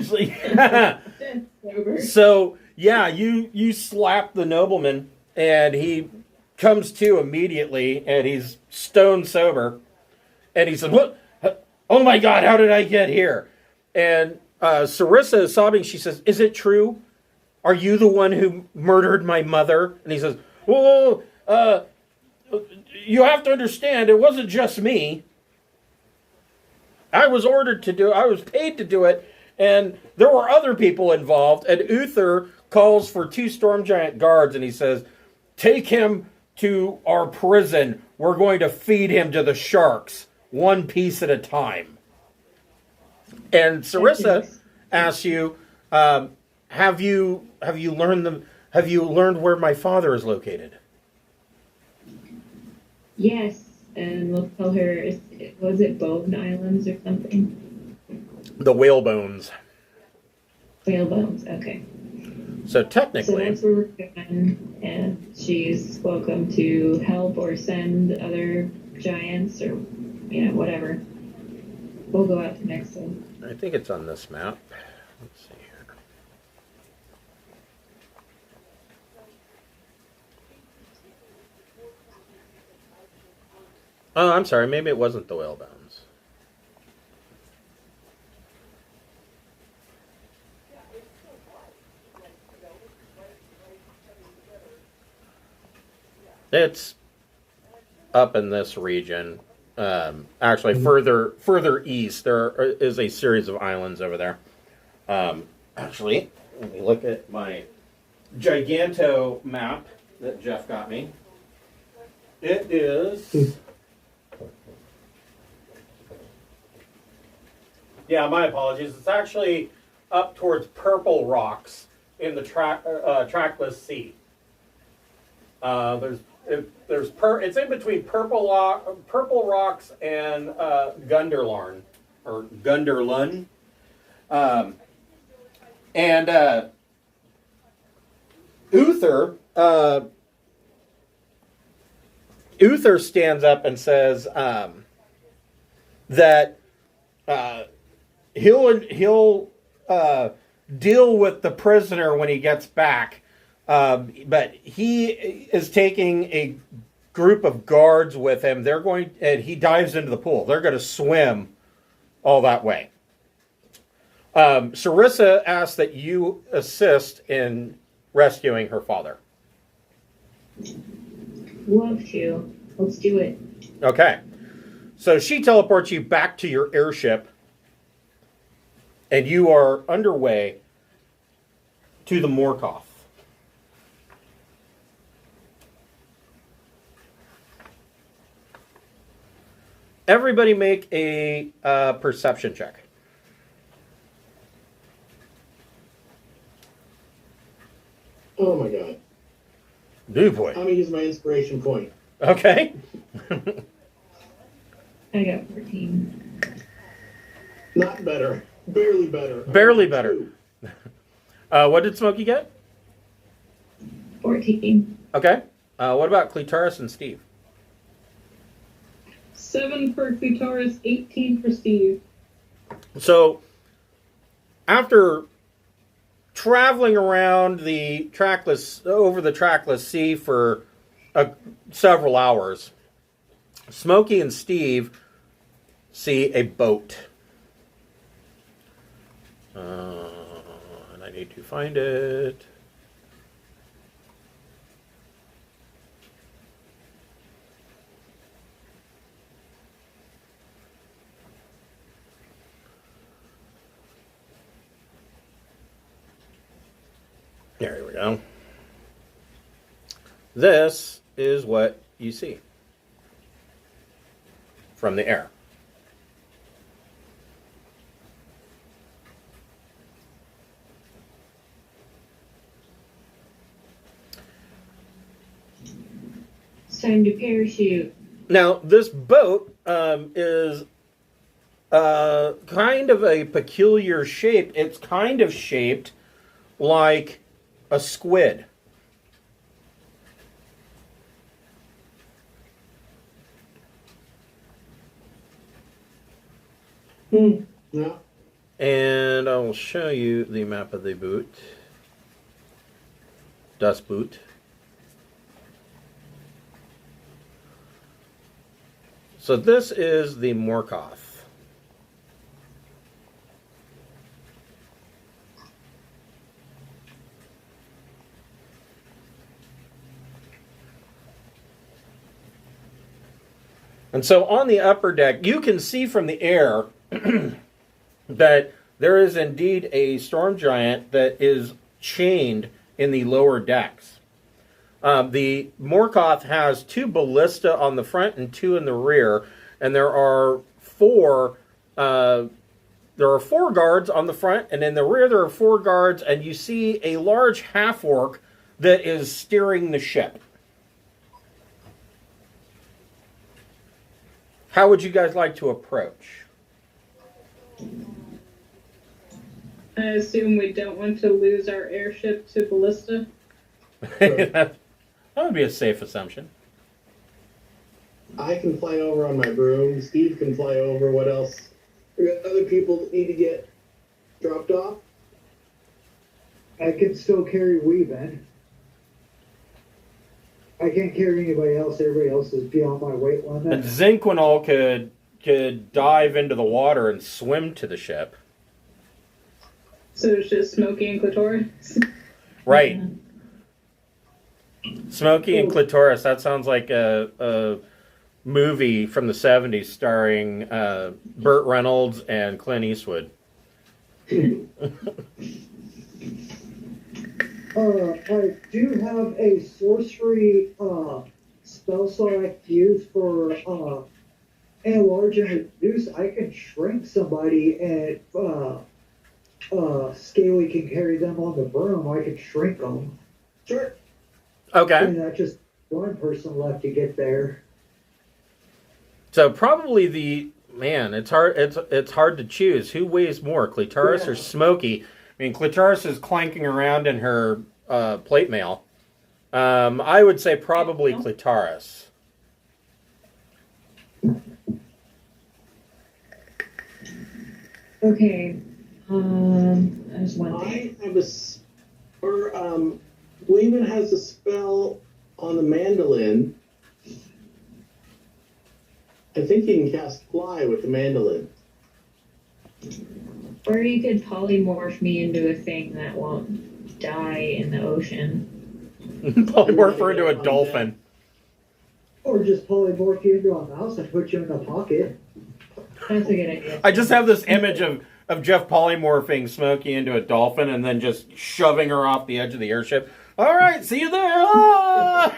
[SPEAKER 4] Dead sober.
[SPEAKER 1] So yeah, you slap the nobleman, and he comes to immediately, and he's stone sober, and he says, "What? Oh my God! How did I get here?" And Sarissa is sobbing. She says, "Is it true? Are you the one who murdered my mother?" And he says, "Whoa, you have to understand, it wasn't just me. I was paid to do it, and there were other people involved." And Uther calls for 2 storm giant guards, and he says, "Take him to our prison. We're going to feed him to the sharks, one piece at a time." And Sarissa asks you, have you learned where my father is located?"
[SPEAKER 3] Yes, and we'll tell her, was it Bone Islands or something?
[SPEAKER 1] The whale bones.
[SPEAKER 3] Whale bones, okay.
[SPEAKER 1] So
[SPEAKER 3] So
[SPEAKER 1] technically,
[SPEAKER 3] that's where we're going, and she's welcome to help or send other giants or, whatever. We'll go out to next one.
[SPEAKER 1] I think it's on this map. Let's see here. Oh, I'm sorry. Maybe it wasn't the Whalebones. It's up in this region. Actually, further east, there is a series of islands over there. Actually, let me look at my Giganto map that Jeff got me. It is. Yeah, my apologies. It's actually up towards Purple Rocks in the trackless sea. It's in between Purple Rocks and Gunderlarn or Gunderlun, and Uther stands up and says that he'll deal with the prisoner when he gets back. But he is taking a group of guards with him. And he dives into the pool. They're going to swim all that way. Sarissa asks that you assist in rescuing her father.
[SPEAKER 3] Love to. Let's do it.
[SPEAKER 1] Okay. So she teleports you back to your airship, and you are underway to the Morkoth. Everybody make a perception check.
[SPEAKER 2] Oh my god.
[SPEAKER 1] Do boy.
[SPEAKER 2] I'm gonna use my inspiration point.
[SPEAKER 1] Okay.
[SPEAKER 3] I got 14.
[SPEAKER 2] Not better. Barely better.
[SPEAKER 1] Barely better. What did Smokey get?
[SPEAKER 3] 14.
[SPEAKER 1] Okay. What about Clitoris and Steve?
[SPEAKER 4] 7 for Clitoris, 18 for Steve.
[SPEAKER 1] So, after traveling around over the trackless sea for several hours, Smokey and Steve see a boat. And I need to find it. There we go. This is what you see from the air.
[SPEAKER 3] It's time to parachute.
[SPEAKER 1] Now, this boat is kind of a peculiar shape. It's kind of shaped like a squid.
[SPEAKER 2] Yeah.
[SPEAKER 1] And I will show you the map of the boot. Dust boot. So this is the Morkoth. And so on the upper deck, you can see from the air that there is indeed a storm giant that is chained in the lower decks. The Morkoth has 2 ballista on the front and 2 in the rear, and there are 4 guards on the front, and in the rear there are 4 guards, and you see a large half-orc that is steering the ship. How would you guys like to approach?
[SPEAKER 4] I assume we don't want to lose our airship to ballista.
[SPEAKER 1] That would be a safe assumption.
[SPEAKER 2] I can fly over on my broom. Steve can fly over. What else? We got other people that need to get dropped off.
[SPEAKER 5] I can still carry Weaving. I can't carry anybody else. Everybody else is beyond my weight
[SPEAKER 1] And
[SPEAKER 5] limit.
[SPEAKER 1] Zinquinol could dive into the water and swim to the ship.
[SPEAKER 4] So it's just Smokey and Clitoris.
[SPEAKER 1] Right. Smokey and Clitoris, that sounds like a movie from the 70s starring Burt Reynolds and Clint Eastwood.
[SPEAKER 5] I do have a sorcery spell slot I can use for enlarge and reduce. I can shrink somebody and Scaly can carry them on the broom. I could shrink them.
[SPEAKER 2] Sure.
[SPEAKER 1] Okay.
[SPEAKER 5] And that's just one person left to get there.
[SPEAKER 1] So probably it's hard to choose. Who weighs more, Clitoris or Smokey? I mean, Clitoris is clanking around in her plate mail. I would say probably Clitoris.
[SPEAKER 3] Okay. There's one thing.
[SPEAKER 2] I have Weaven has a spell on the mandolin. I think you can cast fly with the mandolin.
[SPEAKER 3] Or you could polymorph me into a thing that won't die in the ocean.
[SPEAKER 1] Polymorph her into a dolphin.
[SPEAKER 5] Or just polymorph you into a mouse and put you in a pocket.
[SPEAKER 3] That's a good idea.
[SPEAKER 1] I just have this image of Jeff polymorphing Smokey into a dolphin and then just shoving her off the edge of the airship. All right, see you there. Ah!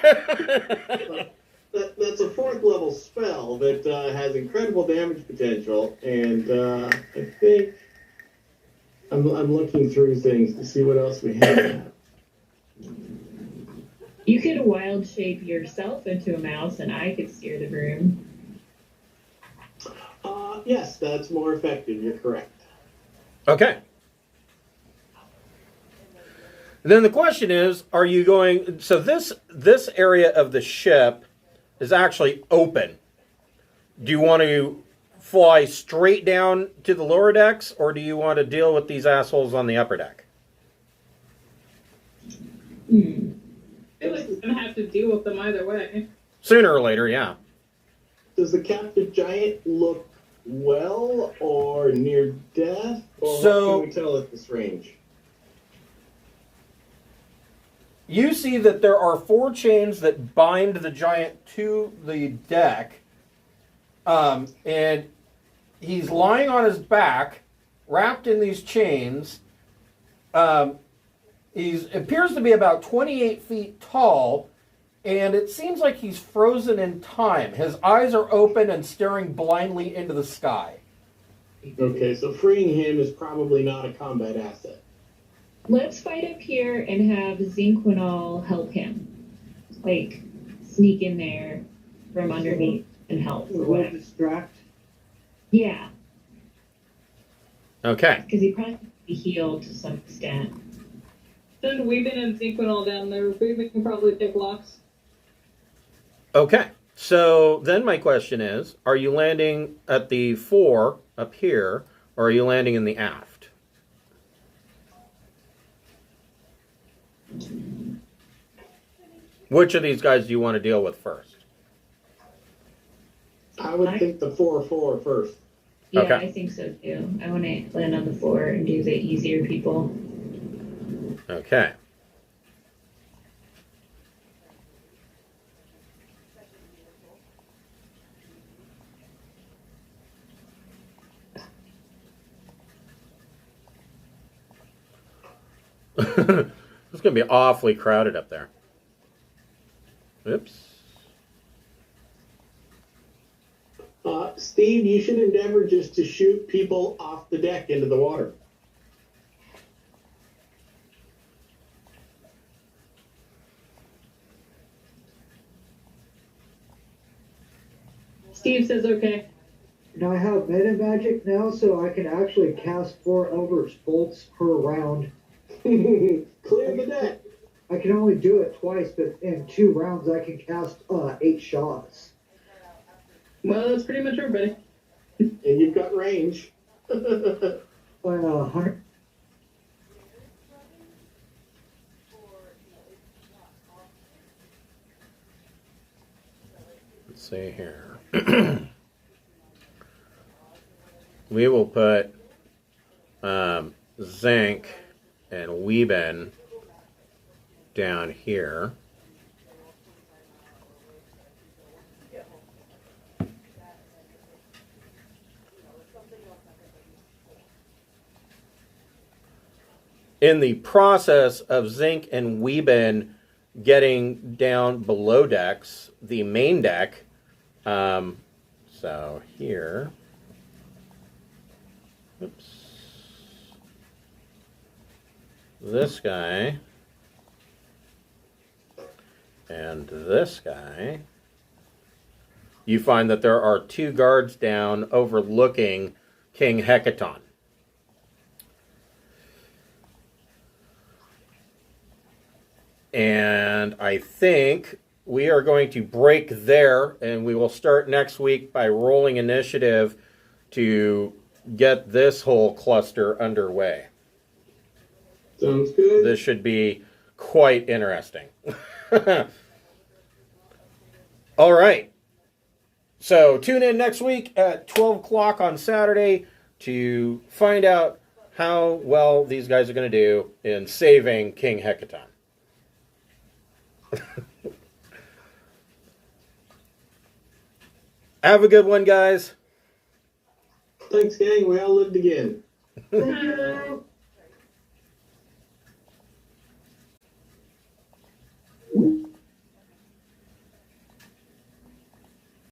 [SPEAKER 2] That's a 4th level spell that has incredible damage potential, and I think I'm looking through things to see what else we have.
[SPEAKER 3] You could wild shape yourself into a mouse and I could steer the broom.
[SPEAKER 2] Yes, that's more effective. You're correct.
[SPEAKER 1] Okay. Then the question is, are you going... So this area of the ship is actually open. Do you want to fly straight down to the lower decks, or do you want to deal with these assholes on the upper deck?
[SPEAKER 4] I feel like I'm gonna have to deal with them either way.
[SPEAKER 1] Sooner or later, yeah.
[SPEAKER 2] Does the captive giant look well or near death? Or
[SPEAKER 1] So-
[SPEAKER 2] what can we tell at this range?
[SPEAKER 1] You see that there are 4 chains that bind the giant to the deck, and he's lying on his back, wrapped in these chains. He appears to be about 28 feet tall, and it seems like he's frozen in time. His eyes are open and staring blindly into the sky.
[SPEAKER 2] Okay, so freeing him is probably not a combat asset.
[SPEAKER 3] Let's fight up here and have Zinquinol help him. Like, sneak in there from underneath and help. Or
[SPEAKER 5] We'll
[SPEAKER 3] whatever.
[SPEAKER 5] distract.
[SPEAKER 3] Yeah,
[SPEAKER 1] Okay.
[SPEAKER 3] because he probably be healed to some extent.
[SPEAKER 4] Send Weaving and Zinquinol down there. Weaving can probably pick locks.
[SPEAKER 1] Okay. So then my question is, are you landing at the fore up here, or are you landing in the aft? Which of these guys do you want to deal with first?
[SPEAKER 2] I would think the 4-4 first.
[SPEAKER 3] Yeah,
[SPEAKER 1] Okay.
[SPEAKER 3] I think so too. I want to land on the floor and do the easier people.
[SPEAKER 1] Okay. It's going to be awfully crowded up there. Oops.
[SPEAKER 2] Steve, you should endeavor just to shoot people off the deck into the water.
[SPEAKER 4] Steve says okay.
[SPEAKER 5] Now I have meta magic now, so I can actually cast 4 Eldritch bolts per round.
[SPEAKER 2] Clear the deck.
[SPEAKER 5] I can only do it twice, but in 2 rounds I can cast 8 shots.
[SPEAKER 4] Well, that's pretty much everybody.
[SPEAKER 2] And you've got range.
[SPEAKER 5] 100.
[SPEAKER 1] Let's see here. We will put zinc and Weeben down here. In the process of zinc and Weeben getting down below decks, the main deck, so here, oops, this guy, and this guy, you find that there are 2 guards down overlooking King Hekaton. And I think we are going to break there, and we will start next week by rolling initiative to get this whole cluster underway.
[SPEAKER 2] Sounds good.
[SPEAKER 1] This should be quite interesting. All right. So tune in next week at 12 o'clock on Saturday to find out how well these guys are going to do in saving King Hekaton. Have a good one, guys.
[SPEAKER 2] Thanks, gang. We all lived again.
[SPEAKER 5] Thank you.